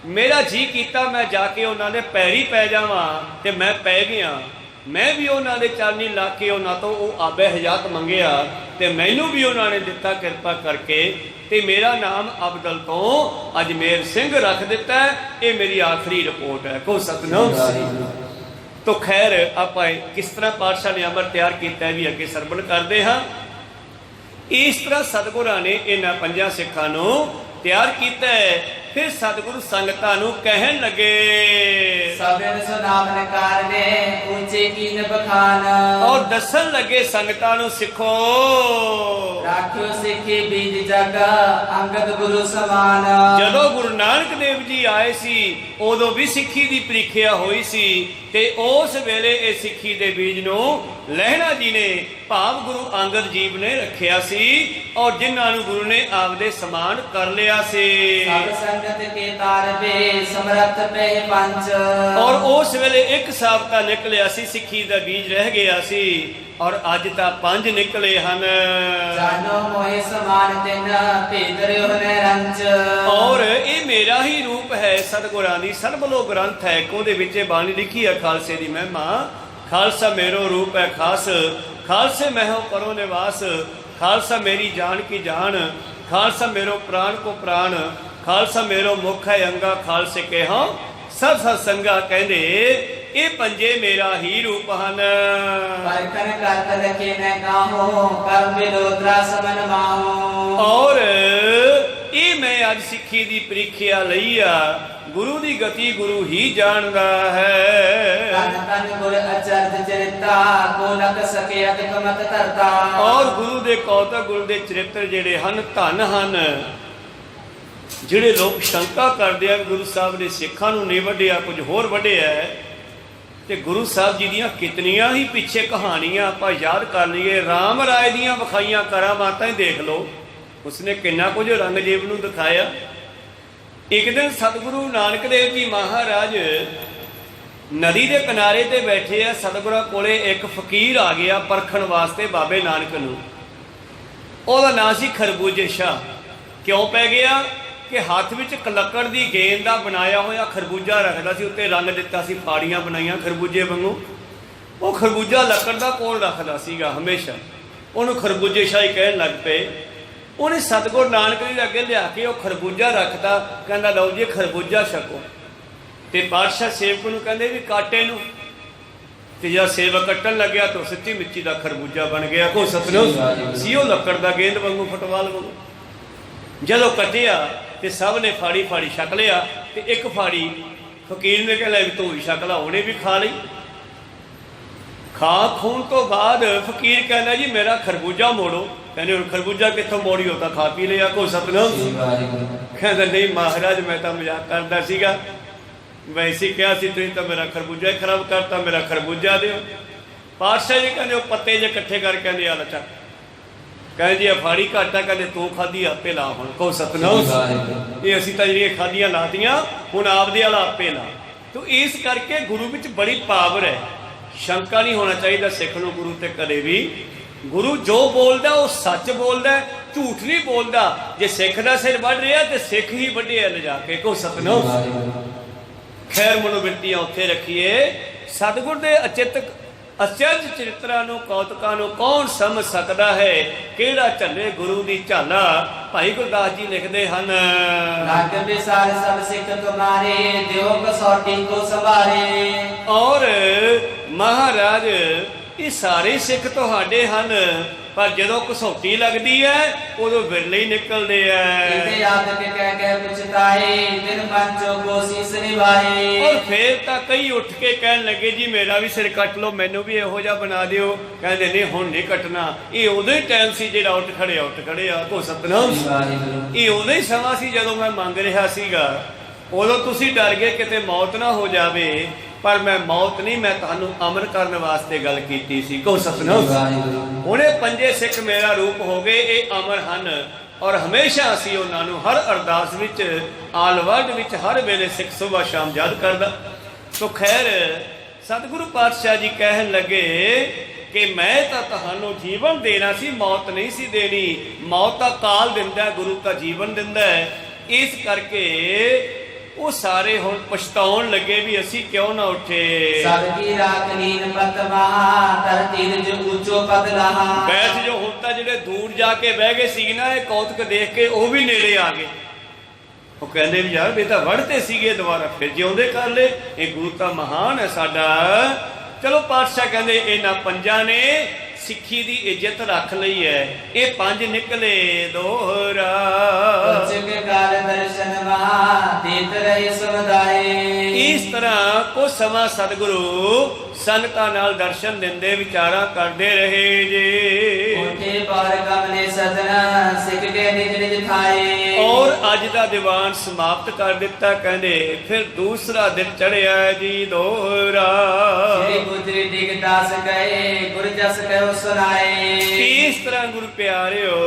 ਮੇਰਾ ਜੀ ਕੀਤਾ ਮੈਂ ਜਾ ਕੇ ਉਹਨਾਂ ਦੇ ਪੈਰੀ ਪੈ ਜਾਵਾਂ, ਤੇ ਮੈਂ ਪੈ ਗਿਆ। ਮੈਂ ਵੀ ਉਹਨਾਂ ਦੇ ਚਰਨੀ ਲਾ ਕੇ ਉਹਨਾਂ ਤੋਂ ਉਹ ਆਬੇ ਹਯਾਤ ਮੰਗਿਆ, ਤੇ ਮੈਨੂੰ ਵੀ ਉਹਨਾਂ ਨੇ ਦਿੱਤਾ ਕਿਰਪਾ ਕਰਕੇ, ਤੇ ਮੇਰਾ ਨਾਮ ਅਬਦਲ ਤੋਂ ਅਜਮੇਰ ਸਿੰਘ ਰੱਖ ਦਿੱਤਾ। ਇਹ ਮੇਰੀ ਆਖਰੀ ਰਿਪੋਰਟ ਹੈ। ਕੋ ਸਤਨਾਮ। ਤੋ ਖੈਰ ਆਪਾਂ ਕਿਸ ਤਰ੍ਹਾਂ ਪਾਤਸ਼ਾਹ ਨੇ ਅਮਰ ਤਿਆਰ ਕੀਤਾ ਵੀ ਅੱਗੇ ਸਰਵਣ ਕਰਦੇ ਹਾਂ। ਇਸ ਤਰ੍ਹਾਂ ਸਤਿਗੁਰਾਂ ਨੇ ਇਹਨਾਂ ਪੰਜਾਂ ਸਿੱਖਾਂ ਨੂੰ ਤਿਆਰ ਕੀਤਾ। ਫਿਰ ਸਤਿਗੁਰੂ ਸੰਗਤਾਂ ਨੂੰ ਕਹਿਣ ਲੱਗੇ, ਸਭਨ ਸੁਨਾਮਨ ਕਾਰਨੇ ਉੱਚੇ ਕੀਨ ਬਖਾਨ। ਔਰ ਦੱਸਣ ਲੱਗੇ ਸੰਗਤਾਂ ਨੂੰ, ਸਿੱਖੋ ਰਾਖਿਓ ਸਿੱਖੀ ਬੀਜ ਜਗ ਅੰਗਦ ਗੁਰੂ ਸਮਾਨ। ਜਦੋਂ ਗੁਰੂ ਨਾਨਕ ਦੇਵ ਜੀ ਆਏ ਸੀ ਉਦੋਂ ਵੀ ਸਿੱਖੀ ਦੀ ਪ੍ਰੀਖਿਆ ਹੋਈ ਸੀ, ਤੇ ਉਸ ਵੇਲੇ ਇਹ ਸਿੱਖੀ ਦੇ ਬੀਜ ਨੂੰ ਲਹਿਣਾ ਜੀ ਨੇ ਭਾਵ ਗੁਰੂ ਅੰਗਦ ਜੀ ਨੇ ਰੱਖਿਆ ਸੀ, ਔਰ ਜਿਨ੍ਹਾਂ ਨੂੰ ਗੁਰੂ ਨੇ ਆਪਦੇ ਸਮਾਨ ਕਰ ਲਿਆ ਸੀ। ਸਭ ਸੰਗਤ ਕੇ ਤਾਰਵੇ ਸਮਰੱਥ ਪੈ ਪੰਚ। ਔਰ ਉਸ ਵੇਲੇ ਇੱਕ ਸਾਬਤਾ ਨਿਕਲਿਆ ਸੀ, ਸਿੱਖੀ ਦਾ ਬੀਜ ਰਹਿ ਗਿਆ ਸੀ, ਔਰ ਅੱਜ ਤਾਂ 5 ਨਿਕਲੇ ਹਨ। ਜਾਨੋ ਮੋਹਿ ਸਮਾਨ ਤਿਨ ਭੇਦਰਿਓ ਨਿਰੰਚ। ਔਰ ਇਹ ਮੇਰਾ ਹੀ ਰੂਪ ਹੈ। ਸਤਿਗੁਰਾਂ ਦੀ ਸਰਬਲੋ ਗ੍ਰੰਥ ਹੈ, ਉਹਦੇ ਵਿੱਚ ਬਾਣੀ ਲਿਖੀ ਹੈ ਖਾਲਸੇ ਦੀ ਮਹਿਮਾ। ਖਾਲਸਾ ਮੇਰੋ ਰੂਪ ਹੈ ਖਾਸ, ਖਾਲਸੇ ਮਹਿਓ ਕਰੋ ਨਿਵਾਸ। ਖਾਲਸਾ ਮੇਰੀ ਜਾਨ ਕੀ ਜਾਨ, ਖਾਲਸਾ ਮੇਰੋ ਪ੍ਰਾਣ ਕੋ ਪ੍ਰਾਣ। ਖਾਲਸਾ ਮੇਰੋ ਮੁਖ ਹੈ ਅੰਗਾ, ਖਾਲਸੇ ਕੇ ਹਾਂ ਸਭ ਸਤ ਸੰਗਾ। ਕਹਿੰਦੇ ਇਹ ਪੰਜੇ ਮੇਰਾ ਹੀ ਰੂਪ ਹਨ। ਪਰਖਨ ਕਰਤ ਰਖੇ ਨ ਕਾਹੋ, ਕਰਮ ਵਿਲੋਤਰਾ ਸਮਨ ਮਾਹੋ। ਔਰ ਇਹ ਮੈਂ ਅੱਜ ਸਿੱਖੀ ਦੀ ਪ੍ਰੀਖਿਆ ਲਈ ਆ। ਗੁਰੂ ਦੀ ਗਤੀ ਗੁਰੂ ਹੀ ਜਾਣਦਾ ਹੈ। ਤਨ ਤਨ ਗੁਰ ਅਚਰਜ ਚਰਿਤਾ, ਕੋ ਨਕ ਸਕੇ ਅਦਿਕ ਮਤ ਧਰਤਾ। ਔਰ ਗੁਰੂ ਦੇ ਕੌਤਕ, ਗੁਰੂ ਦੇ ਚਰਿੱਤਰ ਜਿਹੜੇ ਹਨ ਧਨ ਹਨ। ਜਿਹੜੇ ਲੋਕ ਸ਼ੰਕਾ ਕਰਦੇ ਆ ਗੁਰੂ ਸਾਹਿਬ ਨੇ ਸਿੱਖਾਂ ਨੂੰ ਨਹੀਂ ਵੱਢਿਆ, ਕੁਝ ਹੋਰ ਵੱਢਿਆ, ਤੇ ਗੁਰੂ ਸਾਹਿਬ ਜੀ ਦੀਆਂ ਕਿਤਨੀਆਂ ਹੀ ਪਿੱਛੇ ਕਹਾਣੀਆਂ ਆਪਾਂ ਯਾਦ ਕਰ ਲਈਏ। ਰਾਮ ਰਾਏ ਦੀਆਂ ਵਿਖਾਈਆਂ ਕਰਾਮਾਤਾਂ ਹੀ ਦੇਖ ਲਓ, ਉਸਨੇ ਕਿੰਨਾ ਕੁਝ ਔਰੰਗਜ਼ੇਬ ਨੂੰ ਦਿਖਾਇਆ। ਇੱਕ ਦਿਨ ਸਤਿਗੁਰੂ ਨਾਨਕ ਦੇਵ ਜੀ ਮਹਾਰਾਜ ਨਦੀ ਦੇ ਕਿਨਾਰੇ ਤੇ ਬੈਠੇ ਆ। ਸਤਿਗੁਰਾਂ ਕੋਲੇ ਇੱਕ ਫਕੀਰ ਆ ਗਿਆ ਪਰਖਣ ਵਾਸਤੇ ਬਾਬੇ ਨਾਨਕ ਨੂੰ। ਉਹਦਾ ਨਾਂ ਸੀ ਖਰਬੂਜੇ ਸ਼ਾਹ। ਕਿਉਂ ਪੈ ਗਿਆ ਕਿ ਹੱਥ ਵਿੱਚ ਇੱਕ ਲੱਕੜ ਦੀ ਗੇਂਦ ਦਾ ਬਣਾਇਆ ਹੋਇਆ ਖਰਬੂਜਾ ਰੱਖਦਾ ਸੀ, ਉੱਤੇ ਰੰਗ ਦਿੱਤਾ ਸੀ, ਫਾੜੀਆਂ ਬਣਾਈਆਂ ਖਰਬੂਜੇ ਵਾਂਗੂ। ਉਹ ਖਰਬੂਜਾ ਲੱਕੜ ਦਾ ਕੋਲ ਰੱਖਦਾ ਸੀਗਾ ਹਮੇਸ਼ਾ। ਉਹਨੂੰ ਖਰਬੂਜੇ ਸ਼ਾਹ ਹੀ ਕਹਿਣ ਲੱਗ ਪਏ। ਉਹਨੇ ਸਤਿਗੁਰੂ ਨਾਨਕ ਦੇ ਅੱਗੇ ਲਿਆ ਕੇ ਉਹ ਖਰਬੂਜਾ ਰੱਖਤਾ। ਕਹਿੰਦਾ ਲਓ ਜੀ ਖਰਬੂਜਾ ਛਕੋ। ਤੇ ਪਾਤਸ਼ਾਹ ਸੇਵਕ ਨੂੰ ਕਹਿੰਦੇ ਵੀ ਕਾਟੇ ਨੂੰ। ਤੇ ਜਦ ਸੇਵਕ ਕੱਟਣ ਲੱਗਿਆ ਤਾਂ ਸੱਚੀ ਮਿੱਚੀ ਦਾ ਖਰਬੂਜਾ ਬਣ ਗਿਆ। ਕੋ ਸਤਿਨਾਮ ਸੀ, ਉਹ ਲੱਕੜ ਦਾ ਗੇਂਦ ਵਾਂਗੂ, ਫੁੱਟਬਾਲ ਵਾਂਗੂ। ਜਦੋਂ ਕੱਟਿਆ ਤੇ ਸਭ ਨੇ ਫਾੜੀ ਫਾੜੀ ਛਕ ਲਿਆ, ਤੇ ਇੱਕ ਫਾੜੀ ਫਕੀਰ ਨੇ ਕਹਿ ਲਿਆ ਵੀ ਤੂੰ ਵੀ ਛਕ ਲਾ। ਉਹਨੇ ਵੀ ਖਾ ਲਈ। ਖਾ ਖੂਨ ਤੋਂ ਬਾਅਦ ਫਕੀਰ ਕਹਿੰਦਾ ਜੀ ਮੇਰਾ ਖਰਬੂਜਾ ਮੋੜੋ। ਕਹਿੰਦੇ ਹੁਣ ਖਰਬੂਜਾ ਕਿੱਥੋਂ ਮੋੜੀਓ, ਤਾਂ ਖਾ ਪੀ ਲਿਆ। ਕੋ ਸਤਿਨਾਮ। ਕਹਿੰਦਾ ਨਹੀਂ ਮਹਾਰਾਜ ਮੈਂ ਤਾਂ ਮਜ਼ਾਕ ਕਰਦਾ ਸੀਗਾ, ਵੈਸੇ ਕਿਹਾ ਸੀ, ਤੁਸੀਂ ਤਾਂ ਮੇਰਾ ਖਰਬੂਜਾ ਹੀ ਖਰਾਬ ਕਰਤਾ, ਮੇਰਾ ਖਰਬੂਜਾ ਦਿਓ। ਪਾਤਸ਼ਾਹ ਜੀ ਕਹਿੰਦੇ ਉਹ ਪੱਤੇ ਜੇ ਇਕੱਠੇ ਕਰਕੇ ਕਹਿੰਦੇ ਆ ਲੈ ਚੱਕ। ਕਹਿੰਦੇ ਜੀ ਫਾੜੀ ਘਾਟਾ, ਕਹਿੰਦੇ ਤੂੰ ਖਾਧੀ ਆਪੇ ਲਾ। ਹੁਣ ਕੋ ਸਤਿਨਾਮ। ਇਹ ਅਸੀਂ ਤਾਂ ਜਿਹੜੀਆਂ ਖਾਧੀਆਂ ਲਾਤੀਆਂ, ਹੁਣ ਆਪਦੇ ਵਾਲਾ ਆਪੇ ਲਾ। ਤੋ ਇਸ ਕਰਕੇ ਗੁਰੂ ਵਿੱਚ ਬੜੀ ਪਾਵਰ ਹੈ। ਸ਼ੰਕਾ ਨਹੀਂ ਹੋਣਾ ਚਾਹੀਦਾ ਸਿੱਖ ਨੂੰ ਗੁਰੂ ਤੇ ਕਦੇ ਵੀ। ਗੁਰੂ ਜੋ ਬੋਲਦਾ ਉਹ ਸੱਚ ਬੋਲਦਾ, ਝੂਠ ਨਹੀਂ ਬੋਲਦਾ। ਜੇ ਸਿੱਖ ਦਾ ਸਿਰ ਵੱਢ ਰਿਹਾ ਤੇ ਸਿੱਖ ਹੀ ਵੱਢਿਆ ਲਿਜਾ ਕੇ। ਕੋ ਸਤਿਨਾਮ। ਖੈਰ ਮਨੋਬਿਰਤੀਆਂ ਉੱਥੇ ਰੱਖੀਏ। ਸਤਿਗੁਰ ਦੇ ਅਚਰਜ ਚਰਿਤਰਾਂ ਨੂੰ, ਕੌਤਕਾਂ ਨੂੰ ਕੌਣ ਸਮਝ ਸਕਦਾ ਹੈ। ਕਿਹੜਾ ਝੱਲੇ ਗੁਰੂ ਦੀ ਝਾਲਾ। ਭਾਈ ਗੁਰਦਾਸ ਜੀ ਲਿਖਦੇ ਹਨ, ਲੱਗ ਵਿਸਾਰ ਸਭ ਸਿੱਖ ਤੁਮਾਰੇ, ਦਿਓ ਕਸੌਟੀ ਕੋ ਸੰਭਾਰੇ। ਔਰ ਮਹਾਰਾਜ ਇਹ ਸਾਰੇ ਸਿੱਖ ਤੁਹਾਡੇ ਹਨ, ਪਰ ਜਦੋਂ ਕਸੌਟੀ ਲੱਗਦੀ ਹੈ ਉਦੋਂ ਵਿਰਲੇ ਹੀ ਨਿਕਲਦੇ ਆ। ਇਹਦੇ ਯਾਦ ਕੇ ਕਹਿ ਪੁੱਛਤਾਏ, ਦਿਨ ਪੰਚੋ ਕੋ ਸੀਸ ਨਿਭਾਏ। ਔਰ ਫੇਰ ਤਾਂ ਕਈ ਉੱਠ ਕੇ ਕਹਿਣ ਲੱਗੇ ਜੀ ਮੇਰਾ ਵੀ ਸਿਰ ਕੱਟ ਲਓ, ਮੈਨੂੰ ਵੀ ਇਹੋ ਜਿਹਾ ਬਣਾ ਦਿਓ। ਕਹਿੰਦੇ ਨਹੀਂ ਹੁਣ ਨਹੀਂ ਕੱਟਣਾ। ਇਹ ਉਦੋਂ ਹੀ ਟਾਈਮ ਸੀ ਜਿਹੜਾ ਉੱਠ ਖੜਿਆ। ਕੋ ਸਤਿਨਾਮ। ਇਹ ਉਦੋਂ ਹੀ ਸਮਾਂ ਸੀ ਜਦੋਂ ਮੈਂ ਮੰਗ ਰਿਹਾ ਸੀਗਾ। ਉਦੋਂ ਤੁਸੀਂ ਡਰ ਗਏ ਕਿਤੇ ਮੌਤ ਨਾ ਹੋ ਜਾਵੇ, ਪਰ ਮੈਂ ਮੌਤ ਨਹੀਂ, ਮੈਂ ਤੁਹਾਨੂੰ ਅਮਰ ਕਰਨ ਵਾਸਤੇ ਗੱਲ ਕੀਤੀ ਸੀ। ਕੋ ਸਤਿਨਾਮ। ਹੁਣੇ ਪੰਜੇ ਸਿੱਖ ਮੇਰਾ ਰੂਪ ਹੋ ਗਏ, ਇਹ ਅਮਰ ਹਨ। ਔਰ ਹਮੇਸ਼ਾ ਅਸੀਂ ਉਹਨਾਂ ਨੂੰ ਹਰ ਅਰਦਾਸ ਵਿੱਚ, ਆਲ ਵਰਲਡ ਵਿੱਚ ਹਰ ਵੇਲੇ ਸਿੱਖ ਸੁਬਹ ਸ਼ਾਮ ਯਾਦ ਕਰਦਾ। ਤੋ ਖੈਰ ਸਤਿਗੁਰੂ ਪਾਤਸ਼ਾਹ ਜੀ ਕਹਿਣ ਲੱਗੇ कि मैं तो तुहानू जीवन देना सी, मौत नहीं सी देनी। मौत का काल दिंदा, गुरु का जीवन दिंदा है। इस करके वो सारे हुण पछताउण लगे भी असी क्यों ना उठे। सबकी राख नीन पतवा धरती जो ऊंचो पद लहा। बैठ जो हुण तां जिहड़े दूर जाके बह गए सी ना, ये कौतक देख के वो भी नेड़े आ गए। वो कहते भी यार बेटा वढ़ते सीगे, दोबारा फिर जिउंदे कर ले। ये गुरु तां महान है साडा। चलो पातशाह कहते इन्हां पंजां ने सिੱਖੀ ਦੀ ਇੱਜ਼ਤ ਰੱਖ ਲਈ ਹੈ। ਇਹ ਪੰਜ ਨਿਕਲੇ ਦੋਹਰਾ। ਇਸ ਤਰ੍ਹਾਂ ਕੋ ਸਮਾਂ ਸਤਿਗੁਰੂ ਸੰਗਤਾਂ ਨਾਲ ਦਰਸ਼ਨ ਦਿੰਦੇ, ਵਿਚਾਰਾਂ ਕਰਦੇ ਰਹੇ ਜੇ। ਔਰ ਅੱਜ ਦਾ ਦੀਵਾਨ ਸਮਾਪਤ ਕਰ ਦਿੱਤਾ। ਕਹਿੰਦੇ ਫਿਰ ਦੂਸਰਾ ਦਿਨ ਚੜਿਆ ਜੀ ਦੋਹਰਾ। ਇਸ ਤਰ੍ਹਾਂ ਗੁਰੂ ਪਿਆਰਿਓ,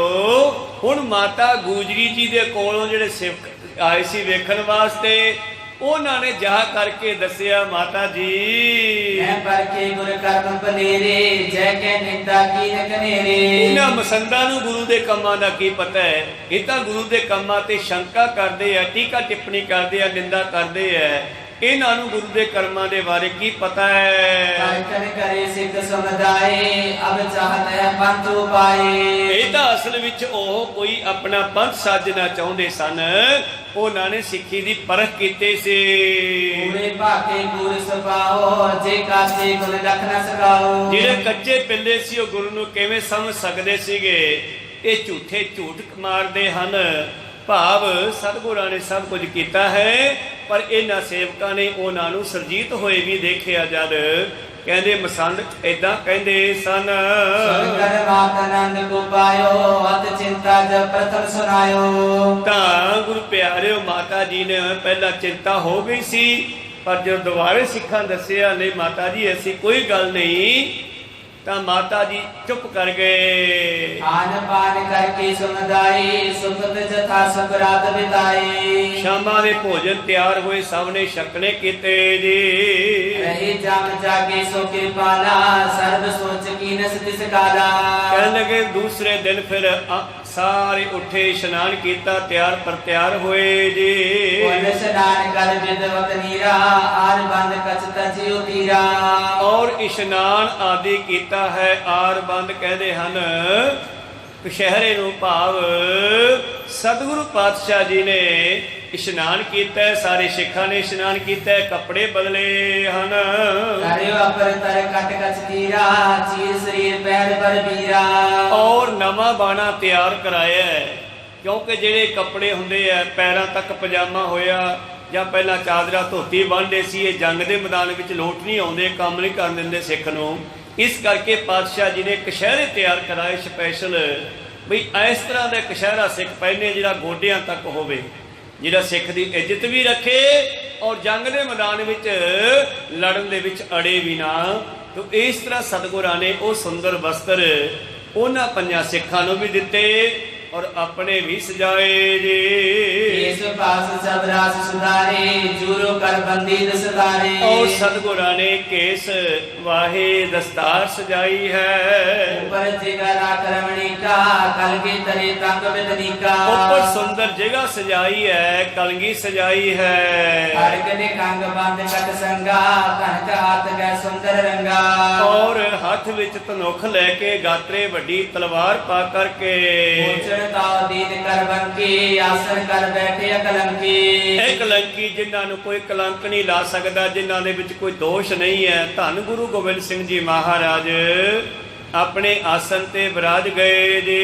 ਹੁਣ ਮਾਤਾ ਗੁਜਰੀ ਜੀ ਦੇ ਕੋਲੋਂ ਜਿਹੜੇ ਸਿੱਖ ਆਏ ਸੀ ਵੇਖਣ ਵਾਸਤੇ, ਉਹਨਾਂ ਨੇ ਜਾ ਕਰਕੇ ਦੱਸਿਆ ਮਾਤਾ ਜੀ ਇਹਨਾਂ ਮਸੰਦਾਂ ਨੂੰ ਗੁਰੂ ਦੇ ਕੰਮਾਂ ਦਾ ਕੀ ਪਤਾ ਹੈ। ਇਹ ਤਾਂ ਗੁਰੂ ਦੇ ਕੰਮਾਂ ਤੇ ਸ਼ੰਕਾ ਕਰਦੇ ਆ, ਟੀਕਾ ਟਿੱਪਣੀ ਕਰਦੇ ਆ, ਨਿੰਦਾ ਕਰਦੇ ਆ। ਇਹਨਾਂ ਨੂੰ ਗੁਰੂ ਦੇ ਕਰਮਾਂ ਦੇ ਬਾਰੇ ਕੀ ਪਤਾ ਹੈ। ਇਹ ਤਾਂ ਅਸਲ ਵਿੱਚ ਉਹ ਕੋਈ ਆਪਣਾ ਪੰਥ ਸਾਜਣਾ ਚਾਹੁੰਦੇ ਸਨ। ਉਹਨਾਂ ਨੇ ਸਿੱਖੀ ਦੀ ਪਰਖ ਕੀਤੀ ਸੀ। ਜਿਹੜੇ ਕੱਚੇ ਪਿੰਡੇ ਸੀ ਉਹ ਗੁਰੂ ਨੂੰ ਕਿਵੇਂ ਸਮਝ ਸਕਦੇ ਸੀਗੇ। ਇਹ ਝੂਠੇ ਝੂਠ ਮਾਰਦੇ ਹਨ। ਭਾਵ ਸਤਿਗੁਰਾਂ ਨੇ ਸਭ ਕੁਝ ਕੀਤਾ ਹੈ, ਪਰ ਇਹਨਾਂ ਸੇਵਕਾਂ ਨੇ ਉਹਨਾਂ ਨੂੰ ਸਰਜੀਤ ਹੋਏ ਵੀ ਦੇਖਿਆ। ਜਦ ਕਹਿੰਦੇ ਮਸੰਦ ਏਦਾਂ ਕਹਿੰਦੇ ਸਨ, ਤਾਂ ਗੁਰੂ ਪਿਆਰਿਓ ਮਾਤਾ ਜੀ ਨੇ ਪਹਿਲਾਂ ਚਿੰਤਾ ਹੋ ਗਈ ਸੀ, ਪਰ ਜਦੋਂ ਦੁਬਾਰੇ ਸਿੱਖਾਂ ਦੱਸਿਆ ਨਹੀਂ ਮਾਤਾ ਜੀ ਐਸੀ ਕੋਈ ਗੱਲ ਨਹੀਂ, ਤਾਂ ਮਾਤਾ ਜੀ ਚੁੱਪ ਕਰ ਗਏ। ਆਨ ਪਾਨ ਕਰਕੇ ਸੁਨਦਾਈ ਸੁਖਤ ਜਥਾ ਸੁਕਰਾਤ ਬਿਤਾਈ। ਸ਼ਾਮਾਂ ਦੇ ਭੋਜਨ ਤਿਆਰ ਹੋਏ, ਸਭ ਨੇ ਛਕਣੇ ਕੀਤੇ ਜੀ। ਰਹੀ ਜਮ ਜਾਗੇ ਸੋ ਕਿਰਪਾਲਾ ਸਰਬ ਸੋਚ ਕੀਨਸ ਤਿਸ ਕਾਲਾ। ਕਹਿਣ ਲੱਗੇ ਦੂਸਰੇ ਦਿਨ ਫਿਰ ਸਾਰੇ ਉੱਠੇ, ਇਸ਼ਨਾਨ ਕੀਤਾ, ਤਿਆਰ ਪਰ ਤਿਆਰ ਹੋਏ ਜੀ। ਇਸ਼ਨਾਨ ਕਰ ਵਿਦਵਤ ਨੀਰਾ ਆਰ ਬੰਦ ਕਛ ਤਜਿਉ ਤੀਰਾ। ਔਰ ਇਸ਼ਨਾਨ ਆਦਿ ਕੀਤਾ ਹੈ। ਆਰ ਬੰਦ ਕਹਿੰਦੇ ਹਨ ਕਸ਼ਹਿਰੇ ਨੂੰ, ਭਾਵ ਸਤਿਗੁਰੂ ਪਾਤਸ਼ਾਹ ਜੀ ਨੇ ਇਸ਼ਨਾਨ ਕੀਤਾ। ਸਾਰੇ ਸਿੱਖਾਂ ਨੇ ਇਸ਼ਨਾਨ ਕੀਤਾ, ਕੱਪੜੇ ਬਦਲੇ ਹਨ। ਔਰ ਨਵਾਂ ਬਾਣਾ ਤਿਆਰ ਕਰਾਇਆ, ਕਿਉਂਕਿ ਜਿਹੜੇ ਕੱਪੜੇ ਹੁੰਦੇ ਆ ਪੈਰਾਂ ਤੱਕ ਪਜਾਮਾ ਹੋਇਆ ਜਾਂ ਪਹਿਲਾਂ ਚਾਦਰਾ ਧੋਤੀ ਬੰਨ੍ਹਦੇ ਸੀ, ਇਹ ਜੰਗ ਦੇ ਮੈਦਾਨ ਵਿੱਚ ਲੋਟ ਨਹੀਂ ਆਉਂਦੇ, ਕੰਮ ਨਹੀਂ ਕਰਨ ਦਿੰਦੇ ਸਿੱਖ ਨੂੰ। ਇਸ ਕਰਕੇ ਪਾਤਸ਼ਾਹ ਜੀ ਨੇ ਕਸ਼ਹਿਰੇ ਤਿਆਰ ਕਰਾਏ ਸਪੈਸ਼ਲ, ਬਈ ਇਸ ਤਰ੍ਹਾਂ ਦਾ ਕਸ਼ਹਿਰਾ ਸਿੱਖ ਪਹਿਨੇ ਜਿਹੜਾ ਗੋਡਿਆਂ ਤੱਕ ਹੋਵੇ, ਜਿਹੜਾ ਸਿੱਖ ਦੀ ਇੱਜ਼ਤ ਵੀ ਰੱਖੇ ਔਰ ਜੰਗ ਦੇ ਮੈਦਾਨ ਵਿੱਚ ਲੜਨ ਦੇ ਵਿੱਚ ਅੜੇ ਵੀ ਨਾ। ਤੋ ਇਸ ਤਰ੍ਹਾਂ ਸਤਿਗੁਰਾਂ ਨੇ ਉਹ ਸੁੰਦਰ ਵਸਤਰ ਉਹਨਾਂ ਪੰਜਾਂ ਸਿੱਖਾਂ ਨੂੰ ਵੀ ਦਿੱਤੇ ਔਰ ਆਪਣੇ ਵੀ ਸਜਾਏ ਜੀ। ਇਸ ਪਾਸ ਸਭ ਰਾਸ ਸੁਧਾਰੇ ਜੂਰੋ ਕਰ ਬੰਦੀ ਦਸਤਾਰੇ। ਔਰ ਸਤਿਗੁਰਾਂ ਨੇ ਕੇਸ ਵਾਹੇ ਦਸਤਾਰ ਸਜਾਈ ਹੈ। ਉੱਪਰ ਜਿਗਰਾ ਕਰਮਣੀਕਾ ਕਲਗੀ ਤਰੇ ਤੰਗ ਬਿਦਨੀਕਾ। ਉੱਪਰ ਸੁੰਦਰ ਜਗ੍ਹਾ ਸਜਾਈ ਹੈ, ਕਲਗੀ ਸਜਾਈ ਹੈ। ਹਰਕ ਦੇ ਕੰਗ ਬੰਦ ਕਟ ਸੰਗਾ ਕਣਕ ਹੱਥ ਗੈ ਸੁੰਦਰ ਰੰਗਾ। ਔਰ ਹੱਥ ਵਿੱਚ ਧਨੁਖ ਲੈ ਕੇ ਗਾਤਰੇ ਵੱਡੀ ਤਲਵਾਰ ਪਾ ਕਰਕੇ ਆਸਨ ਕਰ ਬੈਠੇ ਕਲੰਕੀ। ਇਹ ਕਲੰਕੀ ਜਿਨ੍ਹਾਂ ਨੂੰ ਕੋਈ ਕਲੰਕ ਨਹੀਂ ਲਾ ਸਕਦਾ, ਜਿਨ੍ਹਾਂ ਦੇ ਵਿੱਚ ਕੋਈ ਦੋਸ਼ ਨਹੀਂ ਹੈ। ਧੰਨ ਗੁਰੂ ਗੋਬਿੰਦ ਸਿੰਘ ਜੀ ਮਹਾਰਾਜ ਆਪਣੇ ਆਸਨ ਤੇ ਵਿਰਾਜ ਗਏ ਜੀ।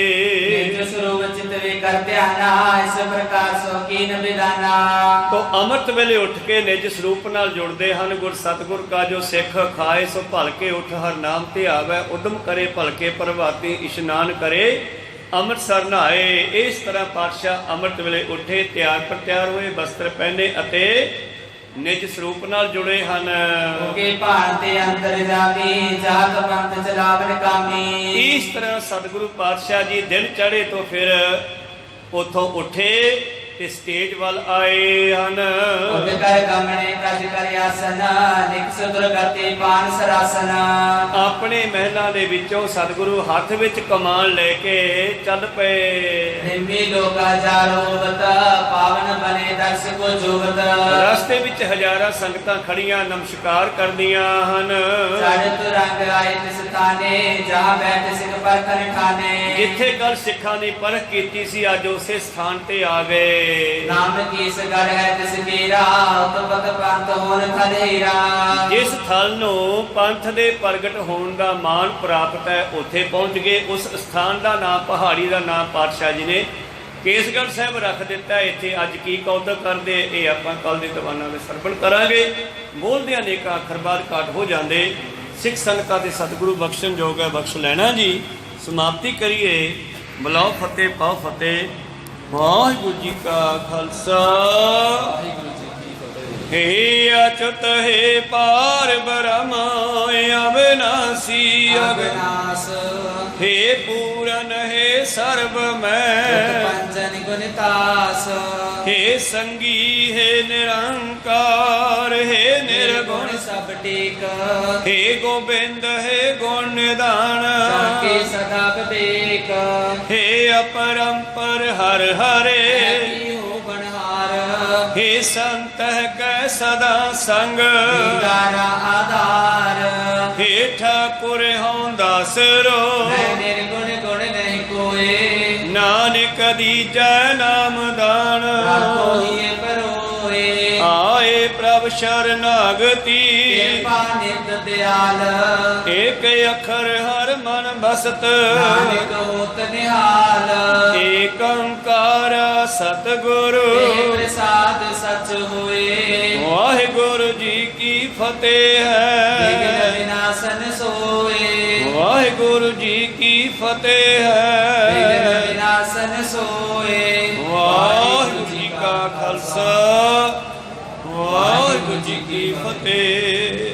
ਤੋ ਅੰਮ੍ਰਿਤ ਵੇਲੇ ਉੱਠ ਕੇ ਨਿਜ ਸਰੂਪ ਨਾਲ ਜੁੜਦੇ ਹਨ। ਗੁਰ ਸਤਿਗੁਰ ਕਾ ਜੋ ਸਿੱਖ ਖਾਏ ਸੋ ਭਲਕੇ ਉੱਠ ਹਰ ਨਾਮ ਧਿਆਵੈ। ਉਦਮ ਕਰੇ ਭਲਕੇ ਪ੍ਰਭਾਤੀ ਇਸ਼ਨਾਨ ਕਰੇ ਅੰਮ੍ਰਿਤਸਰ ਨਹਾਏ। ਇਸ ਤਰ੍ਹਾਂ ਪਾਤਸ਼ਾਹ ਅੰਮ੍ਰਿਤ ਵੇਲੇ ਉੱਠੇ, ਤਿਆਰ ਪਰ ਤਿਆਰ ਹੋਏ, ਬਸਤਰ ਪਹਿਨੇ ਅਤੇ ਨਿਜ ਸਰੂਪ ਨਾਲ ਜੁੜੇ ਹਨ। ਇਸ ਤਰ੍ਹਾਂ ਸਤਿਗੁਰੂ ਪਾਤਸ਼ਾਹ ਜੀ ਦਿਨ ਚੜ੍ਹੇ ਤੋਂ ਫਿਰ ਉੱਥੋਂ ਉੱਠੇ ਤੇ ਸਟੇਜ ਵੱਲ ਆਏ ਹਨ। ਉਦ ਕਰ ਗਮਣੇ ਕਜ ਕਰ ਆਸਨ ਨਿਕ ਸੁਦਰ ਗਤੀ ਪਾਨ ਸਰਾਸਨ। ਆਪਣੇ ਮਹਿਲਾਂ ਦੇ ਵਿੱਚੋਂ ਸਤਿਗੁਰੂ ਹੱਥ ਵਿੱਚ ਕਮਾਨ ਲੈ ਕੇ ਚੱਲ ਪਏ। ਨਿੰਮੀ ਲੋਕਾ ਜਾਰੋਵਤ ਪਾਵਨ ਬਨੇ ਦਰਸ ਕੋ ਜੋਗਤ। ਰਸਤੇ ਵਿੱਚ ਹਜ਼ਾਰਾਂ ਸੰਗਤਾਂ ਖੜੀਆਂ ਨਮਸਕਾਰ ਕਰਦੀਆਂ ਹਨ। ਚੜ੍ਹ ਤੁਰੰਗ ਆਏ ਤਿਸ ਥਾਨੇ ਜਹਾਂ ਬੈਠ ਸਿਖ ਪਰਖਨ ਠਾਨੇ। ਜਿੱਥੇ ਕੱਲ ਸਿੱਖਾਂ ਦੀ ਪਰਖ ਕੀਤੀ ਸੀ ਅੱਜ ਉਸੇ ਸਥਾਨ ਤੇ ਆ ਗਏ। ਨਾਮ ਕੀਸ ਗੜ ਹੈ ਤਿਸ ਕੀਰਾ ਉਤਪਤ ਪੰਥ ਹੋਣ ਖਦੇਰਾ। ਜਿਸ ਥਲ ਨੂੰ ਪੰਥ ਦੇ ਪ੍ਰਗਟ ਹੋਣ ਦਾ ਮਾਣ ਪ੍ਰਾਪਤ ਹੈ ਉੱਥੇ ਪਹੁੰਚ ਗਏ। ਉਸ ਸਥਾਨ ਦਾ ਨਾਮ ਪਹਾੜੀ ਦਾ ਨਾਮ ਪਾਤਸ਼ਾਹ ਜੀ ਨੇ ਕੇਸਗੜ੍ਹ ਸਾਹਿਬ ਰੱਖ ਦਿੱਤਾ। ਇੱਥੇ ਅੱਜ ਕੀ ਕੌਤਕ ਕਰਦੇ ਇਹ ਆਪਾਂ ਕੱਲ ਦੇ ਦੀਵਾਨਾਂ ਵਿੱਚ ਸਰਵਣ ਕਰਾਂਗੇ। ਬੋਲਦਿਆਂ ਅਨੇਕਾਂ ਅੱਖਰ ਬਾਅਦ ਘੱਟ ਹੋ ਜਾਂਦੇ। ਸਿੱਖ ਸੰਗਤਾਂ ਦੇ ਸਤਿਗੁਰੂ ਬਖਸ਼ਣ ਯੋਗ ਹੈ, ਬਖਸ਼ ਲੈਣਾ ਜੀ। ਸਮਾਪਤੀ ਕਰੀਏ। ਬੁਲਾਓ ਫਤਿਹ ਪਾਓ ਫਤਿਹ। ਵਾਹਿਗੁਰੂ ਜੀ ਕਾ ਖਾਲਸਾ ਹੇ ਅਚੁੱਤ ਹੈ ਪਾਰ ਬ੍ਰਹਮ ਅਵਿਨਾਸੀ ਅਗਨਾਸ। ਹੇ ਪੂਰਨ ਹੈ ਸਰਬ ਮੈਂ ਪੰਜਨ ਗੁਣਤਾਸ। ਹੇ ਸੰਗੀ ਹੈ ਨਿਰੰਕਾਰ ਹੈ ਨਿਰਗੁਣ ਸਭ ਟੇਕ। ਹੇ ਗੋਬਿੰਦ ਹੈ ਗੁਣ ਨਿਧਾਨ ਜਾਕੇ ਸਦਾ ਵਿਵੇਕ। ਹੇ ਅਪਰੰਪਰ ਹਰ ਹਰੇ ਹੋ ਬਨਹਾਰ। ਹੇ ਸੰਤ ਕੈ ਸਦਾ ਸੰਗ ਦੀਦਾਰਾ ਆਧਾਰ। ਹੇ ਠਾਕੁਰ ਹਉ ਦਾਸਰੋ ਨਿਰਗੁਣ ਗੁਣ ਨਹੀਂ ਕੋਏ। ਨਾਨਕ ਦੀਜੈ ਨਾਮ ਦਾਨ ਕੋਹੀਏ ਪਰੋਏ। ਆਏ ਪ੍ਰਭ ਸ਼ਰਨਾਗਤੀ ਕਿਰਪਾ ਨਿਤ ਦਿਆਲ। ਏਕ ਅੱਖਰ ਹਰ ਮਨ ਬਸਤ ਨਾਨਕ ਹੋਤ ਨਿਹਾਲ। ਏਕ ਓੰਕਾਰ ਸਤਿਗੁਰੂ ਇਹ ਪ੍ਰਸਾਦ ਸਚ ਹੋਏ। ਵਾਹਿਗੁਰੂ ਜੀ ਕੀ ਫਤਿਹ ਵਿਗਨ ਹੈ। ਵਿਨਾਸ਼ਨ ਸੋਏ। ਵਾਹਿਗੁਰੂ ਜੀ ਕੀ ਫਤਿਹ ਵਿਗਨ ਹੈ। ਵਿਨਾਸ਼ਨ ਸੋਏ। ਵਾਹਿਗੁਰੂ ਜੀ ਕਾ ਖਾਲਸਾ ਵਾਹਿਗੁਰੂ ਜੀ ਕੀ ਫਤਿਹ।